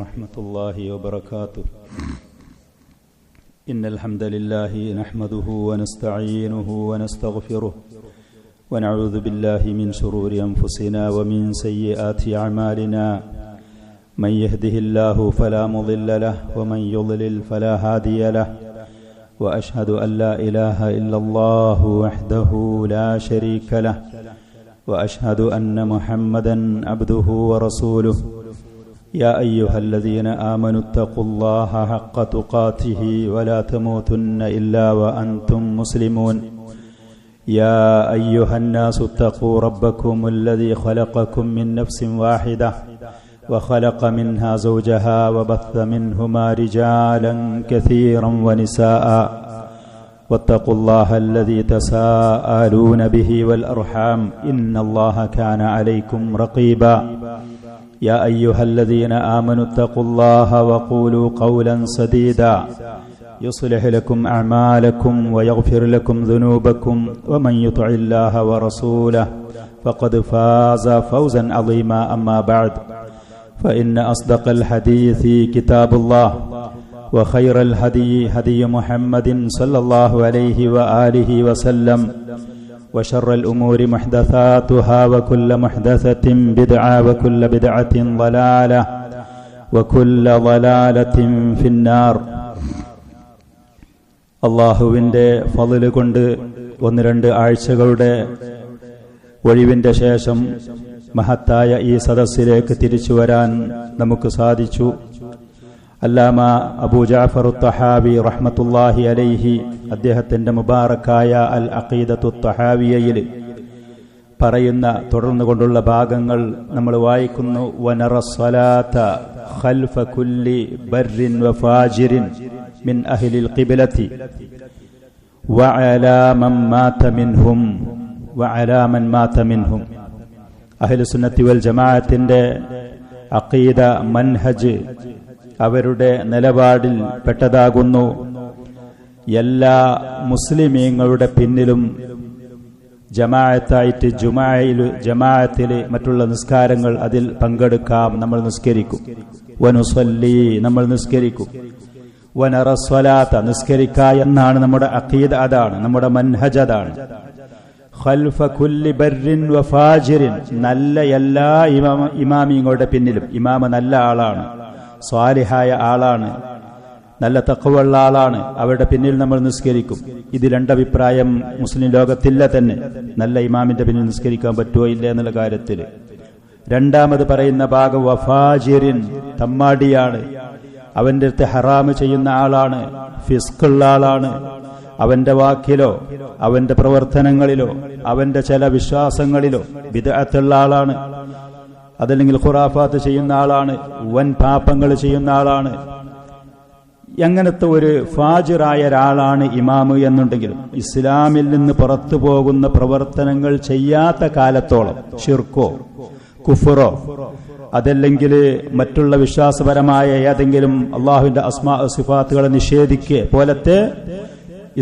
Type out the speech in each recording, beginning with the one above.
ورحمة الله وبركاته. إن الحمد لله نحمده ونستعينه ونستغفره ونعوذ بالله من شرور أنفسنا ومن سيئات أعمالنا. من يهده الله فلا مضل له ومن يضلل فلا هادي له. وأشهد أن لا إله إلا الله وحده لا شريك له وأشهد أن محمدا عبده ورسوله. يا أيها الذين آمنوا اتقوا الله حق تقاته ولا تموتن إلا وأنتم مسلمون. يا أيها الناس اتقوا ربكم الذي خلقكم من نفس واحدة وخلق منها زوجها وبث منهما رجالا كثيرا ونساء واتقوا الله الذي تساءلون به والأرحام إن الله كان عليكم رقيبا. يا أيها الذين آمنوا اتقوا الله وقولوا قولا سديدا يصلح لكم أعمالكم ويغفر لكم ذنوبكم ومن يطع الله ورسوله فقد فاز فوزا عظيما. أما بعد فإن أصدق الحديث كتاب الله وخير الهدي هدي محمد صلى الله عليه وآله وسلم وشر الأمور محدثاتها وكل محدثة بدعة وكل بدعة ضلالة وكل ضلالة في النار. അള്ളാഹുവിൻ്റെ ഫള് കൊണ്ട് ഒന്ന് രണ്ട് ആഴ്ചകളുടെ ഒഴിവിൻ്റെ ശേഷം മഹത്തായ ഈ സദസ്സിലേക്ക് തിരിച്ചു വരാൻ നമുക്ക് സാധിച്ചു. അല്ലാമ അബൂ ജഅഫർ തഹാവി റഹ്മത്തുള്ളാഹി അലൈഹി അദ്ദേഹത്തിന്റെ മുബാറക്കായ അൽ അഖീദത്തു തഹാവിയയിൽ പറയുന്ന തുടർന്നു കൊണ്ടുള്ള ഭാഗങ്ങൾ നമ്മൾ വായിക്കുന്നു. വനറ സ്വലാത്ത ഖൽഫ കുല്ലി ബർരിൻ വഫാജിരിൻ മിൻ അഹ്ലിൽ ഖിബ്ലതി വഅലാ മൻ മാത മിൻഹും വഅലാ മൻ മാത മിൻഹും. അഹ്ലു സുന്നത്തി വൽ ജമാഅത്തിന്റെ അഖീദ മൻഹജ് അവരുടെ നിലപാടിൽ പെട്ടതാകുന്നു. എല്ലാ മുസ്ലിമീങ്ങളുടെ പിന്നിലും ജമാഅത്തായിട്ട് ജമാഅത്തിൽ മറ്റുള്ള നിസ്കാരങ്ങൾ അതിൽ പങ്കെടുക്കാം. നമ്മൾ നിസ്കരിക്കും. വനുസല്ലി നമ്മൾ നിസ്കരിക്കും. വനറ സ്വലാത്ത നിസ്കരിക്ക എന്നാണ് നമ്മുടെ അഖീദ, അതാണ് നമ്മുടെ മൻഹജ്, അതാണ്. ഖൽഫ കുല്ലി ബർരിൻ വഫാജിരിൻ നല്ല എല്ലാ ഇമാമിങ്ങളുടെ പിന്നിലും. ഇമാമ നല്ല ആളാണ്, സ്വാലിഹായ ആളാണ്, നല്ല തഖ്വയുള്ള ആളാണ്, അവരുടെ പിന്നിൽ നമ്മൾ നിസ്കരിക്കും. ഇത് രണ്ടഭിപ്രായം മുസ്ലിം ലോകത്തില്ല തന്നെ. നല്ല ഇമാമിന്റെ പിന്നിൽ നിസ്കരിക്കാൻ പറ്റുമോ ഇല്ല എന്നുള്ള കാര്യത്തിൽ. രണ്ടാമത് പറയുന്ന ഭാഗം വഫാജിരിൻ തമ്മാടിയാണ്, അവന്റെ അടുത്ത് ഹറാമ് ചെയ്യുന്ന ആളാണ്, ഫിസ്ഖുള്ള ആളാണ്. അവന്റെ വാക്കിലോ അവന്റെ പ്രവർത്തനങ്ങളിലോ അവന്റെ ചില വിശ്വാസങ്ങളിലോ ബിദ്അത്തുള്ള ആളാണ്, അതല്ലെങ്കിൽ ഖുറാഫാത്ത് ചെയ്യുന്ന ആളാണ്, വൻ പാപങ്ങൾ ചെയ്യുന്ന ആളാണ്. അങ്ങനത്തെ ഒരു ഫാജിറായ ഒരാളാണ് ഇമാമ് എന്നുണ്ടെങ്കിലും ഇസ്ലാമിൽ നിന്ന് പുറത്തു പോകുന്ന പ്രവർത്തനങ്ങൾ ചെയ്യാത്ത കാലത്തോളം ഷിർക്കോ കുഫറോ അതല്ലെങ്കിൽ മറ്റുള്ള വിശ്വാസപരമായ ഏതെങ്കിലും അള്ളാഹുവിന്റെ അസ്മാ സിഫാത്തുകളെ നിഷേധിക്കുക പോലത്തെ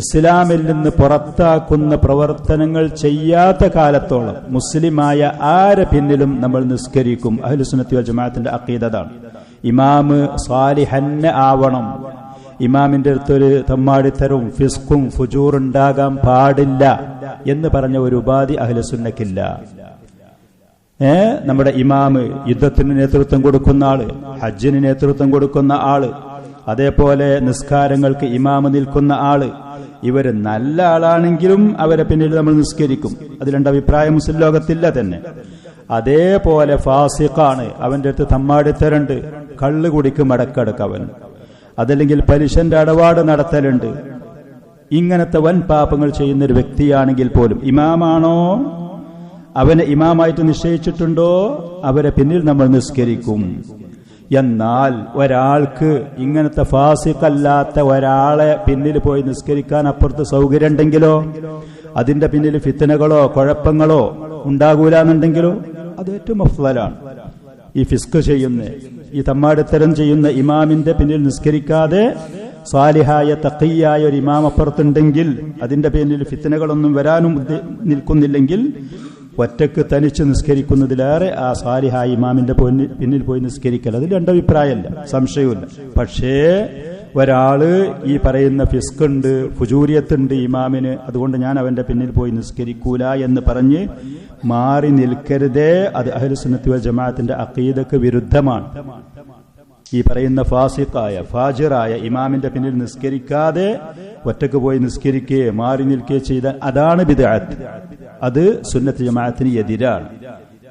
ഇസ്ലാമിൽ നിന്ന് പുറത്താക്കുന്ന പ്രവർത്തനങ്ങൾ ചെയ്യാത്ത കാലത്തോളം മുസ്ലിമായ ആരെ പിന്നിലും നമ്മൾ നിസ്കരിക്കും. അഹ്ലു സുന്നത്തി വൽ ജമാഅത്തിന്റെ അഖീദതാണ്. ഇമാമ് സാലിഹന്നെ ആവണം. ഇമാമിന്റെ അടുത്തൊരു തമ്മാടിത്തരവും ഫിസ്ഖും ഫുജൂറും ഉണ്ടാകാൻ പാടില്ല എന്ന് പറഞ്ഞ ഒരു ഉപാധി അഹ്ലു സുന്നക്കില്ല. നമ്മുടെ ഇമാമ് യുദ്ധത്തിന് നേതൃത്വം കൊടുക്കുന്ന ആള്, ഹജ്ജിന് നേതൃത്വം കൊടുക്കുന്ന ആള്, അതേപോലെ നിസ്കാരങ്ങൾക്ക് ഇമാമ് നിൽക്കുന്ന ആള്, ഇവര് നല്ല ആളാണെങ്കിലും അവരെ പിന്നിൽ നമ്മൾ നിസ്കരിക്കും. അത് രണ്ടഭിപ്രായം മുസ്ലിം ലോകത്തില്ല തന്നെ. അതേപോലെ ഫാസിഖാണ്, അവന്റെ അടുത്ത് തമ്മാടിത്തരുണ്ട്, കള്ള് കുടിക്കും അടക്കടക്കവൻ, അതല്ലെങ്കിൽ പലിശന്റെ അടപാട് നടത്തലുണ്ട്. ഇങ്ങനത്തെ വൻ പാപങ്ങൾ ചെയ്യുന്ന ഒരു വ്യക്തിയാണെങ്കിൽ പോലും ഇമാമാണോ അവനെ ഇമാമായിട്ട് നിശ്ചയിച്ചിട്ടുണ്ടോ അവരെ പിന്നിൽ നമ്മൾ നിസ്കരിക്കും. എന്നാൽ ഒരാൾക്ക് ഇങ്ങനത്തെ ഫാസിഖല്ലാത്ത ഒരാളെ പിന്നിൽ പോയി നിസ്കരിക്കാൻ അപ്പുറത്ത് സൗകര്യം ഉണ്ടെങ്കിലോ അതിന്റെ പിന്നിൽ ഫിത്നകളോ കുഴപ്പങ്ങളോ ഉണ്ടാകൂലെന്നുണ്ടെങ്കിലോ അത് ഏറ്റവും അഫ്ളലാണ്. ഈ ഫിസ്ക് ചെയ്യുന്ന ഈ തമ്മാടിത്തരം ചെയ്യുന്ന ഇമാമിന്റെ പിന്നിൽ നിസ്കരിക്കാതെ സാലിഹായ തഖിയായ ഒരു ഇമാം അപ്പുറത്തുണ്ടെങ്കിൽ അതിന്റെ പിന്നിൽ ഫിത്നകളൊന്നും വരാനും നിൽക്കുന്നില്ലെങ്കിൽ ഒറ്റക്ക് തനിച്ച് നിസ്കരിക്കുന്നതിലേറെ ആ സാലിഹായ ഇമാമിന്റെ പിന്നിൽ പോയി നിസ്കരിക്കൽ, അതിൽ രണ്ടഭിപ്രായമല്ല, സംശയമില്ല. പക്ഷേ ഒരാള് ഈ പറയുന്ന ഫിസ്കുണ്ട്, ഫുജൂരിയത്തുണ്ട് ഇമാമിന്, അതുകൊണ്ട് ഞാൻ അവന്റെ പിന്നിൽ പോയി നിസ്കരിക്കൂല എന്ന് പറഞ്ഞ് മാറി നിൽക്കരുതേ. അത് അഹ്ലുസുന്നത്തി വൽ ജമാഅത്തിന്റെ അഖീദക്ക് വിരുദ്ധമാണ്. ഈ പറയുന്ന ഫാസിഖായ ഫാജിറായ ഇമാമിന്റെ പിന്നിൽ നിസ്കരിക്കാതെ ഒറ്റക്ക് പോയി നിസ്കരിക്കുകയോ മാറി നിൽക്കുകയോ ചെയ്താൽ അതാണ് ബിദ്അത്ത്. അത് സുന്നത്ത് ജമാഅത്തിന് എതിരാണ്,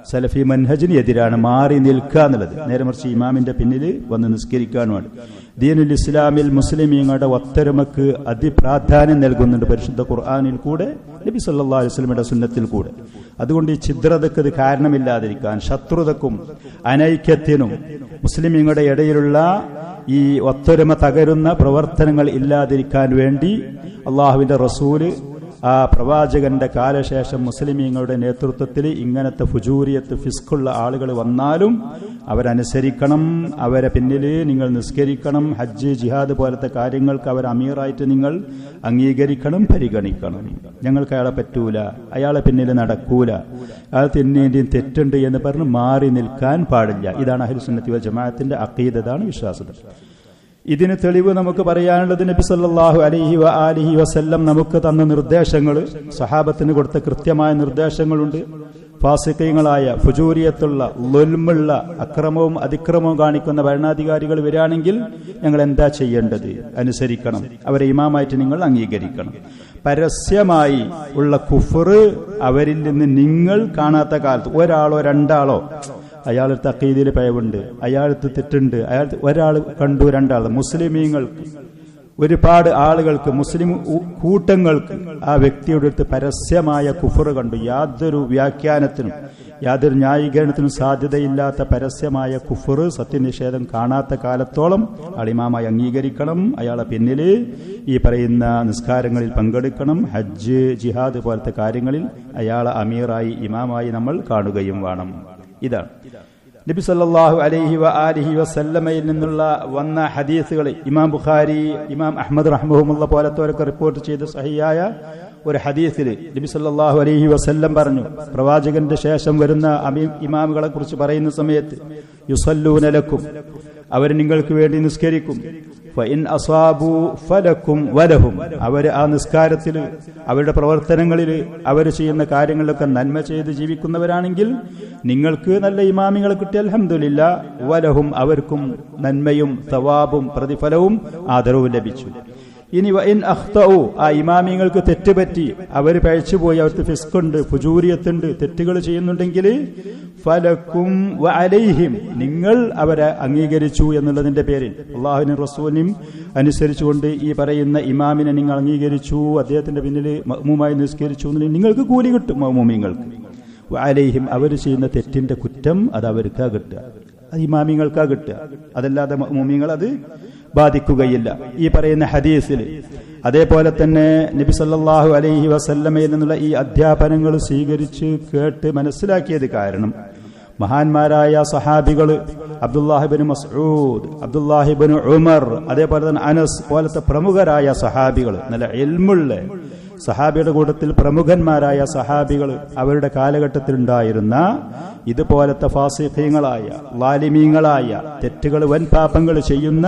സലഫി മൻഹജിന് എതിരാണ് മാറി നിൽക്കുക എന്നുള്ളത്. നേരെ മറിച്ച് ഇമാമിന്റെ പിന്നിൽ വന്ന് നിസ്കരിക്കാനുമാണ്. ദീനുൽ ഇസ്ലാമിൽ മുസ്ലിമീങ്ങളുടെ ഒത്തൊരുമക്ക് അതിപ്രാധാന്യം നൽകുന്നുണ്ട് പരിശുദ്ധ ഖുർആനിൽ കൂടെ, നബി സല്ലല്ലാഹു അലൈഹി വസല്ലമയുടെ സുന്നത്തിൽ കൂടെ. അതുകൊണ്ട് ഈ ഛിദ്രതക്ക് ഇത് കാരണമില്ലാതിരിക്കാൻ, ശത്രുതക്കും അനൈക്യത്തിനും മുസ്ലിമീങ്ങളുടെ ഇടയിലുള്ള ഈ ഒത്തൊരുമ തകരുന്ന പ്രവർത്തനങ്ങൾ ഇല്ലാതിരിക്കാൻ വേണ്ടി അള്ളാഹുവിന്റെ റസൂല് ആ പ്രവാചകന്റെ കാലശേഷം മുസ്ലിമീങ്ങളുടെ നേതൃത്വത്തിൽ ഇങ്ങനത്തെ ഫുജൂരിയത്ത് ഫിസ്കുള്ള ആളുകൾ വന്നാലും അവരനുസരിക്കണം, അവരെ പിന്നിൽ നിങ്ങൾ നിസ്കരിക്കണം. ഹജ്ജ് ജിഹാദ് പോലത്തെ കാര്യങ്ങൾക്ക് അവർ അമീറായിട്ട് നിങ്ങൾ അംഗീകരിക്കണം, പരിഗണിക്കണം. ഞങ്ങൾക്ക് അയാളെ പറ്റൂല, അയാളെ പിന്നിൽ നടക്കൂല, അയാൾ തിന്നേണ്ടിയും തെറ്റുണ്ട് എന്ന് പറഞ്ഞ് മാറി നിൽക്കാൻ പാടില്ല. ഇതാണ് അഹ്ലുസുന്നത്തി വൽ ജമാഅത്തിന്റെ അഖീദ, ഇതാണ് വിശ്വാസത. ഇതിന് തെളിവ് നമുക്ക് പറയാനുള്ളത് നബി സല്ലല്ലാഹു അലൈഹി വആലിഹി വസല്ലം നമുക്ക് തന്ന നിർദ്ദേശങ്ങൾ, സഹാബത്തിന് കൊടുത്ത കൃത്യമായ നിർദ്ദേശങ്ങളുണ്ട്. ഫാസിഖീങ്ങളായ ഫുജൂരിയത്തുള്ള ളുൽമുള്ള അക്രമവും അതിക്രമവും കാണിക്കുന്ന ഭരണാധികാരികൾ വരികയാണെങ്കിൽ ഞങ്ങൾ എന്താ ചെയ്യേണ്ടത്? അനുസരിക്കണം, അവരെ ഇമാമായിട്ട് നിങ്ങൾ അംഗീകരിക്കണം. പരസ്യമായി ഉള്ള കുഫർ അവരിൽ നിന്ന് നിങ്ങൾ കാണാത്ത കാലത്ത് ഒരാളോ രണ്ടാളോ അയാളടുത്ത് അഖീദയിൽ പിഴവുണ്ട്, അയാളടുത്ത് തെറ്റുണ്ട്, ഒരാൾ കണ്ടു, രണ്ടാൾ, മുസ്ലിമീങ്ങൾക്ക് ഒരുപാട് ആളുകൾക്ക്, മുസ്ലിം കൂട്ടങ്ങൾക്ക് ആ വ്യക്തിയുടെ അടുത്ത് പരസ്യമായ കുഫർ കണ്ടു, യാതൊരു വ്യാഖ്യാനത്തിനും യാതൊരു ന്യായീകരണത്തിനും സാധ്യതയില്ലാത്ത പരസ്യമായ കുഫർ, സത്യനിഷേധം കാണാത്ത കാലത്തോളം ആൾ ഇമാമായി അംഗീകരിക്കണം. അയാളെ പിന്നിൽ ഈ പറയുന്ന നിസ്കാരങ്ങളിൽ പങ്കെടുക്കണം. ഹജ്ജ് ജിഹാദ് പോലത്തെ കാര്യങ്ങളിൽ അയാളെ അമീറായി ഇമാമായി നമ്മൾ കാണുകയും വേണം. ഇതാണ് നബി സല്ലല്ലാഹു അലൈഹി വആലിഹി വസല്ലമയിൽ നിന്നുള്ള വന്ന ഹദീസുകൾ. ഇമാം ബുഖാരി, ഇമാം അഹ്മദ് റഹ്മഹുമുള്ള പോലത്തവരൊക്കെ റിപ്പോർട്ട് ചെയ്ത സഹിയായ ഒരു ഹദീസിൽ നബി സല്ലല്ലാഹു അലൈഹി വസല്ലം പറഞ്ഞു, പ്രവാചകന്റെ ശേഷം വരുന്ന ഇമാമുകളെ കുറിച്ച് പറയുന്ന സമയത്ത്, യുസല്ലൂന ലക്കും, അവർ നിങ്ങൾക്ക് വേണ്ടി നിസ്കരിക്കും. ഫഇൻ അസാബു ഫലക്കും വലഹും, അവർ ആ നിസ്കാരത്തിൽ അവരുടെ പ്രവർത്തനങ്ങളിൽ അവർ ചെയ്യുന്ന കാര്യങ്ങളിലൊക്കെ നന്മ ചെയ്ത് ജീവിക്കുന്നവരാണെങ്കിൽ നിങ്ങൾക്ക് നല്ല ഇമാമികളെ കിട്ടിയ അൽഹംദുലില്ലാ, വലഹും അവർക്കും നന്മയും സവാബും പ്രതിഫലവും ആദരവും ലഭിച്ചു. ഇനി വഇൻ അഖ്തഉ, ആ ഇമാമിങ്ങൾക്ക് തെറ്റുപറ്റി, അവർ പഴിച്ചുപോയി, അവർക്ക് ഫിസ്കുണ്ട്, ഫുജൂരിയത്തുണ്ട്, തെറ്റുകൾ ചെയ്യുന്നുണ്ടെങ്കിൽ ഫലക്കും വഅലൈഹിം, നിങ്ങൾ അവരെ അംഗീകരിച്ചു എന്നുള്ളതിന്റെ പേരിൽ അല്ലാഹുവിനും റസൂലിനും അനുസരിച്ചുകൊണ്ട് ഈ പറയുന്ന ഇമാമിനെ നിങ്ങൾ അംഗീകരിച്ചു, അദ്ദേഹത്തിന്റെ പിന്നിൽ മഅ്മൂമായി നിസ്കരിച്ചു എന്നുണ്ടെങ്കിൽ നിങ്ങൾക്ക് കൂലി കിട്ടും. മഅ്മൂമിങ്ങൾക്ക് വഅലൈഹിം, അവർ ചെയ്യുന്ന തെറ്റിന്റെ കുറ്റം അത് അവർക്കാ കിട്ടുക, അത് ഇമാമിങ്ങൾക്കാ കിട്ടുക, അതല്ലാതെ മഅ്മൂമിങ്ങൾ അത് ബാധിക്കുകയില്ല. ഈ പറയുന്ന ഹദീസിൽ അതേപോലെ തന്നെ നബി സല്ലല്ലാഹു അലൈഹി വസല്ലമയിൽ നിന്നുള്ള ഈ അധ്യാപനങ്ങൾ സ്വീകരിച്ച് കേട്ട് മനസ്സിലാക്കിയത് കാരണം മഹാന്മാരായ സഹാബികൾ അബ്ദുല്ലാഹിബ്നു മസ്ഊദ്, അബ്ദുല്ലാഹിബ്നു ഉമർ, അതേപോലെ തന്നെ അനസ് പോലത്തെ പ്രമുഖരായ സഹാബികൾ, നല്ല ഇൽമുള്ള സഹാബിയുടെ കൂട്ടത്തിൽ പ്രമുഖന്മാരായ സഹാബികൾ, അവരുടെ കാലഘട്ടത്തിലുണ്ടായിരുന്ന ഇതുപോലത്തെ ഫാസിഖീങ്ങളായ ലാലിമീങ്ങളായ തെറ്റുകൾ വൻപാപങ്ങൾ ചെയ്യുന്ന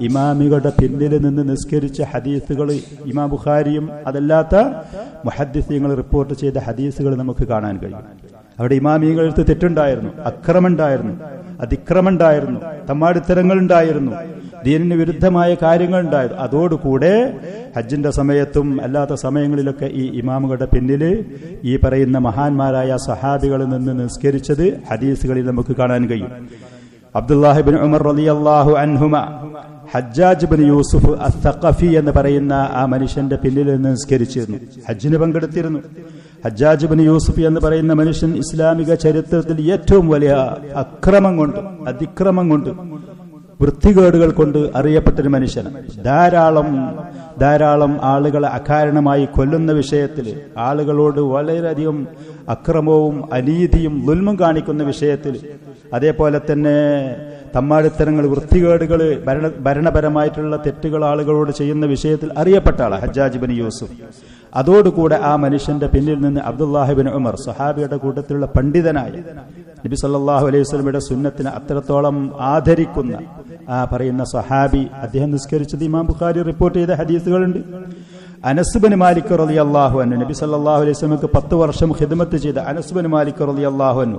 ഇമാമികളുടെ പിന്നിൽ നിന്ന് നിസ്കരിച്ച ഹദീസുകൾ ഇമാം ബുഖാരിയും അതല്ലാത്ത മുഹദ്ദിസീങ്ങൾ റിപ്പോർട്ട് ചെയ്ത ഹദീസുകൾ നമുക്ക് കാണാൻ കഴിയും. അവിടെ ഇമാമികൾക്ക് തെറ്റുണ്ടായിരുന്നു, അക്രമമുണ്ടായിരുന്നു, അതിക്രമമുണ്ടായിരുന്നു, തമ്മാടിത്തരങ്ങളുണ്ടായിരുന്നു, ദീനിന് വിരുദ്ധമായ കാര്യങ്ങളുണ്ടായിരുന്നു. അതോടുകൂടെ ഹജ്ജിന്റെ സമയത്തും അല്ലാത്ത സമയങ്ങളിലൊക്കെ ഈ ഇമാമുകളുടെ പിന്നിൽ ഈ പറയുന്ന മഹാന്മാരായ സഹാബികളിൽ നിന്ന് നിസ്കരിച്ചത് ഹദീസുകളിൽ നമുക്ക് കാണാൻ കഴിയും. അബ്ദുല്ലാഹിബ്നു ഉമർ റളിയല്ലാഹു അൻഹുമ ഹജ്ജാജ് ബിൻ യൂസുഫ് അസ്സഖഫി എന്ന് പറയുന്ന ആ മനുഷ്യന്റെ പിന്നിൽ നിന്ന് നിസ്കരിച്ചിരുന്നു, ഹജ്ജിന് പങ്കെടുത്തിരുന്നു. ഹജ്ജാജ് ബിൻ യൂസുഫ് എന്ന് പറയുന്ന മനുഷ്യൻ ഇസ്ലാമിക ചരിത്രത്തിൽ ഏറ്റവും വലിയ അക്രമം കൊണ്ട്, അതിക്രമം കൊണ്ട്, വൃത്തികേടുകൾ കൊണ്ട് അറിയപ്പെട്ടൊരു മനുഷ്യനാണ്. ധാരാളം ആളുകളെ അകാരണമായി കൊല്ലുന്ന വിഷയത്തിൽ, ആളുകളോട് വളരെയധികം അക്രമവും അനീതിയും ദുൽമും കാണിക്കുന്ന വിഷയത്തിൽ, അതേപോലെ തന്നെ തമ്മാടിത്തരങ്ങൾ, വൃത്തികേടുകൾ, ഭരണപരമായിട്ടുള്ള തെറ്റുകൾ ആളുകളോട് ചെയ്യുന്ന വിഷയത്തിൽ അറിയപ്പെട്ട ആളാണ് ഹജ്ജാജ് ബിൻ യൂസുഫ്. അതോടുകൂടെ ആ മനുഷ്യന്റെ പിന്നിൽ നിന്ന് അബ്ദുല്ലാഹിബ്നു ഉമർ, സഹാബിയുടെ കൂട്ടത്തിലുള്ള പണ്ഡിതനായ, നബി സല്ലല്ലാഹു അലൈഹി വസല്ലമയുടെ സുന്നത്തിനെ അത്രത്തോളം ആദരിക്കുന്ന ആ പറയുന്ന സഹാബി, അദ്ദേഹം നിസ്കരിച്ചത് ഇമാം ബുഖാരി റിപ്പോർട്ട് ചെയ്ത ഹദീസുകളുണ്ട്. അനസ് ബിൻ മാലിക് റളിയല്ലാഹു അൻഹു, നബി സല്ലല്ലാഹു അലൈഹി വസല്ലമക്ക് 10 വർഷം ഖിദ്മത്ത് ചെയ്ത അനസ് ബിൻ മാലിക് റളിയല്ലാഹു അൻഹു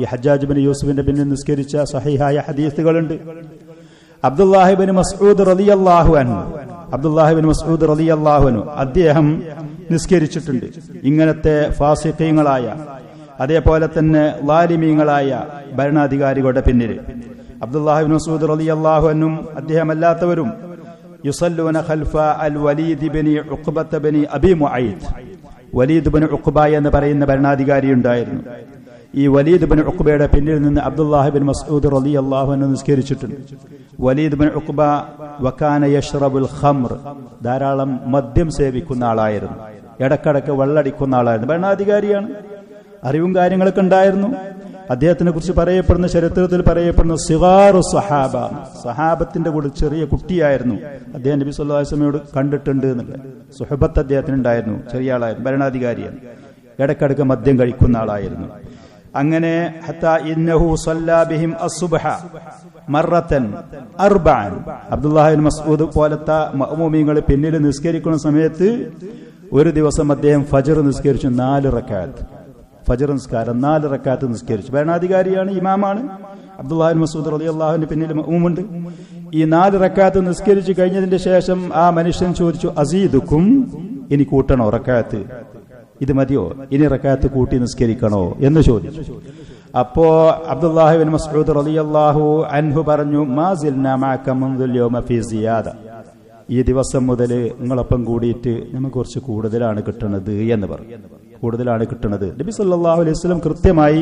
ഈ ഹജ്ജാജ് ബിൻ യൂസുഫിന്റെ പിന്നിൽ നിസ്കരിച്ച സഹീഹായ ഹദീസുകളുണ്ട്. അബ്ദുല്ലാഹിബ്നു മസ്ഊദ് റളിയല്ലാഹു അൻഹു, അബ്ദുല്ലാഹിബ്നു മസ്ഊദ് റളിയല്ലാഹു അൻഹു അദ്ദേഹം നിസ്കരിച്ചിട്ടുണ്ട്. ഇങ്ങനത്തെ ഫാസിഖീങ്ങളായ, അതേപോലെ തന്നെ ലാലിമീങ്ങളായ ഭരണാധികാരികളുടെ പിന്നിൽ. അബ്ദുല്ലാഹിബ്നു മസ്ഊദ് റളിയല്ലാഹു അൻഹും അദ്ദേഹമല്ലാത്തവരും യുസല്ലൂന ഖൽഫ അൽ വലീദ് ബിൻ ഉഖ്ബത ബിൻ അബി മുഅയ്ദ്, വലീദ് ബിൻ ഉഖ്ബ എന്ന് പറയുന്ന ഭരണാധികാരി ഉണ്ടായിരുന്നു. ഈ വലീദ് ബിൻ ഉഖ്ബയുടെ പിന്നിൽ നിന്ന് അബ്ദുല്ലാഹിബ്നു മസ്ഊദ് റളിയല്ലാഹു അൻഹു നിസ്കരിച്ചിട്ടുണ്ട്. വലീദ് ബിൻ ഉഖ്ബ വകാന യശ്റബുൽ ഖംർ, ധാരാളം മദ്യം സേവിക്കുന്ന ആളായിരുന്നു, ഇടക്കിടക്ക് വെള്ളടിക്കുന്ന ആളായിരുന്നു. ഭരണാധികാരിയാണ്, അറിവും കാര്യങ്ങളൊക്കെ ഉണ്ടായിരുന്നു. അദ്ദേഹത്തിനെ കുറിച്ച് പറയപ്പെടുന്ന, ചരിത്രത്തിൽ പറയപ്പെടുന്ന സിഗാറു സഹാബ, സഹാബത്തിന്റെ കൂടെ ചെറിയ കുട്ടിയായിരുന്നു അദ്ദേഹം. നബി സല്ലല്ലാഹു അലൈഹി വസല്ലമയോട് കണ്ടിട്ടുണ്ട് എന്നുള്ള സുഹബത്ത് അദ്ദേഹത്തിനുണ്ടായിരുന്നു. ചെറിയ ആളായിരുന്നു, ഭരണാധികാരിയാണ്, ഇടക്കിടക്ക് മദ്യം കഴിക്കുന്ന ആളായിരുന്നു. അങ്ങനെ ഹത്താ ഇന്നഹു സല്ലാ ബിഹിം അസ്സുബ്ഹ മറത്തൻ അർബഅൻ, അബ്ദുല്ലാഹിബ്നു മസ്ഊദ് പോലത്തെ മഅ്മൂമീങ്ങൾ പിന്നിൽ നിസ്കരിക്കുന്ന സമയത്ത് ഒരു ദിവസം അദ്ദേഹം ഫജ്ർ നിസ്കരിച്ചു 4 റക്അത്ത്. ഫജ്ർ നിസ്കാരം 4 റക്അത്ത് നിസ്കരിച്ചു. ഭരണാധികാരിയാണ്, ഇമാമാണ്. അബ്ദുല്ലാഹിബ്നു മസ്ഊദ് റളിയല്ലാഹു അൻഹു പിന്നിൽ മഅ്മൂമുണ്ട്. ഈ 4 റക്അത്ത് നിസ്കരിച്ചു കഴിഞ്ഞതിന്റെ ശേഷം ആ മനുഷ്യൻ ചോദിച്ചു, അസീദുക്കും, ഇനി കൂട്ടണോ റക്അത്ത്? ഇത് മതിയോ, ഇനി റക്അത്ത് കൂട്ടി നിസ്കരിക്കണോ എന്ന് ചോദിച്ചു. അപ്പോ അബ്ദുല്ലാഹിബ്നു മസ്ഊദ് റളിയല്ലാഹു അൻഹു പറഞ്ഞു, മാ സിൽനാ മഅക മുൻദുൽ യൗമ ഫീ സിയാദ, ഈ ദിവസം മുതൽ നിങ്ങളൊപ്പം കൂടിയിട്ട് നമുക്ക് കുറച്ച് കൂടുതലാണ് കിട്ടുന്നത് എന്ന് പറഞ്ഞു. കൂടുതലാണ് കിട്ടുന്നത്. നബി സല്ലല്ലാഹു അലൈഹി വസല്ലം കൃത്യമായി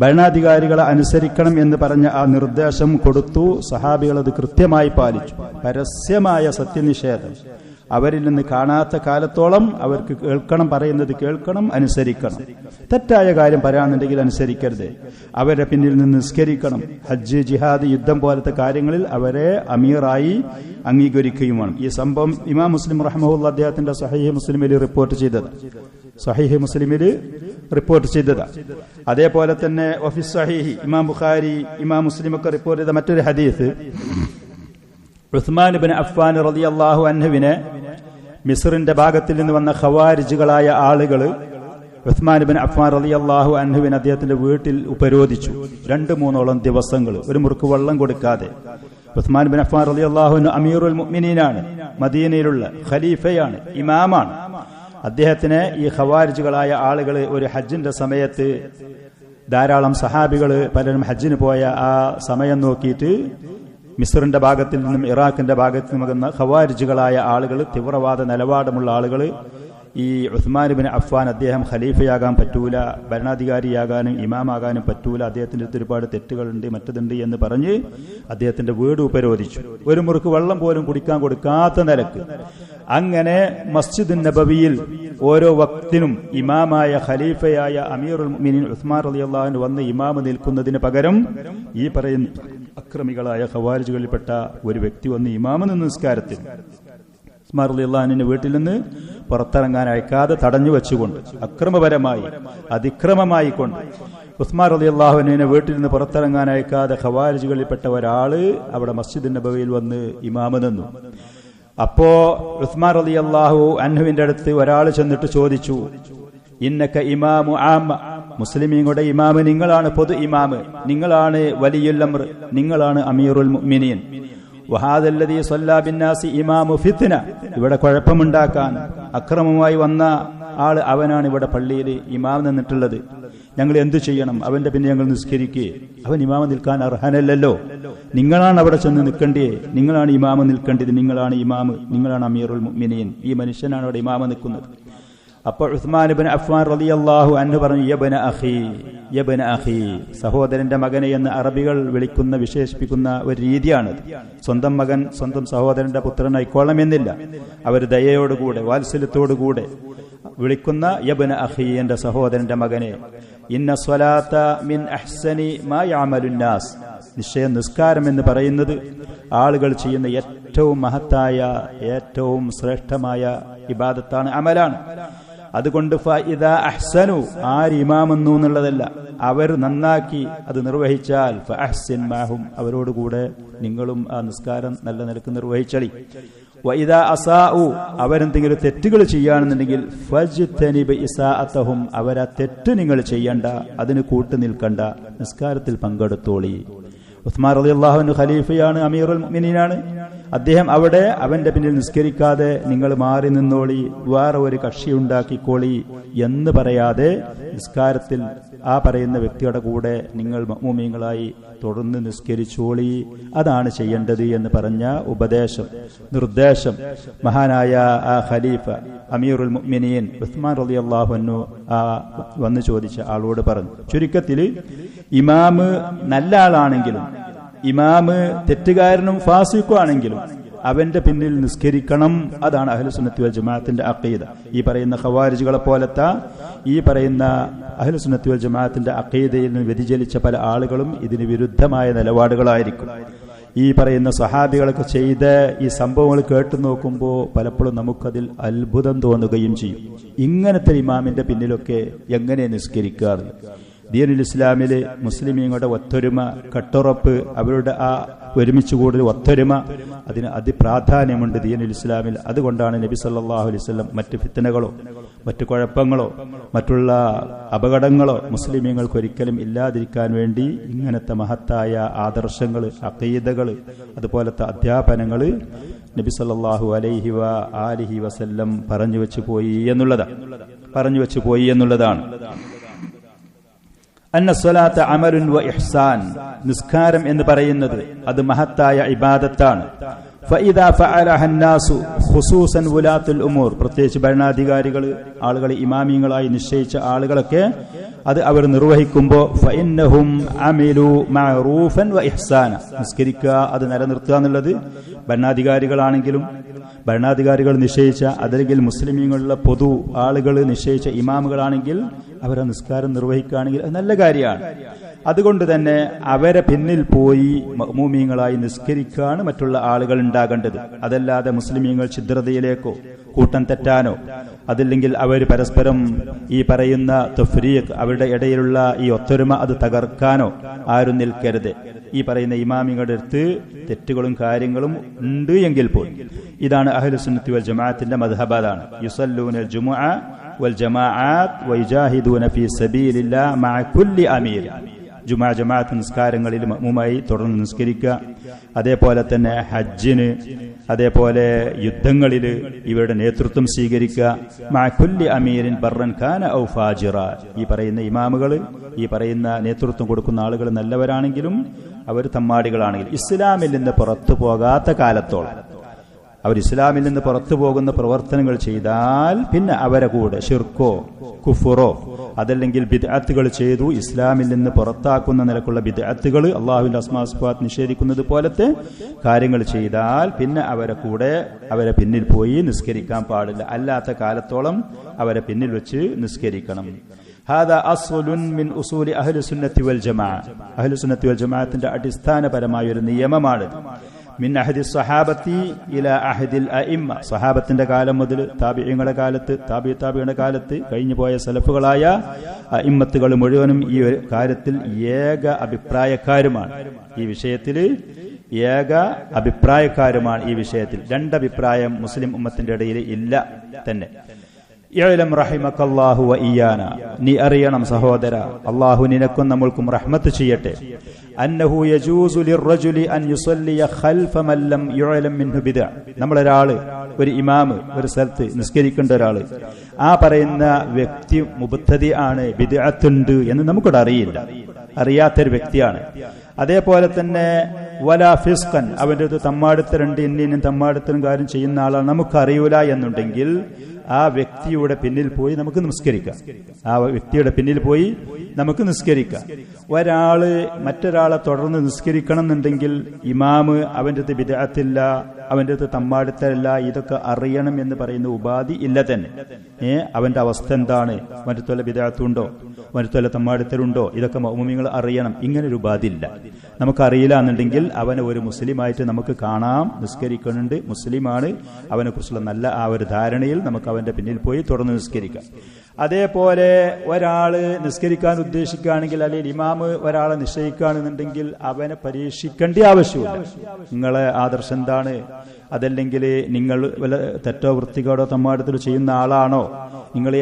ഭരണാധികാരികളെ അനുസരിക്കണം എന്ന് പറഞ്ഞ ആ നിർദ്ദേശം കൊടുത്തു. സഹാബികൾ അത് കൃത്യമായി പാലിച്ചു. പരസ്യമായ സത്യനിഷേധം അവരിൽ നിന്ന് കാണാത്ത കാലത്തോളം അവർക്ക് കേൾക്കണം, പറയുന്നത് കേൾക്കണം, അനുസരിക്കണം. തെറ്റായ കാര്യം പറയാനുണ്ടെങ്കിൽ അനുസരിക്കരുത്. അവരെ പിന്നിൽ നിന്ന് നിസ്കരിക്കണം. ഹജ്ജ്, ജിഹാദ്, യുദ്ധം പോലത്തെ കാര്യങ്ങളിൽ അവരെ അമീറായി അംഗീകരിക്കുകയുമാണ്. ഈ സംഭവം ഇമാം മുസ്ലിം റഹ്മഹുല്ലാഹ് അദ്ദേഹത്തിന്റെ സഹീഹ് മുസ്ലിമിൽ റിപ്പോർട്ട് ചെയ്തത്. സഹീഹ് മുസ്ലിമിൽ റിപ്പോർട്ട് ചെയ്തത്. അതേപോലെ തന്നെ വഫി സഹീഹ്, ഇമാം ബുഖാരി, ഇമാം മുസ്ലിം ഒക്കെ റിപ്പോർട്ട് ചെയ്ത മറ്റൊരു ഹദീസ്, ഉസ്മാൻ ഇബ്നു അഫ്ഫാൻ റളിയല്ലാഹു അൻഹുവിനെ മിസ്റിന്റെ ഭാഗത്തിൽ നിന്ന് വന്ന ഖവാരിജുകളായ ആളുകൾ ഉസ്മാൻ ഇബ്നു അഫ്ഫാൻ റളിയല്ലാഹു അൻഹുവിനെ അദ്ദേഹത്തിന്റെ വീട്ടിൽ ഉപരോധിച്ചു. 2-3 ദിവസങ്ങൾ ഒരു മുറുക്ക് വെള്ളം കൊടുക്കാതെ. ഉസ്മാൻ ഇബ്നു അഫ്ഫാൻ റളിയല്ലാഹു അൻഹു അമീറുൽ മുഅ്മിനീനാണ്, മദീനയിലുള്ള ഖലീഫയാണ്, ഇമാമാണ്. അദ്ദേഹത്തിനെ ഈ ഖവാരിജുകളായ ആളുകൾ ഒരു ഹജ്ജിന്റെ സമയത്ത് ധാരാളം സഹാബികൾ പലരും ഹജ്ജിന് പോയ ആ സമയം നോക്കിയിട്ട് മിസ്റിന്റെ ഭാഗത്തിൽ നിന്നും ഇറാഖിന്റെ ഭാഗത്തു നിന്നും ഖവാരിജുകളായ ആളുകൾ, തീവ്രവാദ നിലപാടുമുള്ള ആളുകൾ, ഈ ഉസ്മാൻ ഇബ്നു അഫ്ഫാൻ അദ്ദേഹം ഖലീഫയാകാൻ പറ്റൂല, ഭരണാധികാരിയാകാനും ഇമാമാകാനും പറ്റൂല, അദ്ദേഹത്തിന്റെ ഒരുപാട് തെറ്റുകളുണ്ട്, മറ്റതുണ്ട് എന്ന് പറഞ്ഞ് അദ്ദേഹത്തിന്റെ വീട് ഉപരോധിച്ചു. ഒരു മുറുക്ക് വെള്ളം പോലും കുടിക്കാൻ കൊടുക്കാത്ത നിലക്ക്. അങ്ങനെ മസ്ജിദ് നബവിയിൽ ഓരോ വക്തിനും ഇമാമായ ഖലീഫയായ അമീറുൽ മുഅ്മിനീൻ ഉസ്മാൻ റളിയല്ലാഹു അൻഹു വന്ന് ഇമാമ് നിൽക്കുന്നതിന് പകരം ഈ പറയുന്ന അക്രമികളായ ഖവാരിജുകളിൽപ്പെട്ട ഒരു വ്യക്തി വന്ന് ഇമാമ് നിന്ന് നിസ്കാരത്തിൽ ഉസ്മാൻ റളിയല്ലാഹു അൻഹുവിന്റെ വീട്ടിൽ നിന്ന് പുറത്തിറങ്ങാൻ അയക്കാതെ തടഞ്ഞു വെച്ചുകൊണ്ട്, അക്രമപരമായി, അതിക്രമമായി കൊണ്ട് ഉസ്മാൻ റളിയല്ലാഹു അൻഹുവിനെ വീട്ടിൽ നിന്ന് പുറത്തിറങ്ങാൻ അയക്കാതെ ഖവാരിജുകളിൽപ്പെട്ട ഒരാള് അവിടെ മസ്ജിദ് നബവിയിൽ വന്ന് ഇമാമ് നിന്നു. അപ്പോ ഉസ്മാൻ റളിയല്ലാഹു അൻഹുവിന്റെ അടുത്ത് ഒരാൾ ചെന്നിട്ട് ചോദിച്ചു, ഇന്നക ഇമാമു ആമ, മുസ്ലിമീങ്ങളുടെ ഇമാമ് നിങ്ങളാണ്, പൊതു ഇമാമ് നിങ്ങളാണ്, വലിയുൽ അംർ നിങ്ങളാണ്, അമീറുൽ മുഅ്മിനീൻ. വഹാദല്ലദീ സ്വല്ലാ ബിന്നാസി ഇമാമു ഫിത്ന, ഇവിടെ കുഴപ്പമുണ്ടാക്കാൻ അക്രമമായി വന്ന ആള് അവനാണ് ഇവിടെ പള്ളിയിൽ ഇമാം നിന്നിട്ടുള്ളത്. ഞങ്ങൾ എന്തു ചെയ്യണം? അവന്റെ പിന്നെ ഞങ്ങൾ നിസ്കരിക്കേ? അവൻ ഇമാമ നിൽക്കാൻ അർഹനല്ലല്ലോ. നിങ്ങളാണ് അവിടെ ചെന്ന് നിൽക്കേണ്ടേ, നിങ്ങളാണ് ഇമാമ നിൽക്കേണ്ടത്, നിങ്ങളാണ് ഇമാമ്, നിങ്ങളാണ് അമീറുൽ മുഅ്മിനീൻ. ഈ മനുഷ്യനാണ് അവിടെ ഇമാമ നിൽക്കുന്നത്. അപ്പോൾ ഉസ്മാൻ ഇബ്നു അഫ്ഫാൻ റളിയല്ലാഹു അൻഹു പറഞ്ഞു, യബ്ന അഖി, യബ്ന അഖി, സഹോദരന്റെ മകനെ എന്ന് അറബികൾ വിളിക്കുന്ന, വിശേഷിപ്പിക്കുന്ന ഒരു രീതിയാണത്. സ്വന്തം മകൻ സ്വന്തം സഹോദരന്റെ പുത്രനായിക്കോളമെന്നില്ല. അവർ ദയയോടുകൂടെ, വാത്സല്യത്തോടുകൂടെ വിളിക്കുന്ന യബ്ന അഖി, എന്റെ സഹോദരന്റെ മകനെ. ഇന്ന സ്വലാത്ത മിൻ അഹ്സനി മാ യഅമലുന്നാസ്, നിശ്ചയം നിസ്കാരം എന്ന് പറയുന്നത് ആളുകൾ ചെയ്യുന്ന ഏറ്റവും മഹത്തായ ഏറ്റവും ശ്രേഷ്ഠമായ ഇബാദത്താണ്, അമലാണ്. അതുകൊണ്ട് ഫഇദാ അഹ്സനു, ആര് ഇമാമെന്നു എന്നുള്ളതല്ല, അവർ നന്നാക്കി അത് നിർവഹിച്ചാൽ ഫഅഹ്സിൻ മാഹും, അവരോടുകൂടെ നിങ്ങളും ആ നിസ്കാരം നല്ല നിലക്ക് നിർവഹിച്ചളി. വഇദാ അസാഉ, അവരെന്തെങ്കിലും തെറ്റുകൾ ചെയ്യുകയാണെന്നുണ്ടെങ്കിൽ ഫജ്തനിബ് ഇസാഅതഹും, അവരാ തെറ്റ് നിങ്ങൾ ചെയ്യണ്ട, അതിന് കൂട്ടു നിൽക്കണ്ട, നിസ്കാരത്തിൽ പങ്കെടുത്തോളി. ഉസ്മാൻ റളിയല്ലാഹു അൻഹു ഖലീഫയാണ്, അമീറുൽ മുഅ്മിനീനാണ്. അദ്ദേഹം അവിടെ അവന്റെ പിന്നിൽ നിസ്കരിക്കാതെ നിങ്ങൾ മാറി നിന്നോളി, വേറെ ഒരു കക്ഷി ഉണ്ടാക്കിക്കോളി എന്ന് പറയാതെ നിസ്കാരത്തിൽ ആ പറയുന്ന വ്യക്തിയുടെ കൂടെ നിങ്ങൾ മുഅ്മിനീങ്ങളായി തുടർന്ന് നിസ്കരിച്ചോളി, അതാണ് ചെയ്യേണ്ടത് എന്ന് പറഞ്ഞ ഉപദേശം, നിർദ്ദേശം മഹാനായ ആ ഖലീഫ അമീറുൽ മുഅ്മിനീൻ ഉസ്മാൻ റളിയല്ലാഹു അൻഹു വന്ന് ചോദിച്ച ആളോട് പറഞ്ഞു. ചുരുക്കത്തിൽ ഇമാമ് നല്ല ആളാണെങ്കിലും ഇമാമ് തെറ്റുകാരനും ഫാസിഖും ആണെങ്കിലും അവന്റെ പിന്നിൽ നിസ്കരിക്കണം. അതാണ് അഹ്ലുസുന്നത്തി വൽ ജമാഅത്തിന്റെ അഖീദ. ഈ പറയുന്ന ഖവാരിജുകളെ പോലത്തെ ഈ പറയുന്ന അഹ്ലുസുന്നത്തി വൽ ജമാഅത്തിന്റെ അഖീദയിൽ നിന്ന് വ്യതിചലിച്ച പല ആളുകളും ഇതിന് വിരുദ്ധമായ നിലപാടുകളായിരിക്കും. ഈ പറയുന്ന സഹാബികളൊക്കെ ചെയ്ത ഈ സംഭവങ്ങൾ കേട്ടു നോക്കുമ്പോൾ പലപ്പോഴും നമുക്കതിൽ അത്ഭുതം തോന്നുകയും ചെയ്യും. ഇങ്ങനത്തെ ഇമാമിന്റെ പിന്നിലൊക്കെ എങ്ങനെ നിസ്കരിക്കാറ്? ദീനുൽ ഇസ്ലാമില് മുസ്ലിമീങ്ങളുടെ ഒത്തൊരുമ, കട്ടുറപ്പ്, അവരുടെ ആ ഒരുമിച്ച് കൂടുതൽ ഒത്തൊരുമ, അതിന് അതിപ്രാധാന്യമുണ്ട് ദീനുൽ ഇസ്ലാമിൽ. അതുകൊണ്ടാണ് നബി സല്ലല്ലാഹു അലൈഹി വസല്ലം മറ്റ് ഫിത്നകളോ മറ്റു കുഴപ്പങ്ങളോ മറ്റുള്ള അപകടങ്ങളോ മുസ്ലിമീങ്ങൾക്ക് ഒരിക്കലും ഇല്ലാതിരിക്കാൻ വേണ്ടി ഇങ്ങനത്തെ മഹത്തായ ആദർശങ്ങൾ, അഖീദകൾ, അതുപോലത്തെ അധ്യാപനങ്ങൾ നബി സല്ലല്ലാഹു അലൈഹി ആലിഹി വസല്ലം പറഞ്ഞു വെച്ചു പോയി എന്നുള്ളതാണ്. അന്ന സ്വലാത്ത അമലുൻ വ ഇഹ്സാൻ, നിസ്കാരം എന്ന് പറയുന്നത് അത് മഹത്തായ ഇബാദത്താണ്. ഫഇദാ ഫഅലഹ അന്നാസു ഖുസൂസൻ വുലാത്തുൽ ഉമൂർ, പ്രത്യേകിച്ച് ഭരണാധികാരികൾ, ആളുകളെ ഇമാമിങ്ങളായി നിശ്ചയിച്ച ആളുകളൊക്കെ അത് അവർ നിർവഹിക്കുമ്പോൾ ഫഇന്നഹും അമിലു മഅറൂഫൻ വ ഇഹ്സാന, നിസ്കരിക്കുക അത് നിലനിർത്തുക എന്നുള്ളത് ഭരണാധികാരികളാണെങ്കിലും ഭരണാധികാരികൾ നിശ്ചയിച്ച അതല്ലെങ്കിൽ മുസ്ലിമീങ്ങളുള്ള പൊതു ആളുകൾ നിശ്ചയിച്ച ഇമാമുകളാണെങ്കിൽ അവരെ നിസ്കാരം നിർവഹിക്കുകയാണെങ്കിൽ അത് നല്ല കാര്യമാണ്. അതുകൊണ്ട് തന്നെ അവരെ പിന്നിൽ പോയി മഅ്മൂമീങ്ങളായി നിസ്കരിക്കാണ് മറ്റുള്ള ആളുകൾ ഉണ്ടാകേണ്ടത്. അതല്ലാതെ മുസ്ലിമീങ്ങൾ ഛിദ്രതയിലേക്കോ കൂട്ടം തെറ്റാനോ അതല്ലെങ്കിൽ അവർ പരസ്പരം ഈ പറയുന്ന തഫ്രീഖ്, അവരുടെ ഇടയിലുള്ള ഈ ഒത്തൊരുമ അത് തകർക്കാനോ ആരും നിൽക്കരുത്. ഈ പറയുന്ന ഇമാമിങ്ങളുടെ അടുത്ത് തെറ്റുകളും കാര്യങ്ങളും ഉണ്ട് എങ്കിൽ പോലും ഇതാണ് അഹ്ലുസുന്നത്തി വൽ ജമാഅത്തിന്റെ മദ്ഹബ്. അതാണ് യുസല്ലൂനൽ ജുമുഅ വൽ ജമാഅത്ത് വയജാഹിദൂന ഫീ സബീലില്ലാഹ് മഅ കുല്ലി അമീർ. ജുമുഅ ജമാഅത്ത് നിസ്കാരങ്ങളിൽ മഅ്മൂമായി തുടർന്ന് നിസ്കരിക്കുക. അതേപോലെ തന്നെ ഹജ്ജിന്, അതേപോലെ യുദ്ധങ്ങളിൽ ഇവരുടെ നേതൃത്വം സ്വീകരിക്കുക. മഅ കുല്ലി അമീരിൻ ബർറൻ കാന ഔ ഫാജിറ, ഈ പറയുന്ന ഇമാമുകൾ, ഈ പറയുന്ന നേതൃത്വം കൊടുക്കുന്ന ആളുകൾ നല്ലവരാണെങ്കിലും അവർ തമ്മാടികളാണെങ്കിലും ഇസ്ലാമിൽ നിന്ന് പുറത്തു പോകാത്ത കാലത്തോളം, അവർ ഇസ്ലാമിൽ നിന്ന് പുറത്തു പോകുന്ന പ്രവർത്തനങ്ങൾ ചെയ്താൽ പിന്നെ അവരെ കൂടെ ഷിർക്കോ കുഫറോ അതല്ലെങ്കിൽ ബിദ്അത്തുകൾ ചെയ്തു ഇസ്ലാമിൽ നിന്ന് പുറത്താക്കുന്ന നിലക്കുള്ള ബിദ്അത്തുകൾ, അല്ലാഹുവിന്റെ അസ്മാ സിഫാത്ത് നിഷേധിക്കുന്നത് പോലത്തെ കാര്യങ്ങൾ ചെയ്താൽ പിന്നെ അവരെ കൂടെ അവരെ പിന്നിൽ പോയി നിസ്കരിക്കാൻ പാടില്ല. അല്ലാത്ത കാലത്തോളം അവരെ പിന്നിൽ വെച്ച് നിസ്കരിക്കണം. ഹാദാ അസ്ലുൻ മിൻ ഉസൂലി അഹ്ലുസുന്നത്തി വൽ ജമാഅ, അഹ്ലുസുന്നത്തി വൽ ജമാഅത്തിന്റെ അടിസ്ഥാനപരമായ ഒരു നിയമമാണ്. മിൻ അഹദി സ്വഹാബത്തി ഇലാ അഹദിൽ അഇമ്മ, സ്വഹാബത്തിന്റെ കാലം മുതൽ താബിഈങ്ങളുടെ കാലത്ത്, താബിഈങ്ങളുടെ കാലത്ത് കഴിഞ്ഞു പോയ സലഫുകളായ അഇമ്മത്തുകൾ മുഴുവനും ഈ കാര്യത്തിൽ ഏക അഭിപ്രായക്കാരുമാണ്. ഈ വിഷയത്തിൽ ഏക അഭിപ്രായക്കാരുമാണ്. ഈ വിഷയത്തിൽ രണ്ടഭിപ്രായം മുസ്ലിം ഉമ്മത്തിന്റെ ഇടയിൽ ഇല്ല തന്നെ. ഇഅ്ലം റഹിമക്കല്ലാഹു വ ഇയ്യാന, നീ അറിയണം സഹോദര, അല്ലാഹു നിനക്കും നമ്മൾക്കും റഹ്മത്ത് ചെയ്യട്ടെ. അന്നഹു യജൂസു ലിർറജുലി അൻ യുസല്ലിയ ഖൽഫ മൻ ലം യുഅലം മിൻഹു ബിദ്അ, നമ്മളൊരാള് ഒരു ഇമാമ് ഒരു സ്ഥലത്ത് നിസ്കരിക്കേണ്ട ഒരാള്, ആ പറയുന്ന വ്യക്തി മുബ്തദി ആണ്, ബിദ്അത്തുണ്ട് എന്ന് നമുക്കിവിടെ അറിയില്ല, അറിയാത്തൊരു വ്യക്തിയാണ്. അതേപോലെ തന്നെ വലാ ഫിസ്ഖൻ, അവന്റെ അടുത്ത് തമ്മാടുത്തരുണ്ട്, ഇന്നും തമ്മാടുത്തരും കാര്യം ചെയ്യുന്ന ആളാണ്, നമുക്കറിയൂല എന്നുണ്ടെങ്കിൽ ആ വ്യക്തിയുടെ പിന്നിൽ പോയി നമുക്ക് നിസ്കരിക്കാം. ആ വ്യക്തിയുടെ പിന്നിൽ പോയി നമുക്ക് നിസ്കരിക്കാം. ഒരാള് മറ്റൊരാളെ തുടർന്ന് നിസ്കരിക്കണം എന്നുണ്ടെങ്കിൽ ഇമാമ് അവന്റെ അടുത്ത് ബിദ്അത്തില്ല, അവന്റെ അടുത്ത് തമ്മാടിത്തരല്ല, ഇതൊക്കെ അറിയണം എന്ന് പറയുന്ന ഉപാധി ഇല്ല തന്നെ. അവന്റെ അവസ്ഥ എന്താണ്, മറ്റു ബിദ്അത്തുണ്ടോ, മറ്റു തമ്മാടിത്തരുണ്ടോ, ഇതൊക്കെ മുഅ്മിനീങ്ങൾ അറിയണം. ഇങ്ങനൊരു ഉപാധി ഇല്ല. നമുക്കറിയില്ല എന്നുണ്ടെങ്കിൽ അവനെ ഒരു മുസ്ലിമായിട്ട് നമുക്ക് കാണാം, നിസ്കരിക്കുന്നുണ്ട്, മുസ്ലിമാണ്, അവനെ കുറിച്ചുള്ള നല്ല ആ ഒരു ധാരണയിൽ നമുക്ക് അവന്റെ പിന്നിൽ പോയി തുടർന്ന് നിസ്കരിക്കാം. അതേപോലെ ഒരാള് നിസ്കരിക്കാൻ ഉദ്ദേശിക്കുകയാണെങ്കിൽ, അല്ലെങ്കിൽ ഇമാമ് ഒരാളെ നിശ്ചയിക്കുകയാണെന്നുണ്ടെങ്കിൽ അവനെ പരീക്ഷിക്കേണ്ട ആവശ്യമില്ല. നിങ്ങളെ ആദർശം എന്താണ്, അതല്ലെങ്കിൽ നിങ്ങൾ വല്ല തെറ്റോ വൃത്തികേടോ തമ്മാടത്തിലോ ചെയ്യുന്ന ആളാണോ, നിങ്ങൾ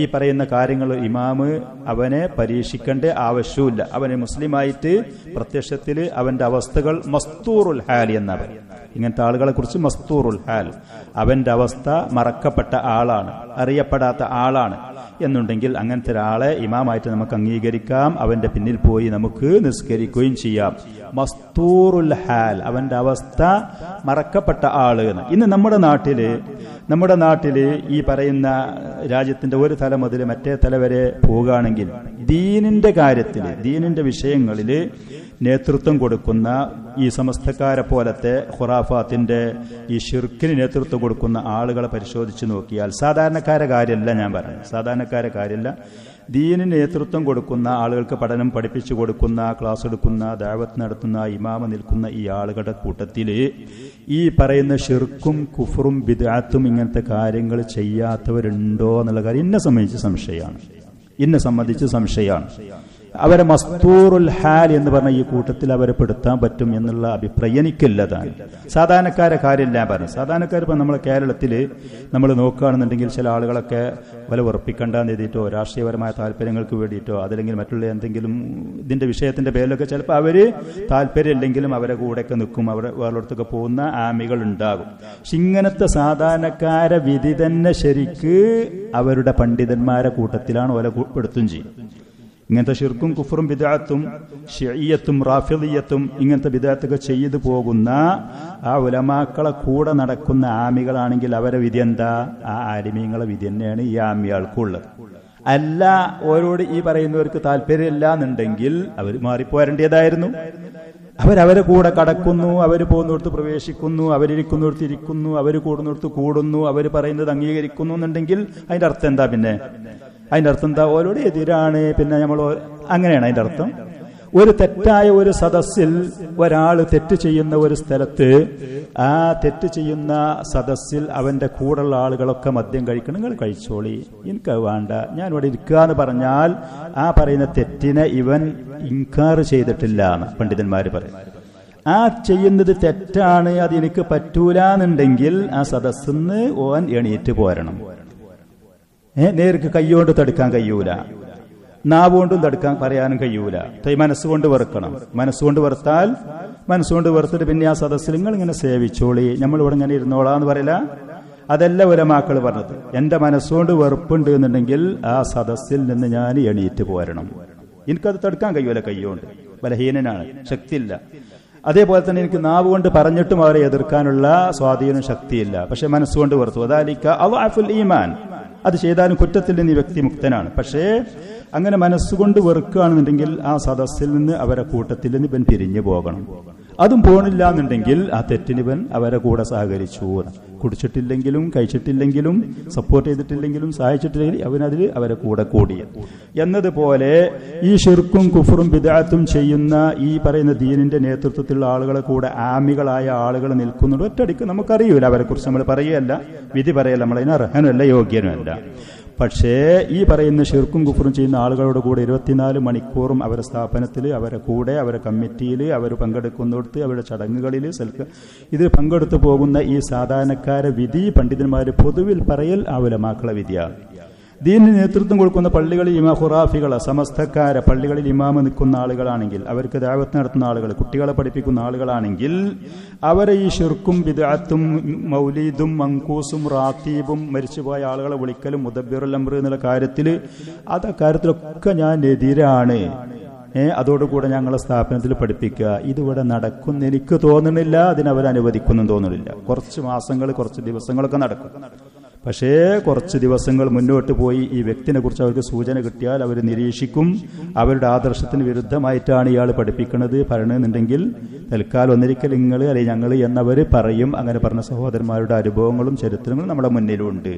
ഈ പറയുന്ന കാര്യങ്ങൾ ഇമാമ് അവനെ പരീക്ഷിക്കേണ്ട ആവശ്യമില്ല. അവനെ മുസ്ലിമായിട്ട് പ്രത്യക്ഷത്തിൽ അവന്റെ അവസ്ഥകൾ മസ്തൂറുൽ ഹാൽ എന്നാ പറയും. ഇങ്ങനത്തെ ആളുകളെ കുറിച്ച് മസ്തൂറുൽ ഹാൽ, അവന്റെ അവസ്ഥ മറക്കപ്പെട്ട ആളാണ്, അറിയപ്പെടാത്ത ആളാണ് എന്നുണ്ടെങ്കിൽ അങ്ങനത്തെ ഒരാളെ ഇമാമായിട്ട് നമുക്ക് അംഗീകരിക്കാം. അവന്റെ പിന്നിൽ പോയി നമുക്ക് നിസ്കരിക്കുകയും ചെയ്യാം. മസ്തൂറുൽ ഹാൽ, അവന്റെ അവസ്ഥ മറക്കപ്പെട്ട ആള്. ഇന്ന് നമ്മുടെ നാട്ടില് ഈ പറയുന്ന രാജ്യത്തിന്റെ ഒരു തല മുതൽ മറ്റേ തല വരെ പോവുകയാണെങ്കിൽ ദീനിന്റെ കാര്യത്തിൽ, ദീനിന്റെ വിഷയങ്ങളിൽ നേതൃത്വം കൊടുക്കുന്ന ഈ സമസ്തക്കാരെ പോലത്തെ ഖുറാഫാത്തിന്റെ ഈ ശിർക്കിന് നേതൃത്വം കൊടുക്കുന്ന ആളുകളെ പരിശോധിച്ച് നോക്കിയാൽ, സാധാരണക്കാരെ കാര്യമല്ല ഞാൻ പറയുന്നത്, സാധാരണക്കാരെ കാര്യമല്ല, ദീനിന് നേതൃത്വം കൊടുക്കുന്ന ആളുകൾക്ക് പഠനം പഠിപ്പിച്ചു കൊടുക്കുന്ന, ക്ലാസ് എടുക്കുന്ന, ദഅവത്ത് നടത്തുന്ന, ഇമാമ നിൽക്കുന്ന ഈ ആളുകളുടെ കൂട്ടത്തിൽ ഈ പറയുന്ന ശിർക്കും കുഫറും ബിദ്അത്തും ഇങ്ങനത്തെ കാര്യങ്ങൾ ചെയ്യാത്തവരുണ്ടോ എന്നുള്ള കാര്യം എന്നെ സംബന്ധിച്ച് സംശയമാണ്. അവരെ മസ്തൂറുൽ ഹാൽ എന്ന് പറഞ്ഞ ഈ കൂട്ടത്തിൽ അവരെ പെടുത്താൻ പറ്റും എന്നുള്ള അഭിപ്രായം എനിക്കില്ലതാണ്. സാധാരണക്കാരെ കാര്യമില്ല ഞാൻ പറഞ്ഞു. സാധാരണക്കാർ ഇപ്പം നമ്മളെ കേരളത്തിൽ നമ്മൾ നോക്കുകയാണെന്നുണ്ടെങ്കിൽ ചില ആളുകളൊക്കെ വല ഉറപ്പിക്കണ്ടെന്ന് എഴുതിയിട്ടോ രാഷ്ട്രീയപരമായ താല്പര്യങ്ങൾക്ക് വേണ്ടിയിട്ടോ അതല്ലെങ്കിൽ മറ്റുള്ള എന്തെങ്കിലും ഇതിന്റെ വിഷയത്തിന്റെ പേരിലൊക്കെ ചിലപ്പോൾ അവര് താല്പര്യമില്ലെങ്കിലും അവരെ കൂടെയൊക്കെ നിൽക്കും, അവരെ വേറൊരിടത്തൊക്കെ പോകുന്ന ആമികൾ ഉണ്ടാകും. പക്ഷെ ഇങ്ങനത്തെ സാധാരണക്കാരെ വിധി തന്നെ ശരിക്ക് അവരുടെ പണ്ഡിതന്മാരെ കൂട്ടത്തിലാണ് ഓല പെടുത്തും ചെയ്യും. ഇങ്ങനത്തെ ഷിർക്കും കുഫറും ബിദ്അത്തും ശിഈയത്തും റാഫിളിയത്തും ഇങ്ങനത്തെ ബിദ്അത്തൊക്കെ ചെയ്തു പോകുന്ന ആ ഉലമാക്കളെ കൂടെ നടക്കുന്ന ആമികളാണെങ്കിൽ അവരെ വിധി എന്താ? ആ ആലിമീങ്ങളെ വിധി തന്നെയാണ് ഈ ആമിയാൾക്കുള്ളത്. അല്ല, ഓരോട് ഈ പറയുന്നവർക്ക് താല്പര്യമില്ല എന്നുണ്ടെങ്കിൽ അവർ മാറിപ്പോരേണ്ടതായിരുന്നു. അവരവരെ കൂടെ കടക്കുന്നു, അവർ പോകുന്നിടത്ത് പ്രവേശിക്കുന്നു, അവരിരിക്കുന്നിടത്ത് ഇരിക്കുന്നു, അവർ കൂടുന്നിടത്ത് കൂടുന്നു, അവർ പറയുന്നത് അംഗീകരിക്കുന്നു എന്നുണ്ടെങ്കിൽ അതിന്റെ അർത്ഥം എന്താ? അതിന്റെ അർത്ഥം എന്താ? ഓരോട് എതിരാണ്. പിന്നെ നമ്മൾ അങ്ങനെയാണ് അതിന്റെ അർത്ഥം. ഒരു തെറ്റായ ഒരു സദസ്സിൽ ഒരാൾ തെറ്റ് ചെയ്യുന്ന ഒരു സ്ഥലത്ത് ആ തെറ്റ് ചെയ്യുന്ന സദസ്സിൽ അവന്റെ കൂടെയുള്ള ആളുകളൊക്കെ മദ്യം കഴിക്കണം, നിങ്ങൾ കഴിച്ചോളി, എനിക്ക് വേണ്ട, ഞാൻ ഇവിടെ ഇരിക്കുക എന്ന് പറഞ്ഞാൽ ആ പറയുന്ന തെറ്റിനെ ഇവൻ ഇൻകാർ ചെയ്തിട്ടില്ല എന്ന് പണ്ഡിതന്മാര് പറയും. ആ ചെയ്യുന്നത് തെറ്റാണ്, അത് എനിക്ക് പറ്റൂല എന്നുണ്ടെങ്കിൽ ആ സദസ്സിന്ന് ഓൻ എണീറ്റ് പോരണം. നേർക്ക് കൈകൊണ്ട് തടുക്കാൻ കഴിയൂല, നാവുകൊണ്ടും തടുക്കാൻ പറയാനും കഴിയൂല. മനസ്സുകൊണ്ട് വെറുക്കണം. മനസ്സുകൊണ്ട് വെറുത്തിട്ട് പിന്നെ ആ സദസ്സിൽ നിങ്ങൾ ഇങ്ങനെ സേവിച്ചോളി, നമ്മളിവിടെ ഇങ്ങനെ ഇരുന്നോളാന്ന് പറയില്ല. അതല്ല ഉലമാക്കൾ പറഞ്ഞത്. എന്റെ മനസ്സുകൊണ്ട് വെറുപ്പുണ്ട് എന്നുണ്ടെങ്കിൽ ആ സദസ്സിൽ നിന്ന് ഞാൻ എണീറ്റ് പോരണം. എനിക്കത് തടുക്കാൻ കഴിയൂല, കൈകൊണ്ട് ബലഹീനനാണ്, ശക്തിയില്ല. അതേപോലെ തന്നെ എനിക്ക് നാവ് കൊണ്ട് പറഞ്ഞിട്ടും അവരെ എതിർക്കാനുള്ള സ്വാധീനം ശക്തിയില്ല. പക്ഷെ മനസ്സുകൊണ്ട് വെറുത്തു. അദാലിക അദ്അഫുൽ ഈമാൻ. അത് ചെയ്താലും കുറ്റത്തിൽ നിന്ന് ഈ വ്യക്തി മുക്തനാണ്. പക്ഷേ അങ്ങനെ മനസ്സുകൊണ്ട് വെറുക്കുകയാണെന്നുണ്ടെങ്കിൽ ആ സദസ്സിൽ നിന്ന് അവരെ കൂട്ടത്തിൽ നിന്ന് ഇവൻ പിരിഞ്ഞു പോകണം. അതും പോണില്ല എന്നുണ്ടെങ്കിൽ ആ തെറ്റിന് ഇവൻ അവരെ കൂടെ സഹകരിച്ചു. കുടിച്ചിട്ടില്ലെങ്കിലും കഴിച്ചിട്ടില്ലെങ്കിലും സപ്പോർട്ട് ചെയ്തിട്ടില്ലെങ്കിലും സഹായിച്ചിട്ടില്ലെങ്കിലും അവനതിൽ അവരെ കൂടെ കൂടി എന്നതുപോലെ ഈ ഷിർക്കും കുഫറും ബിദ്അത്തും ചെയ്യുന്ന ഈ പറയുന്ന ദീനിന്റെ നേതൃത്വത്തിലുള്ള ആളുകളെ കൂടെ ആമികളായ ആളുകൾ നിൽക്കുന്നുണ്ട്. ഒറ്റയടിക്ക് നമുക്കറിയൂല, അവരെ കുറിച്ച് നമ്മൾ പറയുകയല്ല, വിധി പറയല്ല, നമ്മളതിന് അർഹനുമല്ല, യോഗ്യനുമല്ല. പക്ഷേ ഈ പറയുന്ന ഷിർക്കും കുഫറും ചെയ്യുന്ന ആളുകളോട് കൂടെ 24 മണിക്കൂറും അവരുടെ സ്ഥാപനത്തിൽ, അവരെ കൂടെ, അവരുടെ കമ്മിറ്റിയിൽ, അവർ പങ്കെടുക്കുന്നിടത്ത്, അവരുടെ ചടങ്ങുകളിൽ ഇതിൽ പങ്കെടുത്തു പോകുന്ന ഈ സാധാരണക്കാരെ വിധി പണ്ഡിതന്മാർ പൊതുവിൽ പറയൽ ആ ഉലമാക്കളെ വിധിയാണ്. ദീനിന് നേതൃത്വം കൊടുക്കുന്ന പള്ളികളിൽ ഖുറാഫികളെ, സമസ്തക്കാരെ, പള്ളികളിൽ ഇമാമ നിൽക്കുന്ന ആളുകളാണെങ്കിൽ, അവർക്ക് ദഅവത്ത് നടത്തുന്ന ആളുകൾ, കുട്ടികളെ പഠിപ്പിക്കുന്ന ആളുകളാണെങ്കിൽ അവരെ ഈ ഷിർക്കും ബിദ്അത്തും മൗലീദും മങ്കൂസും റാത്തീബും മരിച്ചുപോയ ആളുകളെ വിളിക്കലും മുദബ്ബിറുൽ അംർ എന്നുള്ള കാര്യത്തിലൊക്കെ ഞാൻ എതിരാണ്. അതോടുകൂടെ ഞങ്ങളെ സ്ഥാപനത്തിൽ പഠിപ്പിക്കുക, ഇതിവിടെ നടക്കുന്ന എനിക്ക് തോന്നുന്നില്ല, അതിനവർ അനുവദിക്കുന്നു തോന്നുന്നില്ല. കുറച്ച് മാസങ്ങൾ, കുറച്ച് ദിവസങ്ങളൊക്കെ നടക്കും. പക്ഷേ കുറച്ച് ദിവസങ്ങൾ മുന്നോട്ട് പോയി ഈ വ്യക്തിനെ കുറിച്ച് അവർക്ക് സൂചന കിട്ടിയാൽ അവർ നിരീക്ഷിക്കും. അവരുടെ ആദർശത്തിന് വിരുദ്ധമായിട്ടാണ് ഇയാൾ പഠിപ്പിക്കുന്നത് പറയണമെന്നുണ്ടെങ്കിൽ തൽക്കാലം ഒന്നിരിക്കൽ നിങ്ങൾ അല്ലെങ്കിൽ ഞങ്ങൾ എന്നവർ പറയും. അങ്ങനെ പറഞ്ഞ സഹോദരന്മാരുടെ അനുഭവങ്ങളും ചരിത്രങ്ങളും നമ്മുടെ മുന്നിലുണ്ട്.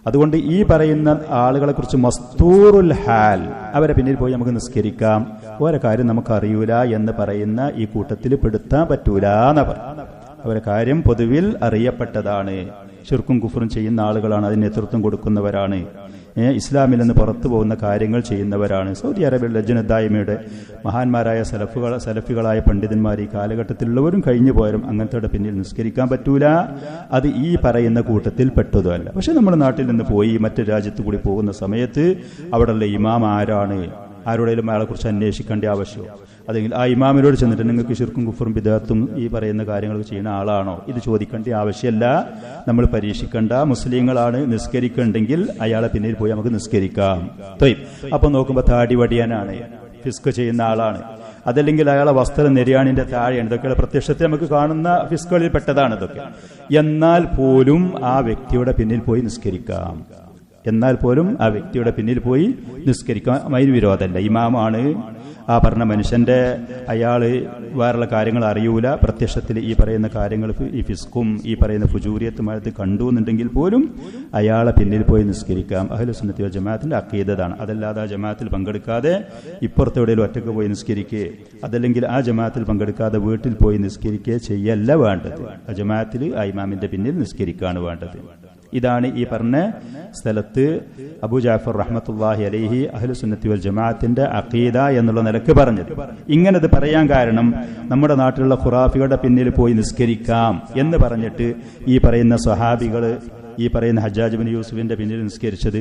അതുകൊണ്ട് ഈ പറയുന്ന ആളുകളെ കുറിച്ച് മസ്തൂറുൽ ഹാൽ, അവരെ പിന്നിൽ പോയി നമുക്ക് നിസ്കരിക്കാം, ഓരോ കാര്യം നമുക്ക് അറിയൂല എന്ന് പറയുന്ന ഈ കൂട്ടത്തിൽ പെടുത്താൻ പറ്റൂല എന്ന് പറഞ്ഞു. അവരെ കാര്യം പൊതുവിൽ അറിയപ്പെട്ടതാണ്. ശിർക്കും കുഫറും ചെയ്യുന്ന ആളുകളാണ്, അതിന് നേതൃത്വം കൊടുക്കുന്നവരാണ്, ഇസ്ലാമിൽ നിന്ന് പുറത്തു പോകുന്ന കാര്യങ്ങൾ ചെയ്യുന്നവരാണ്. സൗദി അറേബ്യയിൽ ലജ്നത്ത് ദായിമയുടെ മഹാന്മാരായ സലഫികളായ പണ്ഡിതന്മാർ ഈ കാലഘട്ടത്തിലുള്ളവരും കഴിഞ്ഞു പോയവരും അങ്ങനത്തെ പിന്നിൽ നിസ്കരിക്കാൻ പറ്റൂല. അത് ഈ പറയുന്ന കൂട്ടത്തിൽ പെട്ടതുമല്ല. പക്ഷെ നമ്മുടെ നാട്ടിൽ നിന്ന് പോയി മറ്റു രാജ്യത്ത് കൂടി പോകുന്ന സമയത്ത് അവിടെയുള്ള ഇമാം ആരാണ്, ആരോടെങ്കിലും അയാളെ കുറിച്ച് അന്വേഷിക്കേണ്ട ആവശ്യമോ, അല്ലെങ്കിൽ ആ ഇമാമിനോട് ചെന്നിട്ട് നിങ്ങൾക്ക് ശിർക്കും കുഫറും ബിദഅത്തും ഈ പറയുന്ന കാര്യങ്ങളൊക്കെ ചെയ്യുന്ന ആളാണോ, ഇത് ചോദിക്കേണ്ട ആവശ്യമല്ല. നമ്മൾ പരീക്ഷിക്കേണ്ട. മുസ്ലിങ്ങളാണ് നിസ്കരിക്കുന്നുണ്ടെങ്കിൽ അയാളെ പിന്നിൽ പോയി നമുക്ക് നിസ്കരിക്കാം. അപ്പൊ നോക്കുമ്പോ താടി വടിയാനാണ്, ഫിസ്ക് ചെയ്യുന്ന ആളാണ്, അതല്ലെങ്കിൽ അയാളെ വസ്ത്രം നെര്യാണിന്റെ താഴെയാണ്, ഇതൊക്കെ പ്രത്യക്ഷത്തിൽ നമുക്ക് കാണുന്ന ഫിസ്കുകളിൽ പെട്ടതാണ് ഇതൊക്കെ. എന്നാൽ പോലും ആ വ്യക്തിയുടെ പിന്നിൽ പോയി നിസ്കരിക്കാം. എന്നാൽ പോലും ആ വ്യക്തിയുടെ പിന്നിൽ പോയി നിസ്കരിക്കാൻ അതിന് വിരോധമല്ല. ഇമാമാണ്, ആ പറഞ്ഞ മനുഷ്യന്റെ അയാള് വേറുള്ള കാര്യങ്ങൾ അറിയൂല, പ്രത്യക്ഷത്തിൽ ഈ പറയുന്ന കാര്യങ്ങൾ ഈ ഫിസ്കും ഈ പറയുന്ന ഫുജൂരിയത്തുമായിട്ട് കണ്ടു എന്നുണ്ടെങ്കിൽ പോലും അയാളെ പിന്നിൽ പോയി നിസ്കരിക്കാം. അഹ്ലു സുന്നത്തി വൽ ജമാഅത്തിന്റെ അഖീദതാണ്. അതല്ലാതെ ആ ജമാഅത്തിൽ പങ്കെടുക്കാതെ ഇപ്പുറത്തെവിടെയും ഒറ്റക്ക് പോയി നിസ്കരിക്കുക, അതല്ലെങ്കിൽ ആ ജമാഅത്തിൽ പങ്കെടുക്കാതെ വീട്ടിൽ പോയി നിസ്കരിക്കുക ചെയ്യല്ല വേണ്ടത്. ആ ജമാഅത്തിൽ ആ ഇമാമിന്റെ പിന്നിൽ നിസ്കരിക്കുകയാണ് വേണ്ടത്. ഇതാണ് ഈ പറഞ്ഞ സ്ഥലത്ത് അബൂ ജാഫർ റഹ്മത്തുള്ളാഹി അലൈഹി അഹ്ലു സുന്നത്തി വൽ ജമാഅത്തിന്റെ അഖീദ എന്നുള്ള നിലക്ക് പറഞ്ഞത്. ഇങ്ങനത് പറയാൻ കാരണം നമ്മുടെ നാട്ടിലുള്ള ഖുറാഫികളുടെ പിന്നിൽ പോയി നിസ്കരിക്കാം എന്ന് പറഞ്ഞിട്ട് ഈ പറയുന്ന സ്വഹാബികള്, ഈ പറയുന്ന ഹജ്ജാജ് ബിൻ യൂസുഫിന്റെ പിന്നിൽ നിസ്കരിച്ചത്,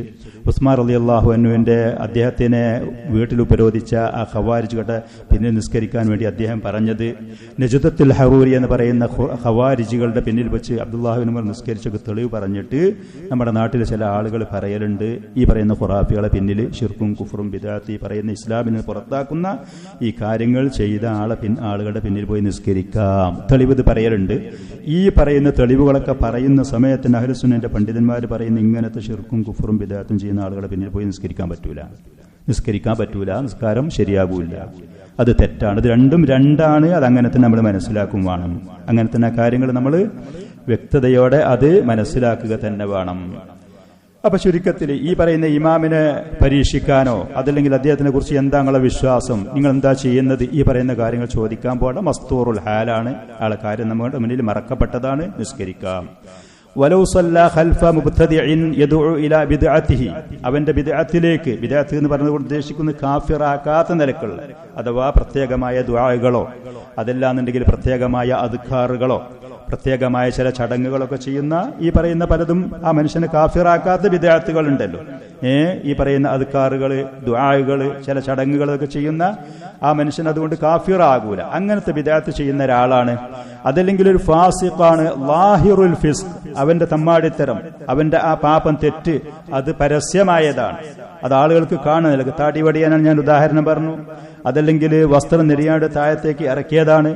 ഉസ്മാൻ റളിയല്ലാഹു അൻഹുവിന്റെ അദ്ദേഹത്തിനെ വീട്ടിൽ ഉപരോധിച്ച ആ ഖവാരിജുകളുടെ പിന്നിൽ നിസ്കരിക്കാൻ വേണ്ടി അദ്ദേഹം പറഞ്ഞത്, നജുദത്തുൽ ഹറൂരി എന്ന് പറയുന്ന ഖവാരിജുകളുടെ പിന്നിൽ വെച്ച് അബ്ദുല്ലാഹി ബിൻ ഉമർ നിസ്കരിച്ചൊക്കെ തെളിവ് പറഞ്ഞിട്ട് നമ്മുടെ നാട്ടിലെ ചില ആളുകൾ പറയലുണ്ട്, ഈ പറയുന്ന ഖുറാഫികളെ പിന്നിൽ ശിർക്കും കുഫറും ബിദഅത്ത് ഈ പറയുന്ന ഇസ്ലാമിനെ പുറത്താക്കുന്ന ഈ കാര്യങ്ങൾ ചെയ്ത ആളുകളുടെ പിന്നിൽ പോയി നിസ്കരിക്കാം. തെളിവ് ഇത് പറയലുണ്ട്. ഈ പറയുന്ന തെളിവുകളൊക്കെ പറയുന്ന സമയത്തിന് അഹ്ലുസുന്നത്തിന്റെ പണ്ഡിതന്മാർ പറയുന്ന ഇങ്ങനത്തെ ശിർക്കും കുഫറും ബിദഅത്തും ചെയ്യുന്ന ആളുകളെ പിന്നിൽ പോയി നിസ്കരിക്കാൻ പറ്റൂല. നിസ്കാരം ശരിയാകൂല, അത് തെറ്റാണ്. ഇത് രണ്ടും രണ്ടാണ്. അത് അങ്ങനെ തന്നെ നമ്മൾ മനസ്സിലാക്കും വേണം. അങ്ങനെ തന്നെ കാര്യങ്ങൾ നമ്മൾ വ്യക്തതയോടെ അത് മനസ്സിലാക്കുക തന്നെ വേണം. അപ്പൊ ചുരുക്കത്തിൽ ഈ പറയുന്ന ഇമാമിനെ പരീക്ഷിക്കാനോ അതല്ലെങ്കിൽ അദ്ദേഹത്തിനെ കുറിച്ച് എന്താ നിങ്ങളുടെ വിശ്വാസം, നിങ്ങൾ എന്താ ചെയ്യുന്നത്, ഈ പറയുന്ന കാര്യങ്ങൾ ചോദിക്കാൻ പോകണം. മസ്തൂറുൽ ഹാലാണ്, ആളെ കാര്യം നമ്മുടെ മുന്നിൽ മറക്കപ്പെട്ടതാണ്, നിസ്കരിക്കാം. വലൗ സല്ല ഖൽഫ മുബ്തദിഇൻ യദഉ ഇലാ ബിദ്അത്തിഹി, അവന്റെ ബിദ്അത്തിലേക്ക്, ബിദ്അത്ത് എന്ന് പറഞ്ഞതുകൊണ്ട് ഉദ്ദേശിക്കുന്നത് കാഫിറാക്കാത്ത നിലക്കുള്ള അഥവാ പ്രത്യേകമായ ദുആകളോ അതല്ലാന്നുണ്ടെങ്കിൽ പ്രത്യേകമായ അദ്കാറുകളോ പ്രത്യേകമായ ചില ചടങ്ങുകളൊക്കെ ചെയ്യുന്ന ഈ പറയുന്ന പലതും ആ മനുഷ്യനെ കാഫിറാക്കാത്ത ബിദ്അത്തുകൾ ഉണ്ടല്ലോ. ഈ പറയുന്ന അദ്കാറുകള് ദുആകള് ചില ചടങ്ങുകളൊക്കെ ചെയ്യുന്ന ആ മനുഷ്യൻ അതുകൊണ്ട് കാഫിറാകൂല. അങ്ങനത്തെ ബിദ്അത്ത് ചെയ്യുന്ന ഒരാളാണ്. അതല്ലെങ്കിൽ ഒരു ഫാസിഖാണ്, ലാഹിറുൽ ഫിസ്ഖ്, അവന്റെ തമ്മാടിത്തരം, അവന്റെ ആ പാപം തെറ്റ് അത് പരസ്യമായതാണ്, അത് ആളുകൾക്ക് കാണുന്നില്ല. താടി വടിയാനാണ് ഞാൻ ഉദാഹരണം പറഞ്ഞു. അതല്ലെങ്കിൽ വസ്ത്രം നെരിയാട് താഴത്തേക്ക് ഇറക്കിയതാണ്.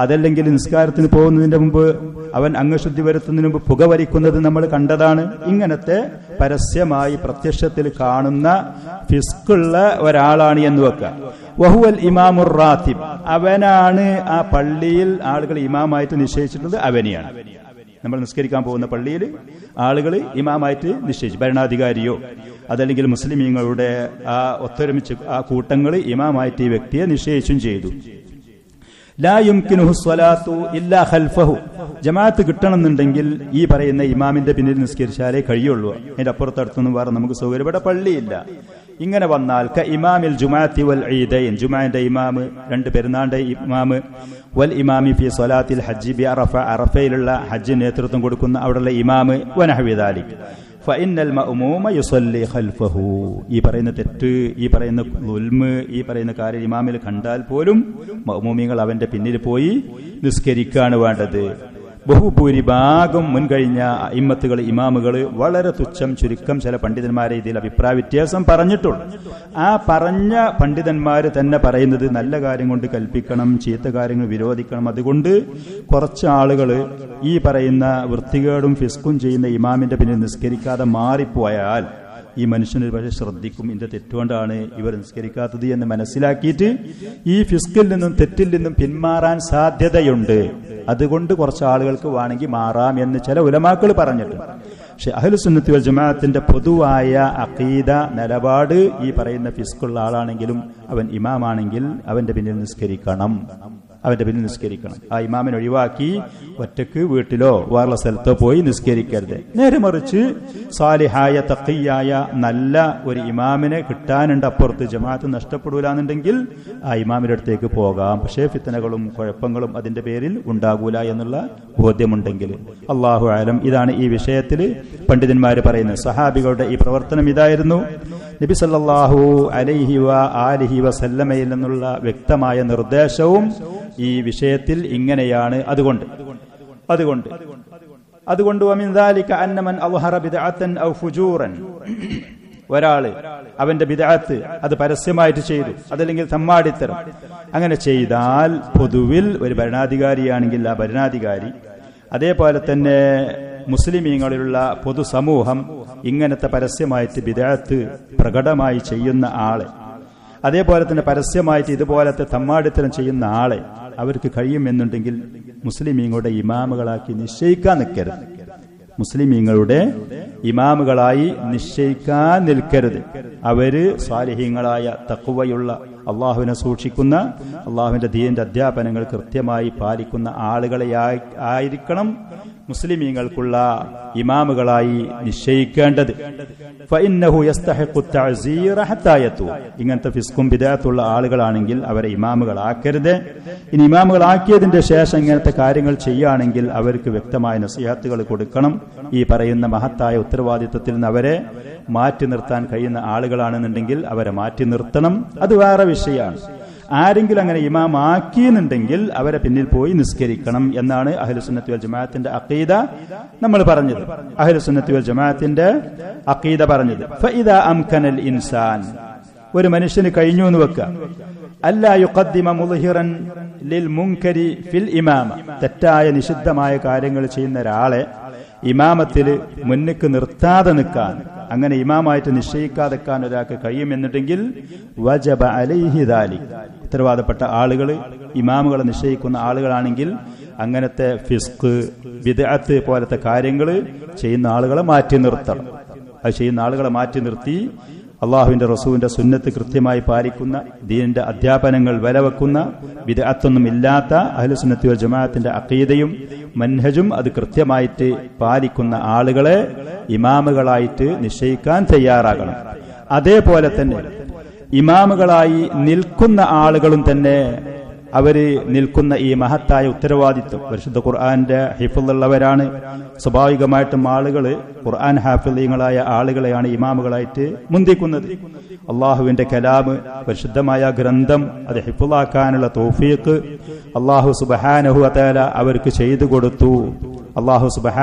അതല്ലെങ്കിൽ നിസ്കാരത്തിന് പോകുന്നതിന്റെ മുമ്പ് അവൻ അംഗശുദ്ധി വരുത്തുന്നതിന് മുമ്പ് പുകവലിക്കുന്നത് നമ്മൾ കണ്ടതാണ്. ഇങ്ങനത്തെ പരസ്യമായി പ്രത്യക്ഷത്തിൽ കാണുന്ന ഫിസ്കുള്ള ഒരാളാണ് എന്ന് വെക്കാം. വഹുവൽ ഇമാമുർ റാത്തിബ്, അവനാണ് ആ പള്ളിയിൽ ആളുകൾ ഇമാമായിട്ട് നിശ്ചയിച്ചിട്ടുള്ളത്, അവനെയാണ്. നമ്മൾ നിസ്കരിക്കാൻ പോകുന്ന പള്ളിയിൽ ആളുകൾ ഇമാമായിട്ട് നിശ്ചയിച്ചു, ഭരണാധികാരിയോ അതല്ലെങ്കിൽ മുസ്ലിമീങ്ങളുടെ ആ ഒത്തൊരുമിച്ച് ആ കൂട്ടങ്ങൾ ഇമാമായിട്ട് ഈ വ്യക്തിയെ നിശ്ചയിച്ചും ചെയ്തു. ലാ യുംകിനുഹു സ്വലാത്തു ഇല്ലാ ഖൽഫഹു, ജമാഅത്ത് കിട്ടണമെന്നുണ്ടെങ്കിൽ ഈ പറയുന്ന ഇമാമിന്റെ പിന്നിൽ നിസ്കരിച്ചാലേ കഴിയുള്ളൂ. അതിന്റെ അപ്പുറത്തടുത്തൊന്നും വേറെ നമുക്ക് സൗകര്യപ്പെട്ട പള്ളിയില്ല. ഇങ്ങനെ വന്നാൽ ക ഇമാമിൽ ജുമാഅത്തി വൽ ഈദൈൻ, ജുമാഅന്റെ ഇമാമ്, രണ്ട് പെരുന്നാളിന്റെ ഇമാമ്, വൽ ഇമാമി ഫി സ്വലാത്തിൽ ഹജ്ജി ബി അറഫ, അറഫയിലുള്ള ഹജ്ജ് നേതൃത്വം കൊടുക്കുന്ന അവിടെയുള്ള ഇമാമ്, വനഹവി ദാലിക് ഫഇന്നൽ മഅ്മൂമ യുസല്ലി ഖൽഫഹു. ഈ പറയുന്ന തെറ്റ്, ഈ പറയുന്ന ദുൽമ്, ഈ പറയുന്ന കാര്യം ഇമാമിൽ കണ്ടാൽ പോലും മഅ്മൂമികൾ അവന്റെ പിന്നിൽ പോയി നിസ്കരിക്കാണ് വേണ്ടത്. ബഹുഭൂരിഭാഗം മുൻകഴിഞ്ഞ ഇമ്മത്തുകൾ ഇമാമുകൾ വളരെ തുച്ഛം ചുരുക്കം ചില പണ്ഡിതന്മാരെ ഇതിൽ അഭിപ്രായ വ്യത്യാസം പറഞ്ഞിട്ടുള്ളൂ. ആ പറഞ്ഞ പണ്ഡിതന്മാർ തന്നെ പറയുന്നത് നല്ല കാര്യം കൊണ്ട് കൽപ്പിക്കണം, ചീത്ത കാര്യങ്ങൾ വിരോധിക്കണം. അതുകൊണ്ട് കുറച്ച് ആളുകൾ ഈ പറയുന്ന വൃത്തികേടും ഫിസ്കും ചെയ്യുന്ന ഇമാമിന്റെ പിന്നിൽ നിസ്കരിക്കാതെ മാറിപ്പോയാൽ ഈ മനുഷ്യനൊരു പക്ഷേ ശ്രദ്ധിക്കും, ഇതിന്റെ തെറ്റുകൊണ്ടാണ് ഇവർ നിസ്കരിക്കാത്തത് എന്ന് മനസ്സിലാക്കിയിട്ട് ഈ ഫിസ്കിൽ നിന്നും തെറ്റിൽ നിന്നും പിന്മാറാൻ സാധ്യതയുണ്ട്. അതുകൊണ്ട് കുറച്ച് ആളുകൾക്ക് വേണമെങ്കിൽ മാറാം എന്ന് ചില ഉലമാക്കൾ പറഞ്ഞിട്ടുണ്ട്. പക്ഷെ അഹ്ലുസുന്നത്തി വൽ ജമാഅത്തിന്റെ പൊതുവായ അഖീദ നിലപാട് ഈ പറയുന്ന ഫിസ്കുള്ള ആളാണെങ്കിലും അവൻ ഇമാമാണെങ്കിൽ അവന്റെ പിന്നിൽ നിസ്കരിക്കണം. ആ ഇമാമിനെ ഒഴിവാക്കി ഒറ്റക്ക് വീട്ടിലോ വേറെ സ്ഥലത്തോ പോയി നിസ്കരിക്കരുത്. നേരെ മറിച്ച് സാലിഹായ തഖിയായ നല്ല ഒരു ഇമാമിനെ കിട്ടാനുണ്ട് അപ്പുറത്ത്, ജമാഅത്ത് നഷ്ടപ്പെടൂലെന്നുണ്ടെങ്കിൽ ആ ഇമാമിന്റെ അടുത്തേക്ക് പോകാം. പക്ഷേ ഫിത്നകളും കുഴപ്പങ്ങളും അതിന്റെ പേരിൽ ഉണ്ടാകൂല എന്നുള്ള ബോധ്യമുണ്ടെങ്കിൽ. അല്ലാഹു അലം. ഇതാണ് ഈ വിഷയത്തിൽ പണ്ഡിതന്മാര് പറയുന്നത്. സഹാബികളുടെ ഈ പ്രവർത്തനം ഇതായിരുന്നു. നബി സല്ലല്ലാഹു അലൈഹി ആലിഹി വസല്ലമയിൽ നിന്നുള്ള വ്യക്തമായ നിർദ്ദേശവും ഈ വിഷയത്തിൽ ഇങ്ങനെയാണ്. അതുകൊണ്ട് വമിൻ ദാലിക അന്ന മൻ അദ്ഹറ ബിദ്അത്തൻ ഔ ഫുജൂറൻ, ഒരാള് അവന്റെ ബിദ്അത്ത് അത് പരസ്യമായിട്ട് ചെയ്തു, അതല്ലെങ്കിൽ തമ്മാടിത്തരം അങ്ങനെ ചെയ്താൽ പൊതുവിൽ ഒരു ഭരണാധികാരിയാണെങ്കിൽ ആ ഭരണാധികാരി, അതേപോലെ തന്നെ മുസ്ലിമീങ്ങളിലുള്ള പൊതുസമൂഹം ഇങ്ങനത്തെ പരസ്യമായിട്ട് ബിദ്അത്ത് പ്രകടമായി ചെയ്യുന്ന ആളെ, അതേപോലെ തന്നെ പരസ്യമായിട്ട് ഇതുപോലത്തെ തമ്മാടിത്തരം ചെയ്യുന്ന ആളെ അവർക്ക് കഴിയുമെന്നുണ്ടെങ്കിൽ മുസ്ലിമീങ്ങളുടെ ഇമാമുകളാക്കി നിശ്ചയിക്കാൻ നിൽക്കരുത്. മുസ്ലിമീങ്ങളുടെ ഇമാമുകളായി നിശ്ചയിക്കാൻ നിൽക്കരുത്. അവര് സാലിഹീങ്ങളായ തഖ്വയുള്ള അള്ളാഹുവിനെ സൂക്ഷിക്കുന്ന, അള്ളാഹുവിന്റെ ദീനിന്റെ അധ്യാപനങ്ങൾ കൃത്യമായി പാലിക്കുന്ന ആളുകളെ ആയിരിക്കണം മുസ്ലിമീങ്ങൾക്കുള്ള ഇമാമുകളായി നിശ്ചയിക്കേണ്ടത്. ഇങ്ങനത്തെ ഫിസ്കും ബിദഅത്തുള്ള ആളുകളാണെങ്കിൽ അവരെ ഇമാമുകളാക്കരുത്. ഇനി ഇമാമുകളാക്കിയതിന്റെ ശേഷം ഇങ്ങനത്തെ കാര്യങ്ങൾ ചെയ്യുകയാണെങ്കിൽ അവർക്ക് വ്യക്തമായ നസീഹത്തുകൾ കൊടുക്കണം. ഈ പറയുന്ന മഹത്തായ ഉത്തരവാദിത്വത്തിൽ നിന്ന് അവരെ മാറ്റി നിർത്താൻ കഴിയുന്ന ആളുകളാണെന്നുണ്ടെങ്കിൽ അവരെ മാറ്റി നിർത്തണം. അത് വേറെ വിഷയമാണ്. ആരെങ്കിലും അങ്ങനെ ഇമാം ആക്കിയെന്നുണ്ടെങ്കിൽ അവരെ പിന്നിൽ പോയി നിസ്കരിക്കണം എന്നാണ് അഹ്ലുസുന്നത്തി വൽ ജമാഅത്തിന്റെ അഖീദ നമ്മൾ പറഞ്ഞത്. അഹ്ലുസുന്നത്തി വൽ ജമാഅത്തിന്റെ അഖീദ പറഞ്ഞത് ഫഇദാ അംകനൽ ഇൻസാൻ, ഒരു മനുഷ്യന് കഴിഞ്ഞു എന്ന് വെക്കുക, അല്ലാ യുഖദ്ദിമ മുദ്ഹിറൻ ലിൽ മുൻകരി ഫിൽ ഇമാമ, തെറ്റായ നിഷിദ്ധമായ കാര്യങ്ങൾ ചെയ്യുന്ന ഒരാളെ ഇമാമത്തിൽ മുന്നിക്ക് നിർത്താതെ നിൽക്കാൻ, അങ്ങനെ ഇമാമായിട്ട് നിശ്ചയിക്കാതെ നിൽക്കാൻ ഒരാൾക്ക് കഴിയുമെന്നുണ്ടെങ്കിൽ വജബ അലൈഹി ദാലിക്, ഉത്തരവാദപ്പെട്ട ആളുകൾ ഇമാമുകളെ നിശ്ചയിക്കുന്ന ആളുകളാണെങ്കിൽ അങ്ങനത്തെ ഫിസ്ക് ബിദ്അത്ത് പോലത്തെ കാര്യങ്ങൾ ചെയ്യുന്ന ആളുകളെ മാറ്റി നിർത്തണം. അത് ചെയ്യുന്ന ആളുകളെ മാറ്റി നിർത്തി അള്ളാഹുവിന്റെ റസൂലിന്റെ സുന്നത്ത് കൃത്യമായി പാലിക്കുന്ന, ദീനിന്റെ അധ്യാപനങ്ങൾ വിലവെക്കുന്ന, ബിദ്അത്തൊന്നും ഇല്ലാത്ത അഹ്ലുസുന്നത്തി വൽ ജമാഅത്തിന്റെ അഖീദയും മൻഹജും അത് കൃത്യമായിട്ട് പാലിക്കുന്ന ആളുകളെ ഇമാമുകളായിട്ട് നിശ്ചയിക്കാൻ തയ്യാറാകണം. അതേപോലെ തന്നെ ഇമാമുകളായി നിൽക്കുന്ന ആളുകളും തന്നെ അവര് നിൽക്കുന്ന ഈ മഹത്തായ ഉത്തരവാദിത്വം, പരിശുദ്ധ ഖുർആന്റെ ഹിഫ്ളുള്ളവരാണ്. സ്വാഭാവികമായിട്ടും ആളുകൾ ഖുർആൻ ഹാഫിളീങ്ങളായ ആളുകളെയാണ് ഇമാമുകളായിട്ട് മുന്തിക്കുന്നത്. അള്ളാഹുവിന്റെ കലാമ്, പരിശുദ്ധമായ ഗ്രന്ഥം, അത് ഹിഫ്ളാക്കാനുള്ള തൗഫീഖ് അള്ളാഹു സുബ്ഹാനഹു വ തആല അവർക്ക് ചെയ്തു കൊടുത്തു.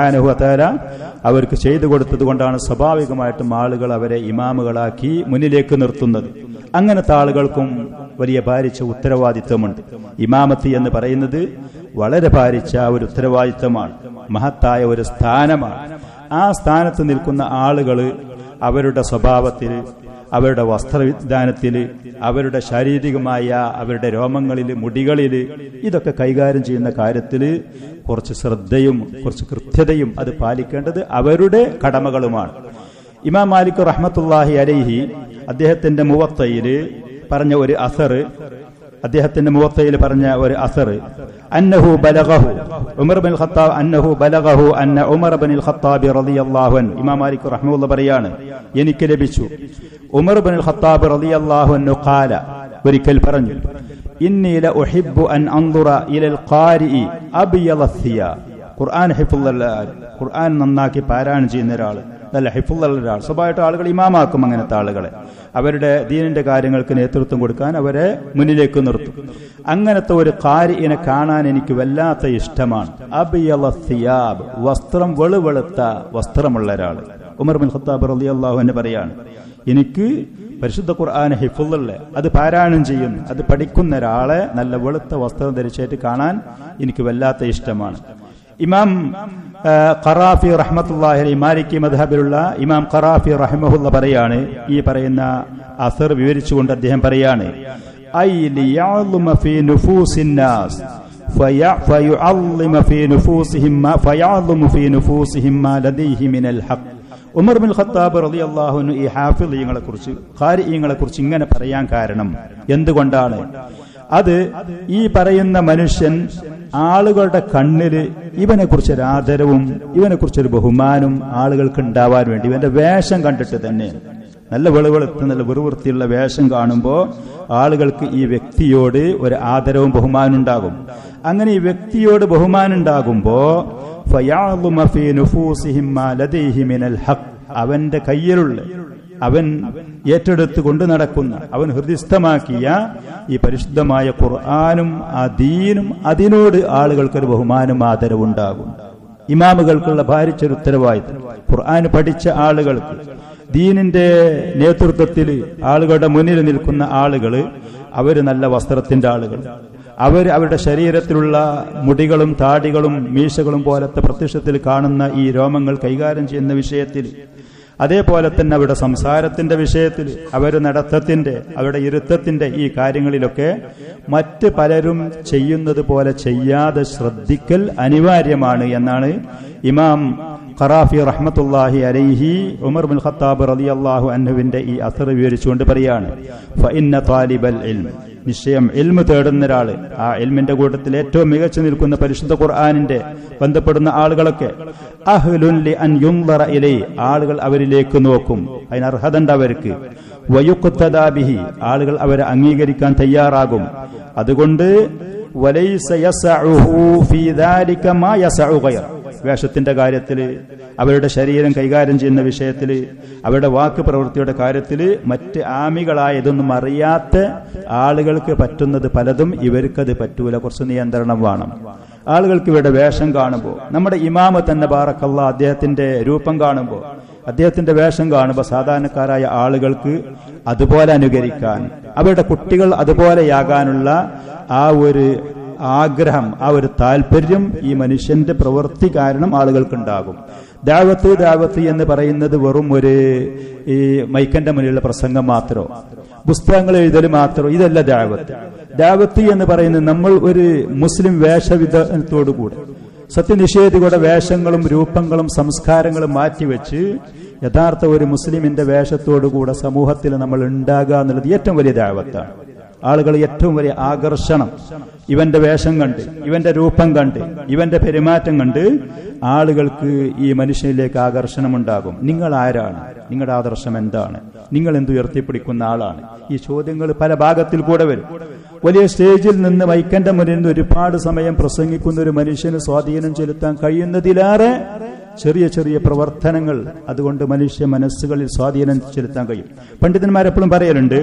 അവർക്ക് ചെയ്തു കൊടുത്തത് കൊണ്ടാണ് സ്വാഭാവികമായിട്ടും ആളുകൾ അവരെ ഇമാമുകളാക്കി മുന്നിലേക്ക് നിർത്തുന്നത്. അങ്ങനത്തെ ആളുകൾക്കും വലിയ ഭാരിച്ച ഉത്തരവാദിത്വമുണ്ട്. ഇമാമത്ത് എന്ന് പറയുന്നത് വളരെ ഭാരിച്ച ഒരു ഉത്തരവാദിത്വമാണ്, മഹത്തായ ഒരു സ്ഥാനമാണ്. ആ സ്ഥാനത്ത് നിൽക്കുന്ന ആളുകൾ അവരുടെ സ്വഭാവത്തിൽ, അവരുടെ വസ്ത്രവിധാനത്തിൽ, അവരുടെ ശാരീരികമായ അവരുടെ രോമങ്ങളിൽ, മുടികളിൽ, ഇതൊക്കെ കൈകാര്യം ചെയ്യുന്ന കാര്യത്തിൽ കുറച്ച് ശ്രദ്ധയും കുറച്ച് കൃത്യതയും അത് പാലിക്കേണ്ടത് അവരുടെ കടമകളുമാണ്. ഇമാം മാലിക് റഹ്മത്തുള്ളാഹി അലൈഹി അദ്ദേഹത്തിന്റെ മുവത്തയിൽ പറഞ്ഞ ഒരു അസർ, അന്നഹു ബലഗഹു ഉമർ ബിൻ ഖത്താബ് അന്നഹു ബലഗഹു അന്ന ഉമർ ബിൻ ഖത്താബ് റളിയല്ലാഹു അൻഹു, ഇമാം മാലിക് റഹ്മത്തുള്ളാഹി പറയാണ്, എനിക്ക് ലഭിച്ചു, ഉമർ ബിൻ ഖത്താബ് റളിയല്ലാഹു അൻഹു ഖാല, ഒരിക്കൽ പറഞ്ഞു, ഇന്നി ല ഉഹിബ്ബു അൻ അൻദുറ ഇലൽ ഖാരിഇ അബ്യള സിയ, ഖുർആൻ ഹിഫ്ളുള്ള, ഖുർആൻ നന്നാക്കി പാരായണം ചെയ്യുന്ന ഒരാൾ, നല്ല ഹിഫുള്ള ഒരാൾ. സ്വാഭാവികമായിട്ട് ആളുകൾ ഇമാമാക്കും അങ്ങനത്തെ ആളുകളെ. അവരുടെ ദീനിന്റെ കാര്യങ്ങൾക്ക് നേതൃത്വം കൊടുക്കാൻ അവരെ മുന്നിലേക്ക് നിർത്തും. അങ്ങനത്തെ ഒരു ഖാരിഇനെ കാണാൻ എനിക്ക് വല്ലാത്ത ഇഷ്ടമാണ്. അബിയള സിയാബ്, വസ്ത്രം വെളുവെളുത്ത വസ്ത്രമുള്ള ഒരാൾ. ഉമർ ബിൻ ഖത്താബ് റളിയല്ലാഹു അൻഹു പറയാണ്, എനിക്ക് പരിശുദ്ധ ഖുർആൻ ഹിഫ്ളുള്ള, അത് പാരായണം ചെയ്യുന്നു, അത് പഠിക്കുന്ന ഒരാളെ നല്ല വെളുത്ത വസ്ത്രം ധരിച്ചിട്ട് കാണാൻ എനിക്ക് വല്ലാത്ത ഇഷ്ടമാണ്. ഇമാം ഖറാഫി റഹ്മത്തുള്ളാഹി അലൈഹി, മാലിക്കി മദ്ഹബിലുള്ള ഇമാം ഖറാഫി റഹിമഹുള്ള പറയാണ്, ഈ പറയുന്ന അസർ വിവരിച്ചുകൊണ്ട് അദ്ദേഹം പറയാണ്, ഐ ലിയഅ്ലമ ഫീ നുഫൂസിൻ നാസ് ഫയഅ്ലമ ഫീ നുഫൂസിഹിം മാ ലദൈഹി മിനൽ ഹഖ്. ഉമർ ബിൻ ഖത്താബ് റളിയല്ലാഹു അൻഹു ഈ ഹാഫിളീങ്ങളെ കുറിച്ച്, ഖാരിഈങ്ങളെ കുറിച്ച് ഇങ്ങനെ പറയാൻ കാരണം എന്തുകൊണ്ടാണ്? അത് ഈ പറയുന്ന മനുഷ്യൻ ആളുകളുടെ കണ്ണില് ഇവനെ കുറിച്ചൊരു ആദരവും ഇവനെ കുറിച്ചൊരു ബഹുമാനവും ആളുകൾക്ക് ഉണ്ടാവാൻ വേണ്ടി ഇവന്റെ വേഷം കണ്ടിട്ട് തന്നെ, നല്ല വെളുവെളുത്ത് നല്ല വെറുവൃത്തിയുള്ള വേഷം കാണുമ്പോൾ ആളുകൾക്ക് ഈ വ്യക്തിയോട് ഒരു ആദരവും ബഹുമാനം ഉണ്ടാകും. അങ്ങനെ ഈ വ്യക്തിയോട് ബഹുമാനം ഉണ്ടാകുമ്പോ ഫയഅ്ലമ ഫീ നുഫൂസിഹിം മാ ലദൈഹി മിനൽ ഹഖ്, അവന്റെ കയ്യിലുള്ള, അവൻ ഏറ്റെടുത്ത് കൊണ്ടു നടക്കുന്ന, അവൻ ഹൃദയസ്ഥമാക്കിയ ഈ പരിശുദ്ധമായ ഖുർആനും ആ ദീനും, അതിനോട് ആളുകൾക്കൊരു ബഹുമാനം ആദരവും ഉണ്ടാകും. ഇമാമുകൾക്കുള്ള ഭാരിച്ചൊരു ഉത്തരവാദിത്തം, ഖുർആൻ പഠിച്ച ആളുകൾക്ക്, ദീനിന്റെ നേതൃത്വത്തിൽ ആളുകളുടെ മുന്നിൽ നിൽക്കുന്ന ആളുകൾ, അവര് നല്ല വസ്ത്രത്തിന്റെ ആളുകൾ, അവരുടെ ശരീരത്തിലുള്ള മുടികളും താടികളും മീശകളും പോലത്തെ പ്രത്യക്ഷത്തിൽ കാണുന്ന ഈ രോമങ്ങൾ കൈകാര്യം ചെയ്യുന്ന വിഷയത്തിൽ, അതേപോലെ തന്നെ അവരുടെ സംസാരത്തിന്റെ വിഷയത്തിൽ, അവരുടെ നടത്തത്തിന്റെ, അവരുടെ ഇരുത്തത്തിന്റെ ഈ കാര്യങ്ങളിലൊക്കെ മറ്റ് പലരും ചെയ്യുന്നത് പോലെ ചെയ്യാതെ ശ്രദ്ധിക്കൽ അനിവാര്യമാണ് എന്നാണ് ഇമാം ഖറാഫി റഹ്മത്തുള്ളാഹി അലൈഹി ഉമർ ബിൻ ഖത്താബ് റളിയല്ലാഹു അൻഹുവിന്റെ ഈ അസർ വിവരിച്ചുകൊണ്ട് പറയാണ്, ഫഇന്ന താലിബൽ ഇൽം, നിശ്ചയം ഇൽമ് തേടുന്ന ഒരാള്, ആ ഇൽമിന്റെ കൂട്ടത്തിൽ ഏറ്റവും മികച്ചു നിൽക്കുന്ന പരിശുദ്ധ ഖുർആനിന്റെ ബന്ധപ്പെടുന്ന ആളുകളൊക്കെ, അഹ്ലുൻ ലി അൻ യുൻദറ ഇലൈ, ആളുകൾ അവരിലേക്ക് നോക്കും, അതിന് അർഹതണ്ട് അവർക്ക്, വയുഖ്തദാ ബിഹി, ആളുകൾ അവരെ അംഗീകരിക്കാൻ തയ്യാറാകും. അതുകൊണ്ട് വലൈസ യസഉഹു ഫീ ദാലിക മാ യസഉ ഗൈറ, വേഷത്തിന്റെ കാര്യത്തിൽ, അവരുടെ ശരീരം കൈകാര്യം ചെയ്യുന്ന വിഷയത്തിൽ, അവരുടെ വാക്ക് പ്രവൃത്തിയുടെ കാര്യത്തിൽ മറ്റ് ആമികളായ ഇതൊന്നും അറിയാത്ത ആളുകൾക്ക് പറ്റുന്നത് പലതും ഇവർക്കത് പറ്റൂല. കുറച്ച് നിയന്ത്രണം വേണം. ആളുകൾക്ക് ഇവരുടെ വേഷം കാണുമ്പോൾ, നമ്മുടെ ഇമാമ് തന്നെ ബാറക്കല്ലാഹ് അദ്ദേഹത്തിന്റെ രൂപം കാണുമ്പോൾ, അദ്ദേഹത്തിന്റെ വേഷം കാണുമ്പോൾ സാധാരണക്കാരായ ആളുകൾക്ക് അതുപോലെ അനുകരിക്കാൻ, അവരുടെ കുട്ടികൾ അതുപോലെയാകാനുള്ള ആ ഒരു ആഗ്രഹം, ആ ഒരു താല്പര്യം ഈ മനുഷ്യന്റെ പ്രവൃത്തി കാരണം ആളുകൾക്കുണ്ടാകും. ദാവത്ത് എന്ന് പറയുന്നത് വെറും ഒരു ഈ മൈക്കന്റെ മുന്നിലുള്ള പ്രസംഗം മാത്രമോ, പുസ്തകങ്ങൾ എഴുതൽ മാത്രമോ ഇതല്ല ദാവത്ത് എന്ന് പറയുന്നത്. നമ്മൾ ഒരു മുസ്ലിം വേഷവിധാനത്തോടുകൂടെ, സത്യനിഷേധികളുടെ വേഷങ്ങളും രൂപങ്ങളും സംസ്കാരങ്ങളും മാറ്റിവെച്ച് യഥാർത്ഥ ഒരു മുസ്ലിമിന്റെ വേഷത്തോടുകൂടെ സമൂഹത്തിൽ നമ്മൾ ഉണ്ടാകുക എന്നുള്ളത് ഏറ്റവും വലിയ ദഅവത്താണ്. ആളുകൾ ഏറ്റവും വലിയ ആകർഷണം ഇവന്റെ വേഷം കണ്ട്, ഇവന്റെ രൂപം കണ്ട്, ഇവന്റെ പെരുമാറ്റം കണ്ട് ആളുകൾക്ക് ഈ മനുഷ്യനിലേക്ക് ആകർഷണമുണ്ടാകും. നിങ്ങൾ ആരാണ്? നിങ്ങളുടെ ആദർശം എന്താണ്? നിങ്ങൾ എന്തുയർത്തിപ്പിടിക്കുന്ന ആളാണ്? ഈ ചോദ്യങ്ങൾ പല ഭാഗത്തിൽ കൂടെ വരും. വലിയ സ്റ്റേജിൽ നിന്ന് മൈക്കന്റെ മുന്നിൽ നിന്ന് ഒരുപാട് സമയം പ്രസംഗിക്കുന്ന ഒരു മനുഷ്യന് സ്വാധീനം ചെലുത്താൻ കഴിയുന്നതിലേറെ ചെറിയ ചെറിയ പ്രവർത്തനങ്ങൾ അതുകൊണ്ട് മനുഷ്യ മനസ്സുകളിൽ സ്വാധീനം ചെലുത്താൻ കഴിയും. പണ്ഡിതന്മാരെപ്പോഴും പറയലുണ്ട്,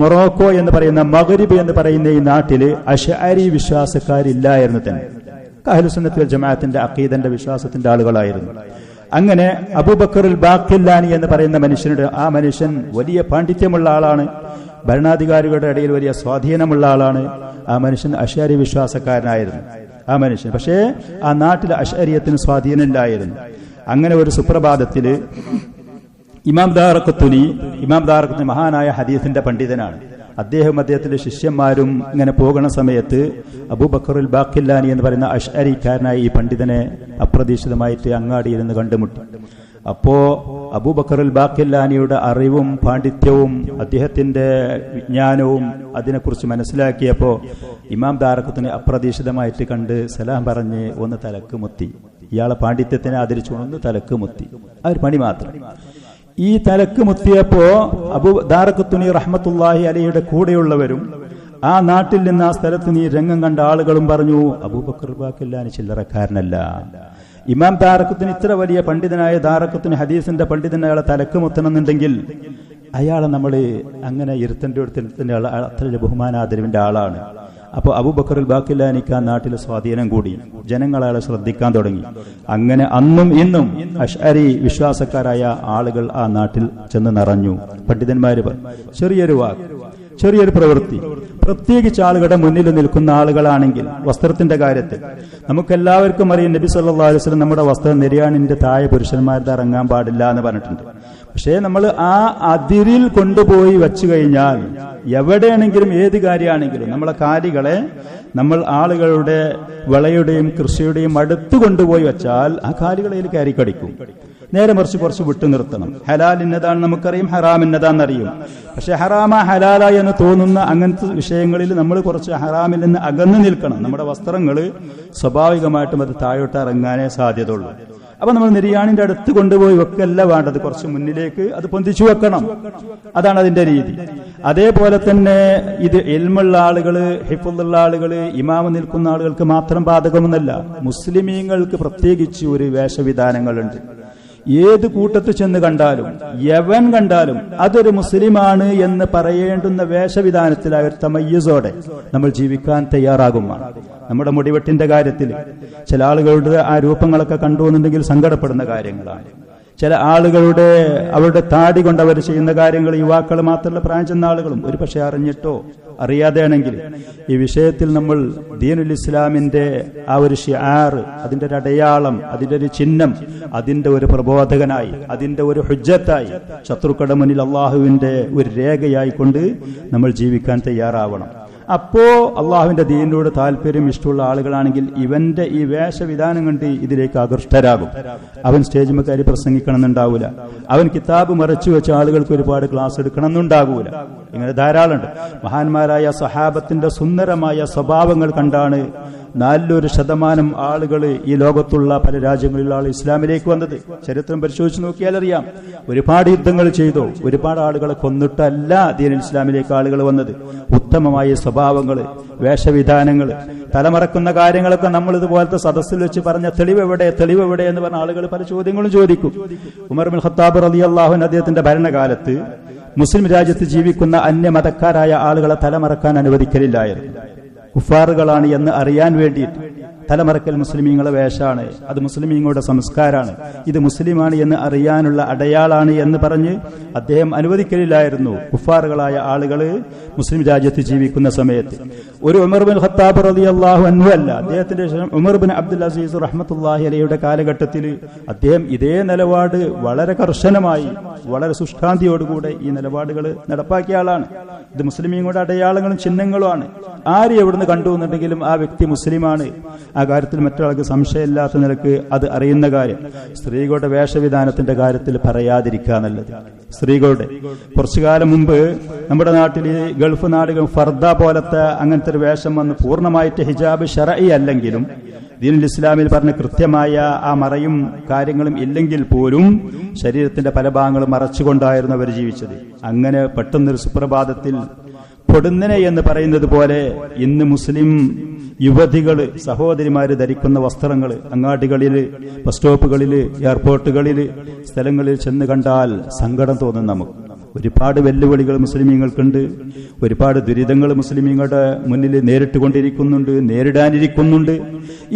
മൊറോക്കോ എന്ന് പറയുന്ന, മഗ്രിബ് എന്ന് പറയുന്ന ഈ നാട്ടില് അശ്അരി വിശ്വാസക്കാരില്ലായിരുന്നു തന്നെ. അഹ്ലുസുന്നത്ത് വൽ ജമാഅത്തിന്റെ അഖീദന്റെ വിശ്വാസത്തിന്റെ ആളുകളായിരുന്നു. അങ്ങനെ അബൂബക്കറുൽ ബാഖില്ലാനി എന്ന് പറയുന്ന മനുഷ്യനുടെ, ആ മനുഷ്യൻ വലിയ പാണ്ഡിത്യമുള്ള ആളാണ്, ഭരണാധികാരികളുടെ ഇടയിൽ വലിയ സ്വാധീനമുള്ള ആളാണ്. ആ മനുഷ്യൻ അശ്അരി വിശ്വാസക്കാരനായിരുന്നു ആ മനുഷ്യൻ. പക്ഷേ ആ നാട്ടിൽ അശ്അരിയത്തിന് സ്വാധീനമില്ലായിരുന്നു. അങ്ങനെ ഒരു സുപ്രഭാതത്തില് ഇമാം ദാറഖുത്നി മഹാനായ ഹദീസിന്റെ പണ്ഡിതനാണ്. അദ്ദേഹത്തിന്റെ ശിഷ്യന്മാരും ഇങ്ങനെ പോകുന്ന സമയത്ത് അബൂബക്കറുൽ ബാഖില്ലാനി എന്ന് പറയുന്ന അശ്അരിക്കാരനായ ഈ പണ്ഡിതനെ അപ്രതീക്ഷിതമായിട്ട് അങ്ങാടിയിരുന്ന് കണ്ടുമുട്ടി. അപ്പോ അബൂബക്കറുൽ ബാഖില്ലാനിയുടെ അറിവും പാണ്ഡിത്യവും അദ്ദേഹത്തിന്റെ വിജ്ഞാനവും അതിനെക്കുറിച്ച് മനസ്സിലാക്കിയപ്പോ ഇമാം ദാറഖുത്നി അപ്രതീക്ഷിതമായിട്ട് കണ്ട് സലാം പറഞ്ഞ് ഒന്ന് തലക്ക് മുത്തി. ഇയാളെ പാണ്ഡിത്യത്തിനെ ആദരിച്ചു ഒന്ന് തലക്ക് മുത്തി. ആ ഒരു പണി മാത്രം. ഈ തലക്ക് മുത്തിയപ്പോ ദാറഖുത്നി റഹ്മത്തുള്ളാഹി അലൈഹിയുടെ കൂടെയുള്ളവരും ആ നാട്ടിൽ നിന്ന് ആ സ്ഥലത്ത് നീ രംഗം കണ്ട ആളുകളും പറഞ്ഞു, അബൂബക്കർ ബാഖില്ലാനി ചില്ലറക്കാരനല്ല, ഇമാം ദാറഖുത്നി ഇത്ര വലിയ പണ്ഡിതനായ ദാറഖുത്നി ഹദീസിന്റെ പണ്ഡിതൻ അയാളെ തലക്ക് മുത്തണമെന്നുണ്ടെങ്കിൽ അയാളെ നമ്മൾ അങ്ങനെ ഇരുത്തേണ്ട അത്ര ബഹുമാനാദരവിന്റെ ആളാണ്. അപ്പോൾ അബൂബക്കറുൽ ബാഖിലാനിക്ക് ആ നാട്ടിൽ സ്വാധീനം കൂടി, ജനങ്ങൾ അയാളെ ശ്രദ്ധിക്കാൻ തുടങ്ങി. അങ്ങനെ അന്നും ഇന്നും അശ്അരി വിശ്വാസക്കാരായ ആളുകൾ ആ നാട്ടിൽ ചെന്ന് നിറഞ്ഞു. പണ്ഡിതന്മാര് ചെറിയൊരു വാക്ക്, ചെറിയൊരു പ്രവൃത്തി, പ്രത്യേകിച്ച് ആളുകളുടെ മുന്നിൽ നിൽക്കുന്ന ആളുകളാണെങ്കിൽ വസ്ത്രത്തിന്റെ കാര്യത്തിൽ നമുക്കെല്ലാവർക്കും അറിയാം, നബി സല്ലല്ലാഹു അലൈഹി വസല്ലം നമ്മുടെ വസ്ത്രം നെരിയാണിന്റെ താഴെ പുരുഷന്മാരുടെ ഇറങ്ങാൻ പാടില്ല എന്ന് പറഞ്ഞിട്ടുണ്ട്. പക്ഷേ നമ്മൾ ആ അതിരിൽ കൊണ്ടുപോയി വെച്ചു കഴിഞ്ഞാൽ എവിടെയാണെങ്കിലും ഏത് കാര്യമാണെങ്കിലും നമ്മളെ കാലികളെ നമ്മൾ ആളുകളുടെ വിളയുടെയും കൃഷിയുടെയും അടുത്ത് കൊണ്ടുപോയി വെച്ചാൽ ആ കാലികളയിൽ കയറി കടിക്കും. നേരെ മറിച്ച് കുറച്ച് വിട്ടു നിർത്തണം. ഹലാൽ ഇന്നതാണ് നമുക്കറിയും, ഹറാം ഇന്നതാണെന്നറിയും. പക്ഷെ ഹറാമ ഹലാല എന്ന് തോന്നുന്ന അങ്ങനത്തെ വിഷയങ്ങളിൽ നമ്മൾ കുറച്ച് ഹറാമിൽ നിന്ന് അകന്നു നിൽക്കണം. നമ്മുടെ വസ്ത്രങ്ങൾ സ്വാഭാവികമായിട്ടും അത് താഴോട്ട് ഇറങ്ങാനേ സാധ്യതയുള്ളൂ. അപ്പൊ നമ്മൾ നിര്യാണിന്റെ അടുത്ത് കൊണ്ടുപോയി വെക്കല്ല വേണ്ടത്, കുറച്ച് മുന്നിലേക്ക് അത് പൊന്തിച്ചു വെക്കണം. അതാണ് അതിന്റെ രീതി. അതേപോലെ തന്നെ ഇത് ഇൽമുള്ള ആളുകള്, ഹിഫ്ളുള്ള ആളുകള്, ഇമാമ് നിൽക്കുന്ന ആളുകൾക്ക് മാത്രം ബാധകമെന്നല്ല, മുസ്ലിമീങ്ങൾക്ക് പ്രത്യേകിച്ച് ഒരു വേഷവിധാനങ്ങളുണ്ട്. ഏത് കൂട്ടത്തിൽ ചെന്ന് കണ്ടാലും യവൻ കണ്ടാലും അതൊരു മുസ്ലിമാണ് എന്ന് പറയേണ്ടുന്ന വേഷവിധാനത്തിലായ ഒരു തമയ്യുസോടെ നമ്മൾ ജീവിക്കാൻ തയ്യാറാകുമാണ്. നമ്മുടെ മുടിവെട്ടിന്റെ കാര്യത്തിൽ ചില ആളുകളുടെ ആ രൂപങ്ങളൊക്കെ കണ്ടുവെന്നുണ്ടെങ്കിൽ സങ്കടപ്പെടുന്ന കാര്യങ്ങളാണ്. ചില ആളുകളുടെ അവരുടെ താടി കൊണ്ട് അവർ ചെയ്യുന്ന കാര്യങ്ങൾ യുവാക്കൾ മാത്രമല്ല, പ്രായം ചെന്ന ആളുകളും ഒരു പക്ഷെ അറിഞ്ഞിട്ടോ അറിയാതെയാണെങ്കിൽ ഈ വിഷയത്തിൽ നമ്മൾ ദീനുൽ ഇസ്ലാമിന്റെ ആ ഒരു ഷിആർ, അതിന്റെ ഒരു അടയാളം, അതിന്റെ ഒരു ചിഹ്നം, അതിന്റെ ഒരു പ്രബോധകനായി, അതിന്റെ ഒരു ഹുജ്ജത്തായി, ശത്രുക്കളുടെ മുന്നിൽ അള്ളാഹുവിന്റെ ഒരു രേഖയായി കൊണ്ട് നമ്മൾ ജീവിക്കാൻ തയ്യാറാവണം. അപ്പോ അള്ളാഹുവിന്റെ ദീനിനോട് താല്പര്യം ഇഷ്ടമുള്ള ആളുകളാണെങ്കിൽ ഇവന്റെ ഈ വേഷവിധാനം കണ്ട് ഇതിലേക്ക് ആകൃഷ്ടരാകും. അവൻ സ്റ്റേജിൽ കയറി പ്രസംഗിക്കണം എന്നുണ്ടാവൂല, അവൻ കിതാബ് മറച്ചു വെച്ച ആളുകൾക്ക് ഒരുപാട് ക്ലാസ് എടുക്കണം എന്നുണ്ടാകൂല. ഇങ്ങനെ ധാരാളമുണ്ട്. മഹാന്മാരായ സഹാബത്തിന്റെ സുന്ദരമായ സ്വഭാവങ്ങൾ കണ്ടാണ് 4% ആളുകൾ ഈ ലോകത്തുള്ള പല രാജ്യങ്ങളിലുള്ള ആൾ ഇസ്ലാമിലേക്ക് വന്നത്. ചരിത്രം പരിശോധിച്ച് നോക്കിയാൽ അറിയാം. ഒരുപാട് യുദ്ധങ്ങൾ ചെയ്തോ, ഒരുപാട് ആളുകളെ കൊന്നിട്ടല്ല ദീനുൽ ഇസ്ലാമിലേക്ക് ആളുകൾ വന്നത്. ഉത്തമമായ സ്വഭാവങ്ങൾ, വേഷവിധാനങ്ങൾ, തലമറക്കുന്ന കാര്യങ്ങളൊക്കെ നമ്മൾ ഇതുപോലത്തെ സദസ്സിൽ വെച്ച് പറഞ്ഞ തെളിവെവിടെ എന്ന് പറഞ്ഞ ആളുകൾ പല ചോദ്യങ്ങളും ചോദിക്കും. ഉമർ ഇബ്നുൽ ഖത്താബ് റളിയല്ലാഹു അൻഹു അദ്ദേഹത്തിന്റെ ഭരണകാലത്ത് മുസ്ലിം രാജ്യത്ത് ജീവിക്കുന്ന അന്യമതക്കാരായ ആളുകളെ തലമറക്കാൻ അനുവദിക്കലില്ലായിരുന്നു. കുഫാറുകളാണ് എന്ന് അറിയാൻ വേണ്ടിയിട്ട് തലമറക്കൽ മുസ്ലിമീങ്ങളെ വേഷമാണ്, അത് മുസ്ലിമീങ്ങളുടെ സംസ്കാരമാണ്, ഇത് മുസ്ലിമാണ് എന്ന് അറിയാനുള്ള അടയാളാണ് എന്ന് പറഞ്ഞ് അദ്ദേഹം അനുവദിക്കലില്ലായിരുന്നു കുഫാറുകളായ ആളുകൾ മുസ്ലിം രാജ്യത്ത് ജീവിക്കുന്ന സമയത്ത്. ഒരു ഉമർ ബിൻ ഖത്താബ് റളിയല്ലാഹു അൻഹു അല്ല, അദ്ദേഹത്തിന്റെ ഉമർ ബിൻ അബ്ദുൽ അസീസ് റഹ്മത്തുള്ളാഹി അലൈഹിയുടെ കാലഘട്ടത്തിൽ അദ്ദേഹം ഇതേ നിലപാട് വളരെ കർശനമായി, വളരെ ശുഷ്കാന്തിയോടുകൂടെ ഈ നിലപാടുകൾ നടപ്പാക്കിയ ആളാണ്. ഇത് മുസ്ലിമീങ്ങളുടെ അടയാളങ്ങളും ചിഹ്നങ്ങളുമാണ്. ആര് എവിടുന്ന് കണ്ടുവെന്നുണ്ടെങ്കിലും ആ വ്യക്തി മുസ്ലിമാണ്. ആ കാര്യത്തിൽ മറ്റൊരാൾക്ക് സംശയമില്ലാത്ത നിലക്ക് അത് അറിയുന്ന കാര്യം. സ്ത്രീകളുടെ വേഷവിധാനത്തിന്റെ കാര്യത്തിൽ പറയാതിരിക്കുക നല്ലത്. സ്ത്രീകളുടെ കുറച്ചു കാലം മുമ്പ് നമ്മുടെ നാട്ടിൽ ഗൾഫ് നാടുകൾ ഫർദ പോലത്തെ അങ്ങനത്തെ ഒരു വേഷം വന്ന് പൂർണ്ണമായിട്ട് ഹിജാബ് ശർഈ അല്ലെങ്കിലും ദീനുൽ ഇസ്ലാമിൽ പറഞ്ഞ കൃത്യമായ ആ മറയും കാര്യങ്ങളും ഇല്ലെങ്കിൽ പോലും ശരീരത്തിന്റെ പല ഭാഗങ്ങളും മറച്ചുകൊണ്ടായിരുന്നു അവർ ജീവിച്ചത്. അങ്ങനെ പെട്ടെന്നൊരു സുപ്രഭാതത്തിൽ പൊടുന്നനെ എന്ന് പറയുന്നത് പോലെ ഇന്ന് മുസ്ലിം യുവതികള്, സഹോദരിമാര് ധരിക്കുന്ന വസ്ത്രങ്ങൾ അങ്ങാടികളില്, ബസ് സ്റ്റോപ്പുകളില്, എയർപോർട്ടുകളില്, സ്ഥലങ്ങളിൽ ചെന്ന് കണ്ടാൽ സങ്കടം തോന്നും നമുക്ക്. ഒരുപാട് വെല്ലുവിളികൾ മുസ്ലിമീങ്ങൾക്കുണ്ട്, ഒരുപാട് ദുരിതങ്ങൾ മുസ്ലിമീങ്ങളുടെ മുന്നിൽ നേരിട്ടുകൊണ്ടിരിക്കുന്നുണ്ട്, നേരിടാനിരിക്കുന്നുണ്ട്.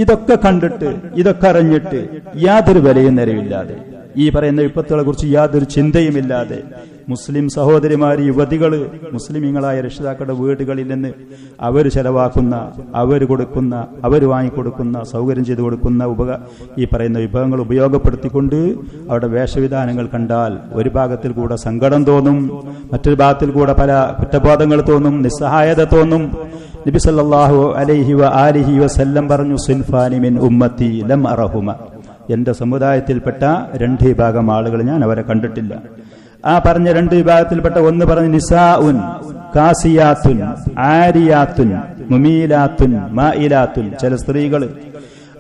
ഇതൊക്കെ കണ്ടിട്ട്, ഇതൊക്കെ അറിഞ്ഞിട്ട് യാതൊരു വിലയും നിലവില്ലാതെ, ഈ പറയുന്ന വിപത്തുകളെ കുറിച്ച് യാതൊരു ചിന്തയുമില്ലാതെ മുസ്ലിം സഹോദരിമാര്, യുവതികള് മുസ്ലിമീങ്ങളായ രക്ഷിതാക്കളുടെ വീടുകളിൽ നിന്ന് അവർ ചെലവാക്കുന്ന, അവർ കൊടുക്കുന്ന, അവർ വാങ്ങിക്കൊടുക്കുന്ന, സൗകര്യം ചെയ്തു കൊടുക്കുന്ന ഈ പറയുന്ന വിഭവങ്ങൾ ഉപയോഗപ്പെടുത്തിക്കൊണ്ട് അവിടെ വേഷവിധാനങ്ങൾ കണ്ടാൽ ഒരു ഭാഗത്തിൽ കൂടെ സങ്കടം തോന്നും, മറ്റൊരു ഭാഗത്തിൽ കൂടെ പല കുറ്റബോധങ്ങൾ തോന്നും, നിസ്സഹായത തോന്നും. നബി സല്ലല്ലാഹു അലൈഹി വആലിഹി വസല്ലം പറഞ്ഞു, സിൻഫാനി മിൻ ഉമ്മത്തി ലം അറഹുമ, എന്റെ സമുദായത്തിൽപ്പെട്ട 2 വിഭാഗം ആളുകൾ ഞാൻ അവരെ കണ്ടിട്ടില്ല. ആ പറഞ്ഞ 2 വിഭാഗത്തിൽപ്പെട്ട ഒന്ന് പറഞ്ഞ് നിസാഉൻ കാസിയാത്തുൻ ആരിയാത്തുൻ മുമീലാത്തുൻ മായിലാത്തുൻ. ചില സ്ത്രീകൾ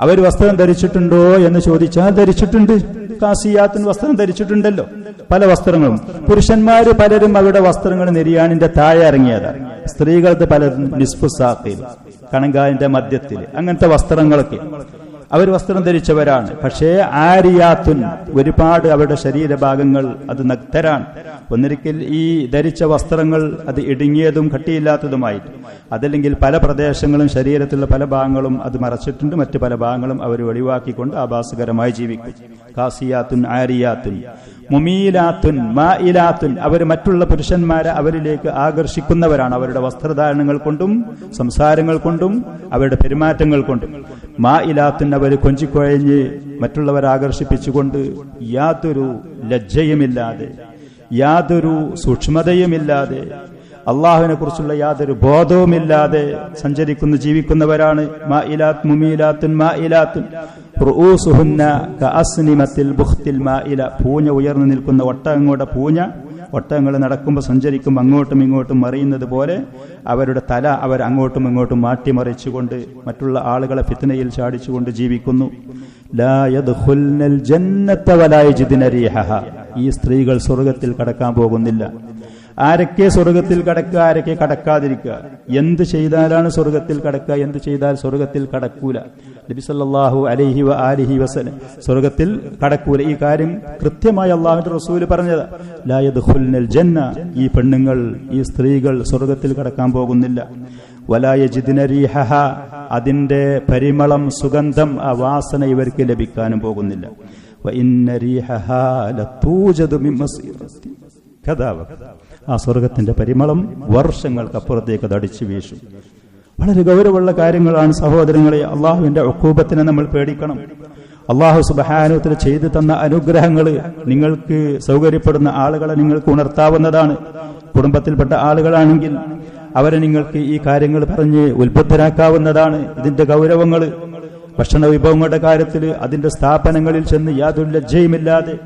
അവർ വസ്ത്രം ധരിച്ചിട്ടുണ്ടോ എന്ന് ചോദിച്ചാൽ ധരിച്ചിട്ടുണ്ട്. കാസിയാത്തുൻ വസ്ത്രം ധരിച്ചിട്ടുണ്ടല്ലോ, പല വസ്ത്രങ്ങളും. പുരുഷന്മാര് പലരും അവരുടെ വസ്ത്രങ്ങൾ നെരിയാണിന്റെ താഴെ ഇറങ്ങിയതാണ്. സ്ത്രീകൾക്ക് പലരും നിസ്ഫു സാഖിൽ, കണങ്കാലിന്റെ മധ്യത്തിൽ, അങ്ങനത്തെ വസ്ത്രങ്ങളൊക്കെ. അവർ വസ്ത്രം ധരിച്ചവരാണ്. പക്ഷേ ആരിയാത്തുൻ, ഒരുപാട് അവരുടെ ശരീരഭാഗങ്ങൾ അത് നഗ്നരാണ്. ഒന്നിരിക്കൽ ഈ ധരിച്ച വസ്ത്രങ്ങൾ അത് ഇടുങ്ങിയതും കട്ടിയില്ലാത്തതുമായിട്ട്, അതല്ലെങ്കിൽ പല പ്രദേശങ്ങളും ശരീരത്തിലുള്ള പല ഭാഗങ്ങളും അത് മറച്ചിട്ടുണ്ട്, മറ്റു പല ഭാഗങ്ങളും അവർ ഒഴിവാക്കിക്കൊണ്ട് ആഭാസകരമായി ജീവിക്കും. കാസിയാത്തുൻ, ആരിയാത്തുൻ, മുമീലാത്തുൻ, മായിലാത്തുൻ, അവർ മറ്റുള്ള പുരുഷന്മാരെ അവരിലേക്ക് ആകർഷിക്കുന്നവരാണ്, അവരുടെ വസ്ത്രധാരണങ്ങൾ കൊണ്ടും സംസാരങ്ങൾ കൊണ്ടും അവരുടെ പെരുമാറ്റങ്ങൾ കൊണ്ടും. മായിലാത്തുൻ, അവർ കൊഞ്ചിക്കുഴഞ്ഞ് മറ്റുള്ളവരെ ആകർഷിപ്പിച്ചുകൊണ്ട് യാതൊരു ലജ്ജയുമില്ലാതെ, യാതൊരു സൂക്ഷ്മതയുമില്ലാതെ, അള്ളാഹുവിനെ കുറിച്ചുള്ള യാതൊരു ബോധവുമില്ലാതെ സഞ്ചരിക്കുന്ന ജീവിക്കുന്നവരാണ്. മായിലാത്ത്, മുമീലാത്തുൻ, മായിലാത്തുൻ, റൂസുഹുന്ന കഅസ്നിമത്തിൽ ബുഖ്തിൽ മായില, പൂഞ്ഞ ഉയർന്നു നിൽക്കുന്ന ഒട്ടകങ്ങളുടെ പൂഞ്ഞ, ഒട്ടകങ്ങൾ നടക്കുമ്പോൾ സഞ്ചരിക്കുമ്പോൾ അങ്ങോട്ടും ഇങ്ങോട്ടും മറിയുന്നത് പോലെ അവരുടെ തല അവർ അങ്ങോട്ടും ഇങ്ങോട്ടും മാറ്റിമറിച്ചുകൊണ്ട് മറ്റുള്ള ആളുകളെ ഫിത്നയിൽ ചാടിച്ചുകൊണ്ട് ജീവിക്കുന്നു. ലാ യദ്ഖുൽനൽ ജന്നത വലാ യജിദ്ന റീഹഹ, ഈ സ്ത്രീകൾ സ്വർഗ്ഗത്തിൽ കടക്കാൻ പോകുന്നില്ല. ആരൊക്കെ സ്വർഗത്തിൽ കടക്കുക, ആരൊക്കെ കടക്കാതിരിക്കുക, എന്ത് ചെയ്താലാണ് സ്വർഗത്തിൽ കടക്കുക, എന്ത് ചെയ്താൽ സ്വർഗത്തിൽ കടക്കൂല. നബി സല്ലല്ലാഹു അലൈഹി വആലിഹി വസല്ലം സ്വർഗത്തിൽ കടക്കൂല, ഈ കാര്യം കൃത്യമായി അല്ലാഹുവിന്റെ റസൂൽ പറഞ്ഞത്. ലാ യദ്ഖുൽനൽ ജന്ന, ഈ പെണ്ണുങ്ങൾ, ഈ സ്ത്രീകൾ സ്വർഗത്തിൽ കടക്കാൻ പോകുന്നില്ല. വലാ യജിദ്ന റീഹഹ, അതിന്റെ പരിമളം, സുഗന്ധം, ആ വാസന ഇവർക്ക് ലഭിക്കാനും പോകുന്നില്ല. വഇന്ന റീഹഹാ ലതൂജദു മിൻ മസീറത്തി കദാ വകദാ, ആ സ്വർഗത്തിന്റെ പരിമളം വർഷങ്ങൾക്കപ്പുറത്തേക്ക് അത് അടിച്ചു വീശും. വളരെ ഗൗരവമുള്ള കാര്യങ്ങളാണ് സഹോദരങ്ങളെ. അള്ളാഹുവിന്റെ ഉഖൂബത്തിനെ നമ്മൾ പേടിക്കണം. അള്ളാഹു സുബ്ഹാനഹു വ തആല ചെയ്തു തന്ന അനുഗ്രഹങ്ങൾ, നിങ്ങൾക്ക് സൗകര്യപ്പെടുന്ന ആളുകളെ നിങ്ങൾക്ക് ഉണർത്താവുന്നതാണ്. കുടുംബത്തിൽപ്പെട്ട ആളുകളാണെങ്കിൽ അവരെ നിങ്ങൾക്ക് ഈ കാര്യങ്ങൾ പറഞ്ഞ് ഉത്ബുദ്ധരാക്കാവുന്നതാണ്. ഇതിന്റെ ഗൗരവങ്ങൾ, ഭക്ഷണ വിഭവങ്ങളുടെ കാര്യത്തിൽ അതിന്റെ സ്ഥാപനങ്ങളിൽ ചെന്ന് യാതൊരു ലജ്ജയുമില്ലാതെ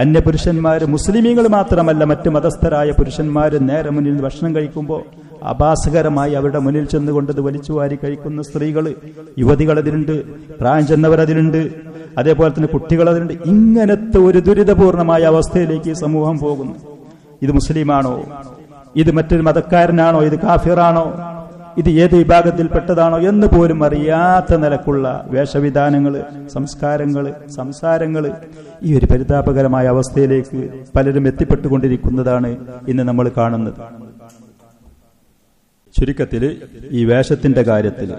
അന്യപുരുഷന്മാര്, മുസ്ലിമീങ്ങൾ മാത്രമല്ല മറ്റു മതസ്ഥരായ പുരുഷന്മാര് നേരെ മുന്നിൽ നിന്ന് ഭക്ഷണം കഴിക്കുമ്പോൾ അപാസകരമായി അവരുടെ മുന്നിൽ ചെന്നുകൊണ്ടത് വലിച്ചു വാരി കഴിക്കുന്ന സ്ത്രീകൾ, യുവതികൾ അതിലുണ്ട്, പ്രായം ചെന്നവർ അതിലുണ്ട്, അതേപോലെ തന്നെ കുട്ടികൾ അതിലുണ്ട്. ഇങ്ങനത്തെ ഒരു ദുരിതപൂർണമായ അവസ്ഥയിലേക്ക് ഈ സമൂഹം പോകുന്നു. ഇത് മുസ്ലിമാണോ, ഇത് മറ്റൊരു മതക്കാരനാണോ, ഇത് കാഫിറാണോ, ഇത് ഏത് വിഭാഗത്തിൽപ്പെട്ടതാണോ എന്ന് പോലും അറിയാത്ത നിലക്കുള്ള വേഷവിധാനങ്ങള്, സംസ്കാരങ്ങള്, സംസാരങ്ങള്, ഈ ഒരു പരിതാപകരമായ അവസ്ഥയിലേക്ക് പലരും എത്തിപ്പെട്ടുകൊണ്ടിരിക്കുന്നതാണ് ഇന്ന് നമ്മൾ കാണുന്നത്. ചുരുക്കത്തിൽ ഈ വേഷത്തിന്റെ കാര്യത്തിൽ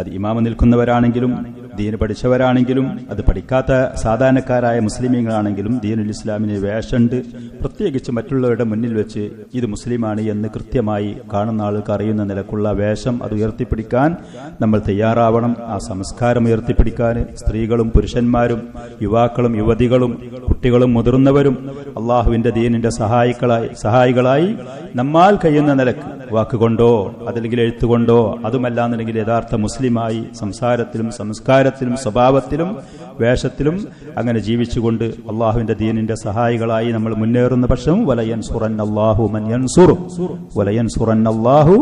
അത് ഇമാമ നിൽക്കുന്നവരാണെങ്കിലും ദീന് പഠിച്ചവരാണെങ്കിലും അത് പഠിക്കാത്ത സാധാരണക്കാരായ മുസ്ലിമീങ്ങളാണെങ്കിലും ദീനുൽ ഇസ്ലാമിന് വേഷമുണ്ട്. പ്രത്യേകിച്ച് മറ്റുള്ളവരുടെ മുന്നിൽ വെച്ച് ഇത് മുസ്ലിമാണ് എന്ന് കൃത്യമായി കാണുന്ന ആൾക്ക് അറിയുന്ന നിലക്കുള്ള വേഷം അത് ഉയർത്തിപ്പിടിക്കാൻ നമ്മൾ തയ്യാറാവണം. ആ സംസ്കാരം ഉയർത്തിപ്പിടിക്കാൻ സ്ത്രീകളും പുരുഷന്മാരും, യുവാക്കളും യുവതികളും, കുട്ടികളും മുതിർന്നവരും അള്ളാഹുവിന്റെ ദീനിന്റെ സഹായികളായി നമ്മാൽ കഴിയുന്ന നിലക്ക് വാക്കുകൊണ്ടോ അതല്ലെങ്കിൽ എഴുത്തുകൊണ്ടോ, അതുമല്ലാന്നുണ്ടെങ്കിൽ യഥാർത്ഥ മുസ്ലിമായി സംസാരത്തിലും സംസ്കാരത്തിലും സ്വഭാവത്തിലും വേഷത്തിലും അങ്ങനെ ജീവിച്ചുകൊണ്ട് അള്ളാഹുവിന്റെ ദീനിന്റെ സഹായികളായി നമ്മൾ മുന്നേറുന്ന പക്ഷം വലയൻസുറന്നല്ലാഹു മൻ യൻസുറു, വലയൻസുറന്നല്ലാഹു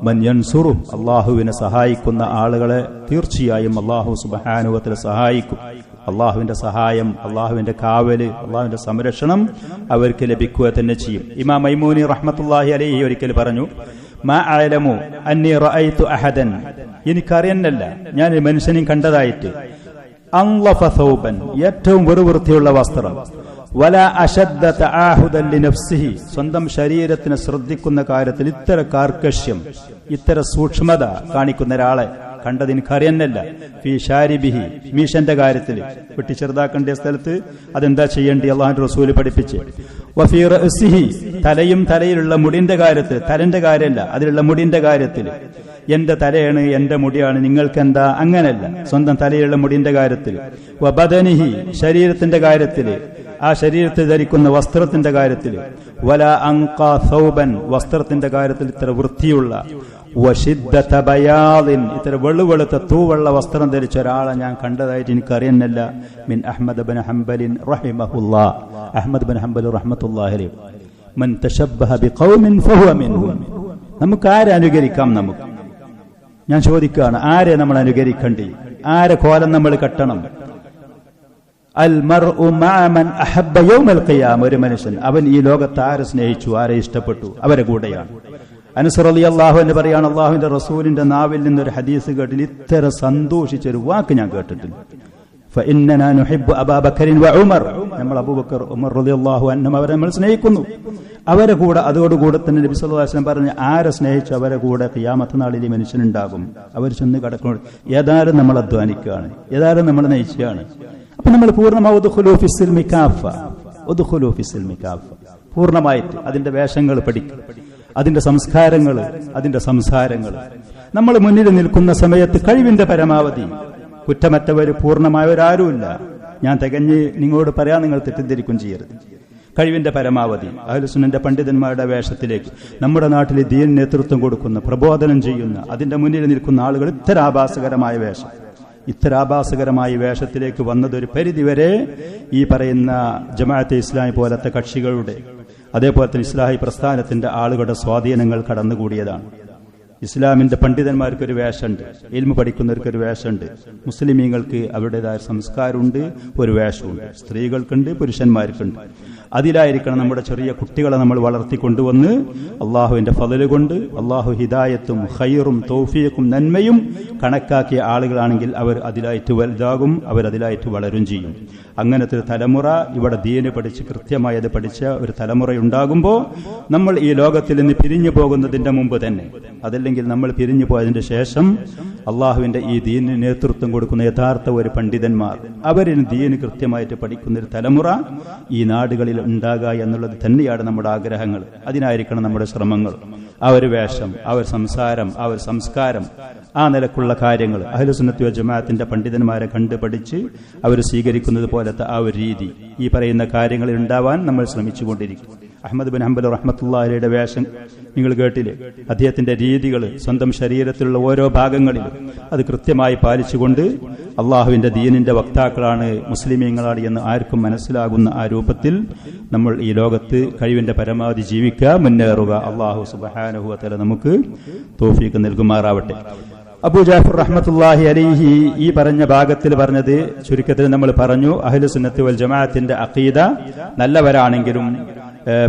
മൻ യൻസുറു, അള്ളാഹുവിനെ സഹായിക്കുന്ന ആളുകളെ തീർച്ചയായും അള്ളാഹു സുബ്ഹാനഹു വ തആല സഹായിക്കും. അള്ളാഹുവിന്റെ സഹായം, അള്ളാഹുവിന്റെ കാവല്, അള്ളാഹുവിന്റെ സംരക്ഷണം അവർക്ക് ലഭിക്കുക തന്നെ ചെയ്യും. ഇമാം മൈമൂനി റഹ്മത്തുള്ളാഹി അലൈഹി ഒരിക്കൽ പറഞ്ഞു, മാ അഅലമു അന്നി റഅയ്തു അഹദൻ, എനിക്കറിയുന്നില്ല ഞാൻ ഒരു മനുഷ്യനെയും കണ്ടതായിട്ട്, അൻളഫ സൗബൻ, ഏറ്റവും വെറുവൃത്തിയുള്ള വസ്ത്രം, വല അശദ്ദ തആഹുദൻ ലിനഫ്സിഹി, സ്വന്തം ശരീരത്തിനെ ശ്രദ്ധിക്കുന്ന കാര്യത്തിൽ ഇത്തര കാർക്കശ്യം, ഇത്തര സൂക്ഷ്മത കാണിക്കുന്ന ഒരാളെ കണ്ടത് എനിക്കറിയുന്നില്ല. ഫീ ഷാരിബിഹി, മീശന്റെ കാര്യത്തിൽ വെട്ടി ചെറുതാക്കേണ്ട സ്ഥലത്ത് അതെന്താ ചെയ്യേണ്ടി അള്ളാഹുവിന്റെ റസൂല് പഠിപ്പിച്ച്. വഫീ റഅസിഹി, തലയും തലയിലുള്ള മുടിന്റെ കാര്യത്തിൽ, തലന്റെ കാര്യമല്ല അതിലുള്ള മുടിന്റെ കാര്യത്തിൽ, എന്റെ തലയാണ് എന്റെ മുടിയാണ് നിങ്ങൾക്ക് എന്താ, അങ്ങനല്ല, സ്വന്തം തലയിലുള്ള മുടിന്റെ കാര്യത്തിൽ. വബദനിഹി, ശരീരത്തിന്റെ കാര്യത്തിൽ, ആ ശരീരത്തിൽ ധരിക്കുന്ന വസ്ത്രത്തിന്റെ കാര്യത്തിൽ. വല അൻഖാ സൗബൻ, വസ്ത്രത്തിന്റെ കാര്യത്തിൽ ഇത്ര വൃത്തിയുള്ള, വശിദ്ദത ബയാദിൻ, ഇത്ര വെളുവെളുത്ത തൂവെള്ള വസ്ത്രം ധരിച്ച ഒരാളെ ഞാൻ കണ്ടതായിട്ട് എനിക്കറിയുന്നില്ല. മിൻ അഹ്മദ് ബിൻ ഹംബലിൻ റഹിമഹുല്ലാ, അഹ്മദ് ബിൻ ഹംബൽ റഹ്മത്തുള്ളാഹി അലൈഹി, മൻ തശബ്ബഹ ബിഖൗമിൻ ഫഹുവ മിൻഹും. നമുക്ക് ആരെ അനുകരിക്കാം? നമുക്ക്, ഞാൻ ചോദിക്കുകയാണ്, ആരെ നമ്മൾ അനുകരിക്കണ്ടേ? ആരെ കോലം നമ്മൾ കെട്ടണം? അൽ മർഉ മഅ മൻ അഹബ്ബ യൗമൽ ഖിയാമ, ഒരു മനുഷ്യൻ അവൻ ഈ ലോകത്ത് ആരെ സ്നേഹിച്ചു, ആരെ ഇഷ്ടപ്പെട്ടു, അവരെ കൂടെയാണ്. അനസ് റളിയല്ലാഹു അൻഹു പറയാണ്, അല്ലാഹുവിന്റെ റസൂലിന്റെ നാവിൽ നിന്നൊരു ഹദീസ് കേട്ടിൽ ഇത്ര സന്തോഷിച്ചൊരു വാക്ക് ഞാൻ കേട്ടിട്ടില്ല. ഫഇന്നനാ നുഹിബ്ബു അബൂബക്കറിൻ വ ഉമർ, നമ്മൾ അബൂബക്കർ ഉമർ റളിയല്ലാഹു അൻഹും അവരെ നമ്മൾ സ്നേഹിക്കുന്നു. അവരെ കൂടെ അതോടുകൂടെ തന്നെ നബി സല്ലല്ലാഹു അലൈഹി വസല്ലം പറഞ്ഞു, ആരെ സ്നേഹിച്ചു അവരെ കൂടെ ഖിയാമത്ത് നാളിൽ മനുഷ്യനുണ്ടാകും. അവർ ചെന്ന് കിടക്കണം. ഏതായാലും നമ്മൾ അധ്വാനിക്കുകയാണ്, ഏതായാലും നമ്മൾ നയിക്കുകയാണ്. അപ്പൊ നമ്മൾ പൂർണ്ണമായി ഉദ്ഖുലൂ ഫിസ്സിൽമി കാഫ, ഉദ്ഖുലൂ ഫിസ്സിൽമി കാഫ, പൂർണ്ണമായിട്ട് അതിന്റെ വേഷങ്ങൾ പഠിക്കും, അതിന്റെ സംസ്കാരങ്ങൾ നമ്മൾ മുന്നിൽ നിൽക്കുന്ന സമയത്ത് കഴിവിന്റെ പരമാവധി, കുറ്റമറ്റവർ പൂർണ്ണമായവരാരുമില്ല. ഞാൻ തികഞ്ഞ് നിങ്ങളോട് പറയാൻ നിങ്ങൾ തെറ്റിദ്ധരിക്കും ചെയ്യരുത്. കഴിവിന്റെ പരമാവധി അഹ്ലുസുന്നന്റെ പണ്ഡിതന്മാരുടെ വേഷത്തിലേക്ക് നമ്മുടെ നാട്ടിൽ ദീൻ നേതൃത്വം കൊടുക്കുന്ന, പ്രബോധനം ചെയ്യുന്ന, അതിന്റെ മുന്നിൽ നിൽക്കുന്ന ആളുകൾ ഇത്തരാഭാസകരമായ വേഷത്തിലേക്ക് വന്നതൊരു പരിധിവരെ ഈ പറയുന്ന ജമാഅത്തെ ഇസ്ലാമി പോലത്തെ കക്ഷികളുടെ, അതേപോലെ തന്നെ ഇസ്ലാഹി പ്രസ്ഥാനത്തിന്റെ ആളുകളുടെ സ്വാധീനങ്ങൾ കടന്നുകൂടിയതാണ്. ഇസ്ലാമിന്റെ പണ്ഡിതന്മാർക്കൊരു വേഷമുണ്ട്, ഇൽമു പഠിക്കുന്നവർക്കൊരു വേഷമുണ്ട്, മുസ്ലിമീങ്ങൾക്ക് അവരുടേതായ സംസ്കാരമുണ്ട്, ഒരു വേഷമുണ്ട്, സ്ത്രീകൾക്കുണ്ട്, പുരുഷന്മാർക്കുണ്ട്. അതിലായിരിക്കണം നമ്മുടെ ചെറിയ കുട്ടികളെ നമ്മൾ വളർത്തിക്കൊണ്ടുവന്ന് അള്ളാഹുവിന്റെ ഫളല് കൊണ്ട്, അള്ളാഹു ഹിദായത്തും ഖൈറും തൗഫീഖും നന്മയും കണക്കാക്കിയ ആളുകളാണെങ്കിൽ അവർ അതിലായിട്ട് വലുതാകും, അവരതിലായിട്ട് വളരും ചെയ്യും. അങ്ങനത്തെ ഒരു തലമുറ ഇവിടെ ദീന് പഠിച്ച് കൃത്യമായി അത് പഠിച്ച ഒരു തലമുറയുണ്ടാകുമ്പോൾ നമ്മൾ ഈ ലോകത്തിൽ നിന്ന് പിരിഞ്ഞു പോകുന്നതിന്റെ മുമ്പ് തന്നെ, അതല്ലെങ്കിൽ നമ്മൾ പിരിഞ്ഞു പോയതിന്റെ ശേഷം അള്ളാഹുവിന്റെ ഈ ദീനിന് നേതൃത്വം കൊടുക്കുന്ന യഥാർത്ഥ ഒരു പണ്ഡിതന്മാർ, അവരിന് ദീന് കൃത്യമായിട്ട് പഠിക്കുന്ന ഒരു തലമുറ ഈ നാടുകളിൽ ഉണ്ടാകുക എന്നുള്ളത് തന്നെയാണ് നമ്മുടെ ആഗ്രഹങ്ങൾ. അതിനായിരിക്കണം നമ്മുടെ ശ്രമങ്ങൾ. ആ ഒരു വേഷം, ആ ഒരു സംസാരം, ആ ഒരു സംസ്കാരം, ആ നിലക്കുള്ള കാര്യങ്ങൾ അഹ്ലുസുന്നത്തി വൽ ജമാഅത്തിന്റെ പണ്ഡിതന്മാരെ കണ്ടു പഠിച്ച് അവർ സ്വീകരിക്കുന്നത് പോലത്തെ ആ ഒരു രീതി ഈ പറയുന്ന കാര്യങ്ങളിൽ ഉണ്ടാവാൻ നമ്മൾ ശ്രമിച്ചുകൊണ്ടിരിക്കും. അഹ്മദ് ബിൻ ഹംബൽ റഹ്മത്തുള്ളാഹി അലൈഹിയുടെ വേഷം നിങ്ങൾ കേട്ടില്ലേ? അദ്ദേഹത്തിന്റെ രീതികൾ സ്വന്തം ശരീരത്തിലുള്ള ഓരോ ഭാഗങ്ങളിലും അത് കൃത്യമായി പാലിച്ചുകൊണ്ട് അള്ളാഹുവിന്റെ ദീനിന്റെ വക്താക്കളാണ്, മുസ്ലിമീങ്ങളാണ് എന്ന് ആർക്കും മനസ്സിലാകുന്ന ആ രൂപത്തിൽ നമ്മൾ ഈ ലോകത്ത് കഴിവിന്റെ പരമാവധി ജീവിക്കുക, മുന്നേറുക. അള്ളാഹു സുബ്ഹാനഹു വ തആല നമുക്ക് തൗഫീഖ് നൽകുമാറാവട്ടെ. അബൂ ജാഫർ റഹ്മത്തുള്ളാഹി അലൈഹി ഈ പറഞ്ഞ ഭാഗത്തിൽ പറഞ്ഞത് ചുരുക്കത്തിൽ നമ്മൾ പറഞ്ഞു, അഹ്ലുസുന്നത്തി വൽ ജമാഅത്തിന്റെ അഖീദ നല്ലവരാണെങ്കിലും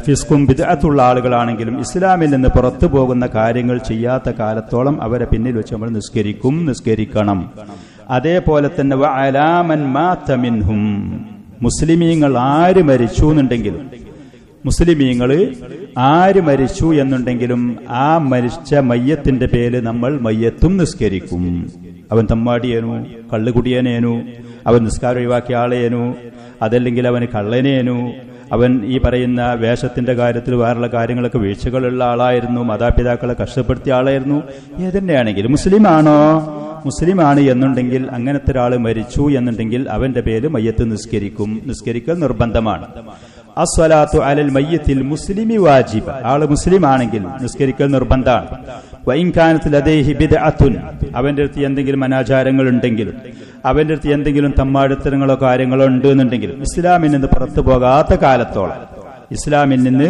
ഫിസ്കും ബിദ്അത്തുള്ള ആളുകളാണെങ്കിലും ഇസ്ലാമിൽ നിന്ന് പുറത്തു പോകുന്ന കാര്യങ്ങൾ ചെയ്യാത്ത കാലത്തോളം അവരെ പിന്നിൽ വെച്ച് നമ്മൾ നിസ്കരിക്കണം. അതേപോലെ തന്നെ വഅലാമൻ മാത മിൻഹും, മുസ്ലിമീങ്ങൾ ആര് മരിച്ചു എന്നുണ്ടെങ്കിലും, മുസ്ലിമീങ്ങള് ആര് മരിച്ചു എന്നുണ്ടെങ്കിലും ആ മരിച്ച മയ്യത്തിന്റെ പേര് നമ്മൾ മയ്യത്തും നിസ്കരിക്കും. അവൻ തമ്മാടിയേനു, കള്ളുകുടിയനേനു, അവൻ നിസ്കാരം ഒഴിവാക്കിയ ആളേനു, അതല്ലെങ്കിൽ അവന് കള്ളനേനു, അവൻ ഈ പറയുന്ന വേഷത്തിന്റെ കാര്യത്തിൽ വേറുള്ള കാര്യങ്ങളൊക്കെ വീഴ്ചകളുള്ള ആളായിരുന്നു, മാതാപിതാക്കളെ കഷ്ടപ്പെടുത്തിയ ആളായിരുന്നു, ഏതന്നെയാണെങ്കിലും മുസ്ലിമാണ് എന്നുണ്ടെങ്കിൽ അങ്ങനത്തെ ഒരാൾ മരിച്ചു എന്നുണ്ടെങ്കിൽ അവന്റെ പേര് മയ്യത്ത് നിസ്കരിക്കൽ നിർബന്ധമാണ്. അസ്വലാത്തു അലൽ മയ്യത്തിൽ മുസ്ലിമി വാജിബ, ആള് മുസ്ലിം ആണെങ്കിൽ നിസ്കരിക്കൽ നിർബന്ധമാണ്. വഇൻ കാനത് ലദൈഹി ബിദ്അത്തുൻ, അവന്റെ അടുത്ത് എന്തെങ്കിലും അനാചാരങ്ങൾ ഉണ്ടെങ്കിലും, അവന്റെ അടുത്ത് എന്തെങ്കിലും തമ്മാടിത്തരങ്ങളോ കാര്യങ്ങളോ ഉണ്ട് എന്നുണ്ടെങ്കിലും ഇസ്ലാമിൽ നിന്ന് പുറത്തു പോകാത്ത കാലത്തോളം, ഇസ്ലാമിൽ നിന്ന്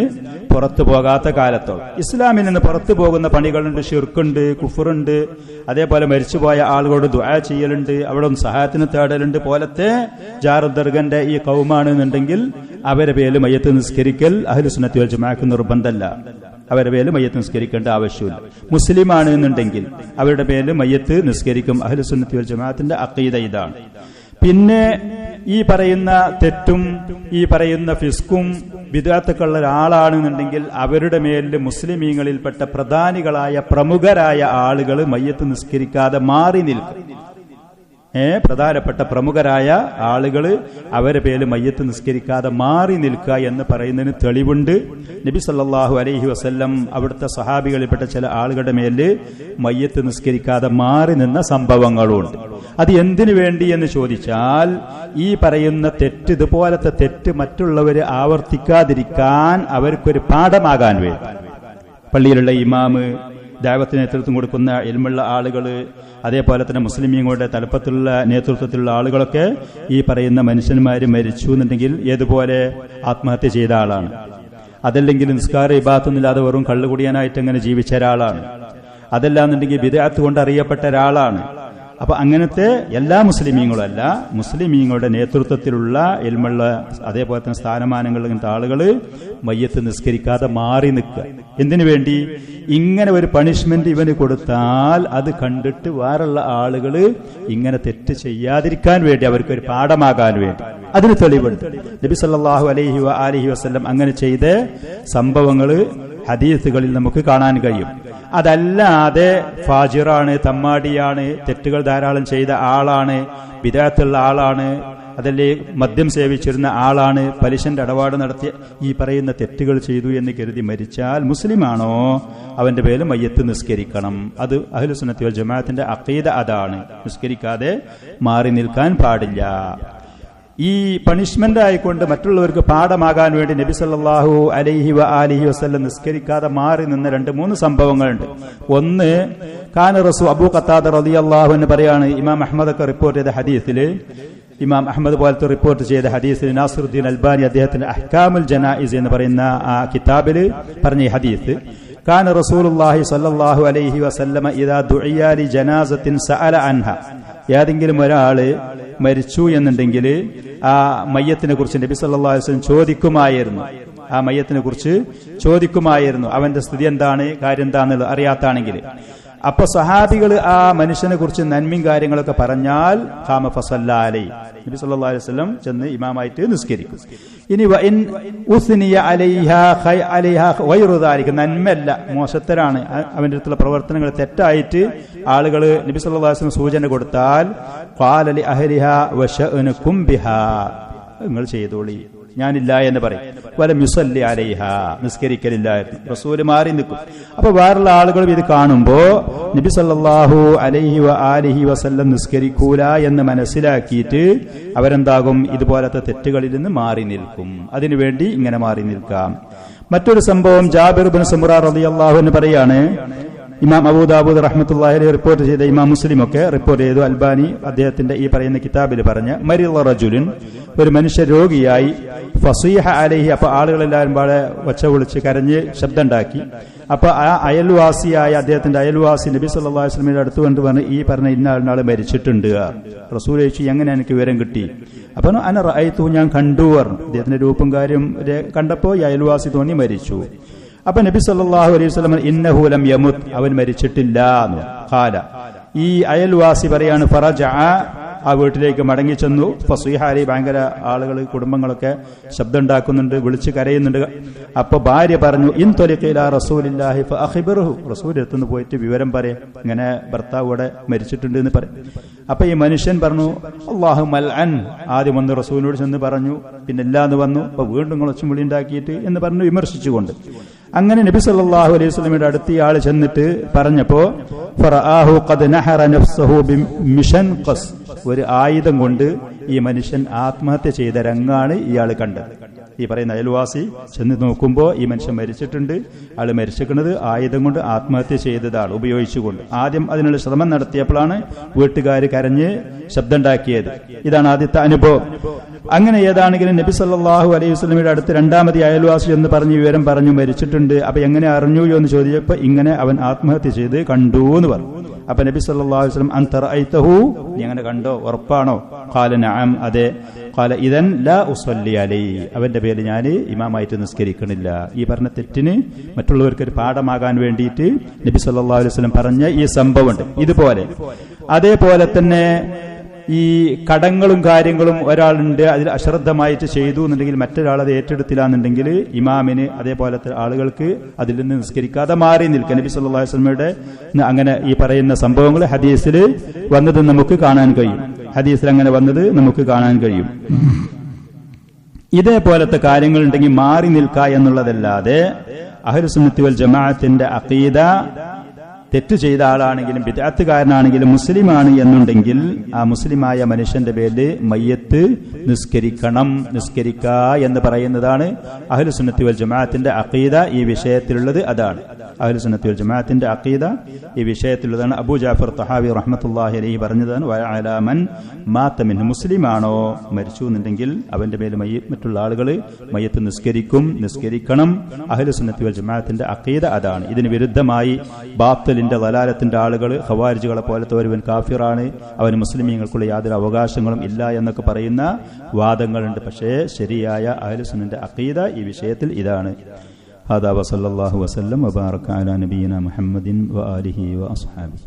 പുറത്തു പോകുന്ന പണികളുണ്ട്, ഷിർക്കുണ്ട്, കുഫറുണ്ട്, അതേപോലെ മരിച്ചുപോയ ആളുകളോട് ദുആ ചെയ്യലുണ്ട്, അവിടെ സഹായത്തിന് തേടലുണ്ട് പോലത്തെ ജാറുദർഗന്റെ ഈ കൗമാണ് എന്നുണ്ടെങ്കിൽ അവരെ പേരിൽ മയ്യത്ത് നിസ്കരിക്കൽ അഹ്ലുസുന്നത്തി വൽ ജമാഅത്ത് നിർബന്ധമല്ല. അവരുടെ പേരിൽ മയ്യത്ത് നിസ്കരിക്കേണ്ട ആവശ്യമില്ല. മുസ്ലിമാണ് എന്നുണ്ടെങ്കിൽ അവരുടെ പേരിൽ മയ്യത്ത് നിസ്കരിക്കും. അഹ്ലുസുന്നത്തി വൽ ജമാഅത്തിന്റെ അഖീദ ഇതാണ്. പിന്നെ ഈ പറയുന്ന തെറ്റും ഈ പറയുന്ന ഫിസ്കും ബിദ്അത്തൊക്കെയുള്ള ഒരാളാണെന്നുണ്ടെങ്കിൽ അവരുടെ മേലിൽ മുസ്ലിമീങ്ങളിൽപ്പെട്ട പ്രമുഖരായ ആളുകൾ മയ്യത്ത് നിസ്കരിക്കാതെ മാറി നിൽക്കും. പ്രധാനപ്പെട്ട പ്രമുഖരായ ആളുകൾ അവരെ പേരിൽ മയ്യത്ത് നിസ്കരിക്കാതെ മാറി നിൽക്കുക എന്ന് പറയുന്നതിന് തെളിവുണ്ട്. നബി സല്ലല്ലാഹു അലൈഹി വസല്ലം അവിടുത്തെ സഹാബികളിൽപ്പെട്ട ചില ആളുകളുടെ മേലിൽ മയ്യത്ത് നിസ്കരിക്കാതെ മാറി നിന്ന സംഭവങ്ങളുണ്ട്. അത് എന്തിനു വേണ്ടി എന്ന് ചോദിച്ചാൽ ഈ പറയുന്ന തെറ്റ്, ഇതുപോലത്തെ തെറ്റ് മറ്റുള്ളവർ ആവർത്തിക്കാതിരിക്കാൻ അവർക്കൊരു പാഠമാകാൻ വേണ്ടി. പള്ളിയിലുള്ള ഇമാമ്, ദഅവത്തിന് നേതൃത്വം കൊടുക്കുന്ന ഇൽമുള്ള ആളുകൾ, അതേപോലെ തന്നെ മുസ്ലിമീങ്ങളുടെ തലപ്പത്തിലുള്ള നേതൃത്വത്തിലുള്ള ആളുകളൊക്കെ ഈ പറയുന്ന മനുഷ്യന്മാർ മരിച്ചു എന്നുണ്ടെങ്കിൽ ഏതുപോലെ ആത്മഹത്യ ചെയ്ത ആളാണ്, അതല്ലെങ്കിൽ നിസ്കാര ഇബാദത്തൊന്നുമില്ലാതെ വെറും കള്ളുകുടിയാനായിട്ട് അങ്ങനെ ജീവിച്ച ഒരാളാണ്, അതല്ലാന്നുണ്ടെങ്കിൽ ബിദ്അത്ത് കൊണ്ട് അറിയപ്പെട്ട ഒരാളാണ്, അപ്പൊ അങ്ങനത്തെ എല്ലാ മുസ്ലിമീങ്ങളുമല്ല, മുസ്ലിമീങ്ങളുടെ നേതൃത്വത്തിലുള്ള ഇൽമുള്ള അതേപോലെ തന്നെ സ്ഥാനമാനങ്ങൾ ഇങ്ങനത്തെ ആളുകള് മയ്യത്ത് നിസ്കരിക്കാതെ മാറി നിൽക്കുക. എന്തിനു വേണ്ടി? ഇങ്ങനെ ഒരു പണിഷ്മെന്റ് ഇവന് കൊടുത്താൽ അത് കണ്ടിട്ട് വേറുള്ള ആളുകള് ഇങ്ങനെ തെറ്റ് ചെയ്യാതിരിക്കാൻ വേണ്ടി, അവർക്കൊരു പാഠമാകാൻ വേണ്ടി. അതിന് തെളിവുണ്ട്. നബി സല്ലല്ലാഹു അലൈഹി വസല്ലം അങ്ങനെ ചെയ്ത സംഭവങ്ങള് ഹദീസുകളിൽ നമുക്ക് കാണാൻ കഴിയും. അതല്ലാതെ ഫാജിറാണ്, തമ്മാടിയാണ്, തെറ്റുകൾ ധാരാളം ചെയ്ത ആളാണ്, ബിദഅത്തുള്ള ആളാണ്, അതല്ലേ മദ്യം സേവിച്ചിരുന്ന ആളാണ്, പലിശന്റെ ഇടപാട് നടത്തിയ ഈ പറയുന്ന തെറ്റുകൾ ചെയ്തു എന്ന് കരുതി മരിച്ചാൽ മുസ്ലിമാണോ, അവന്റെ പേരിൽ മയ്യത്ത് നിസ്കരിക്കണം. അത് അഹ്ലുസുന്നത്തി വൽ ജമാഅത്തിന്റെ അഖീദ അതാണ്. നിസ്കരിക്കാതെ മാറി നിൽക്കാൻ പാടില്ല. ഈ പണിഷ്മെന്റ് ആയിക്കൊണ്ട് മറ്റുള്ളവർക്ക് പാഠമാകാൻ വേണ്ടി നബി സല്ലല്ലാഹു അലൈഹി വസല്ലം നിസ്കരിക്കാതെ മാറി നിന്ന 2-3 സംഭവങ്ങളുണ്ട്. ഒന്ന്, കാന റസൂൽ അബൂ ഖത്താദ റളിയല്ലാഹു അൻഹു പറയാണ്, ഇമാം അഹ്മദ് ഒക്കെ റിപ്പോർട്ട് ചെയ്ത ഹദീസില്, ഇമാം അഹ്മദ് പോലത്തെ റിപ്പോർട്ട് ചെയ്ത ഹദീസിൽ നാസിറുദ്ദീൻ അൽബാനി അദ്ദേഹത്തിന്റെ അഹ്കാമുൽ ജനായിസ് എന്ന് പറയുന്ന ആ കിതാബിൽ പറഞ്ഞ ഈ ഹദീസ്, കാന റസൂലുള്ളാഹി സ്വല്ലല്ലാഹു അലൈഹി വസല്ലമ ഇദാ ദുഇയ ലി ജനാസത്തിൻ സഅല അൻഹ, ഏതെങ്കിലും ഒരാള് മരിച്ചു എന്നുണ്ടെങ്കിൽ ആ മയ്യത്തിനെ കുറിച്ച് നബി സല്ലല്ലാഹു അലൈഹി വസല്ലം ചോദിക്കുമായിരുന്നു. ആ മയ്യത്തിനെ കുറിച്ച് ചോദിക്കുമായിരുന്നു, അവന്റെ സ്ഥിതി എന്താണ്, കാര്യം എന്താണെന്നുള്ളത് അറിയാത്താണെങ്കിൽ. അപ്പൊ സഹാബികൾ ആ മനുഷ്യനെ കുറിച്ച് നന്മയും കാര്യങ്ങളൊക്കെ പറഞ്ഞാൽ ഖാമ ഫസല്ലാ അലൈഹി, നബി സല്ലല്ലാഹു അലൈഹി വസല്ലം ചെന്ന് ഇമാമായിട്ട് നിസ്കരിക്കും. ഇനി വഇൻ ഉസ്നിയ അലൈഹാ ഗൈറു ദാലിക, നന്മല്ല, മോശത്തരാണ്, അവന്റെ അടുത്തുള്ള പ്രവർത്തനങ്ങൾ തെറ്റായിട്ട് ആളുകൾ നബി സല്ലല്ലാഹു അലൈഹി വസല്ലം സൂചന കൊടുത്താൽ ഖാല ലി അഹ്ലിഹാ വശഅനുകും ബിഹാ, നിങ്ങൾ ചെയ്തോളി, ഞാനില്ല എന്ന് പറയും. വലം യുസല്ലി അലൈഹാ, നിസ്കരിക്കലില്ലായിരുന്നു, റസൂല് മാറി നിൽക്കും. അപ്പൊ വേറുള്ള ആളുകളും ഇത് കാണുമ്പോ നബി സല്ലല്ലാഹു അലൈഹി വസല്ലം നിസ്കരിക്കൂല എന്ന് മനസ്സിലാക്കിയിട്ട് അവരെന്താകും, ഇതുപോലത്തെ തെറ്റുകളിൽ നിന്ന് മാറി നിൽക്കും. അതിനുവേണ്ടി ഇങ്ങനെ മാറി നിൽക്കാം. മറ്റൊരു സംഭവം, ജാബിർ ഇബ്നു സമുറ റളിയല്ലാഹു അൻഹു പറയാണ്, ഇമാം അബൂ ദാവൂദ് റഹ്മത്തുള്ളാഹി അലൈഹി റിപ്പോർട്ട് ചെയ്ത, ഇമാം മുസ്ലിം ഒക്കെ റിപ്പോർട്ട് ചെയ്തു, അൽബാനി അദ്ദേഹത്തിന്റെ ഈ പറയുന്ന കിതാബിൽ പറഞ്ഞ, മരിള റജുലിൻ, ഒരു മനുഷ്യ രോഗിയായി, ഫസീഹ അലൈഹി, അപ്പൊ ആളുകളെല്ലാവരും പാടെ ഒച്ച വിളിച്ച് കരഞ്ഞ് ശബ്ദമുണ്ടാക്കി. അപ്പൊ ആ അയൽവാസിയായ അദ്ദേഹത്തിന്റെ അയൽവാസി നബി സല്ലല്ലാഹു അലൈഹി വസല്ലമയുടെ അടുത്ത് കൊണ്ട് പറഞ്ഞു, ഈ പറഞ്ഞ ഇന്ന ആൾ മരിച്ചിട്ടുണ്ട്. റസൂൽ ചോദിച്ചു, എങ്ങനെ എനിക്ക് വിവരം കിട്ടി? അപ്പൊ അന റഅയ്തു, ഞാൻ കണ്ടു പറഞ്ഞു. അദ്ദേഹത്തിന്റെ രൂപം കാര്യം കണ്ടപ്പോ ഈ അയൽവാസി തോന്നി മരിച്ചു. അപ്പൊ നബി സല്ലല്ലാഹു അലൈഹി വസല്ലം ഇന്നഹു ലം യമുത്, അവൻ മരിച്ചിട്ടില്ല എന്ന് ഖാല. ഈ അയൽവാസി പറയാണ്, ഫറജഅ, ആ വീട്ടിലേക്ക് മടങ്ങി ചെന്നു. ഫസീഹ അലി, ഭയങ്കര ആളുകൾ, കുടുംബങ്ങളൊക്കെ ശബ്ദം ഉണ്ടാക്കുന്നുണ്ട്, വിളിച്ച് കരയുന്നുണ്ട്. അപ്പൊ ഭാര്യ പറഞ്ഞു, ഇൻ ത്വലിഖ ഇലാ റസൂലില്ലാഹി ഫഅഖ്ബിർഹു, റസൂൽ അടുത്തുനിന്ന് പോയിട്ട് വിവരം പറയാം, ഇങ്ങനെ ഭർത്താവ് ഇവിടെ മരിച്ചിട്ടുണ്ട് എന്ന് പറയും. അപ്പൊ ഈ മനുഷ്യൻ പറഞ്ഞു, അല്ലാഹു മൽഅൻ, ആദ്യം ഒന്ന് റസൂലിനോട് ചെന്ന് പറഞ്ഞു, പിന്നെ ഇല്ലാന്ന് വന്നു, അപ്പൊ വീണ്ടും കുളച്ചും വിളി ഉണ്ടാക്കിയിട്ട് എന്ന് പറഞ്ഞു വിമർശിച്ചുകൊണ്ട്. അങ്ങനെ നബി സല്ലല്ലാഹു അലൈഹി വസല്ലമയുടെ അടുത്ത് ഇയാൾ ചെന്നിട്ട് പറഞ്ഞപ്പോ, ഫറആഹു ഖദ് നഹറ നഫ്സഹു ബിമിഷൻഖസ്, ഒരു ആയുധം കൊണ്ട് ഈ മനുഷ്യൻ ആത്മഹത്യ ചെയ്ത രംഗാണ് ഇയാൾ കണ്ടത്. ഈ പറയുന്ന അയൽവാസി ചെന്ന് നോക്കുമ്പോ ഈ മനുഷ്യൻ മരിച്ചിട്ടുണ്ട്. ആള് മരിച്ചിരിക്കുന്നത് ആയുധം കൊണ്ട് ആത്മഹത്യ ചെയ്തതാണ്, ഉപയോഗിച്ചുകൊണ്ട്. ആദ്യം അതിനുള്ള ശ്രമം നടത്തിയപ്പോഴാണ് വീട്ടുകാർ കരഞ്ഞ് ശബ്ദമുണ്ടാക്കിയത്. ഇതാണ് ആദ്യത്തെ അനുഭവം. അങ്ങനെ ഏതാണെങ്കിലും നബി സല്ലല്ലാഹു അലൈഹി വസല്ലമയുടെ അടുത്ത് രണ്ടാമത് അയൽവാസി എന്ന് പറഞ്ഞ് വിവരം പറഞ്ഞു, മരിച്ചിട്ടുണ്ട്. അപ്പൊ എങ്ങനെ അറിഞ്ഞു എന്ന് ചോദിച്ചപ്പോ, ഇങ്ങനെ അവൻ ആത്മഹത്യ ചെയ്ത് കണ്ടു എന്ന് പറഞ്ഞു. അപ്പൊ നബി സല്ലല്ലാഹു അലൈഹി വസല്ലം, അൻത റഅയ്തഹു, നീ അങ്ങനെ കണ്ടോ, ഉറപ്പാണോ? ഖാല നഅം, അതെ. ഖാല ഇദൻ ലാ ഉസല്ലി അലൈഹി, അവന്റെ പേരിൽ ഞാൻ ഇമാമായിട്ട് നിസ്കരിക്കണില്ല. ഈ പറഞ്ഞ തെറ്റിന് മറ്റുള്ളവർക്ക് ഒരു പാഠമാകാൻ വേണ്ടിയിട്ട് നബി സല്ലല്ലാഹു അലൈഹി വസല്ലം പറഞ്ഞ ഈ സംഭവമുണ്ട്. ഇതുപോലെ അതേപോലെ തന്നെ ഈ കടങ്ങളും കാര്യങ്ങളും ഒരാളുണ്ട്, അതിൽ അശ്രദ്ധമായിട്ട് ചെയ്തു എന്നുണ്ടെങ്കിൽ മറ്റൊരാൾ അത് ഏറ്റെടുത്തില്ല എന്നുണ്ടെങ്കിൽ ഇമാമിന് അതേപോലത്തെ ആളുകൾക്ക് അതിൽ നിന്ന് നിസ്കരിക്കാതെ മാറി നിൽക്കുക. നബി സല്ലല്ലാഹു അലൈഹി വസല്ലമയുടെ അങ്ങനെ ഈ പറയുന്ന സംഭവങ്ങൾ ഹദീസിൽ വന്നത് നമുക്ക് കാണാൻ കഴിയും. ഹദീസിൽ അങ്ങനെ വന്നത് നമുക്ക് കാണാൻ കഴിയും. ഇതേപോലത്തെ കാര്യങ്ങൾ ഉണ്ടെങ്കിൽ മാറി നിൽക്കുക എന്നുള്ളതല്ലാതെ അഹ്ലുസുന്നത്തി വൽ ജമാഅത്തിന്റെ അഖീദ, തെറ്റ് ചെയ്ത ആളാണെങ്കിലും ബിദ്അത്തുകാരനാണെങ്കിലും മുസ്ലിമാണ് എന്നുണ്ടെങ്കിൽ ആ മുസ്ലിമായ മനുഷ്യന്റെ പേരിൽ മയ്യത്ത് നിസ്കരിക്കണം, നിസ്കരിക്ക എന്ന് പറയുന്നതാണ് അഹ്ലുസുന്നത്തി വൽ ജമാഅത്തിന്റെ അഖീദ. ഈ വിഷയത്തിലുള്ളത് അതാണ്. അഹ്ലുസുന്നത്തി വൽ ജമാഅത്തിന്റെ അഖീദ ഈ വിഷയത്തിലുള്ളതാണ്. അബൂ ജാഫർ തഹാവി റഹ്മത്തുള്ളാഹി അലൈഹി പറഞ്ഞതാണ്, വഅലാ മൻ മാത മിൻ, മുസ്ലിമാണോ മരിച്ചു എന്നുണ്ടെങ്കിൽ അവന്റെ പേരിൽ മറ്റുള്ള ആളുകൾ മയ്യത്ത് നിസ്കരിക്കണം. അഹ്ലുസുന്നത്തി വൽ ജമാഅത്തിന്റെ അഖീദ അതാണ്. ഇതിന് വിരുദ്ധമായി ബാത്തിൽ ബാത്തിലിന്റെ ദലാലത്തിന്റെ ആളുകൾ ഖവാരിജുകളെ പോലത്തെ ഒരുവൻ കാഫിറാണ്, അവന് മുസ്ലിമീങ്ങൾക്കുള്ള യാതൊരു അവകാശങ്ങളും ഇല്ല എന്നൊക്കെ പറയുന്ന വാദങ്ങളുണ്ട്. പക്ഷേ ശരിയായ അഹ്ലുസുന്നത്തിന്റെ അഖീദ ഈ വിഷയത്തിൽ ഇതാണ്. ഹദാ വസല്ലല്ലാഹു വസല്ലം വബാറക അലാ നബിയിന മുഹമ്മദിൻ വആലിഹി വഅസ്ഹാബിഹി.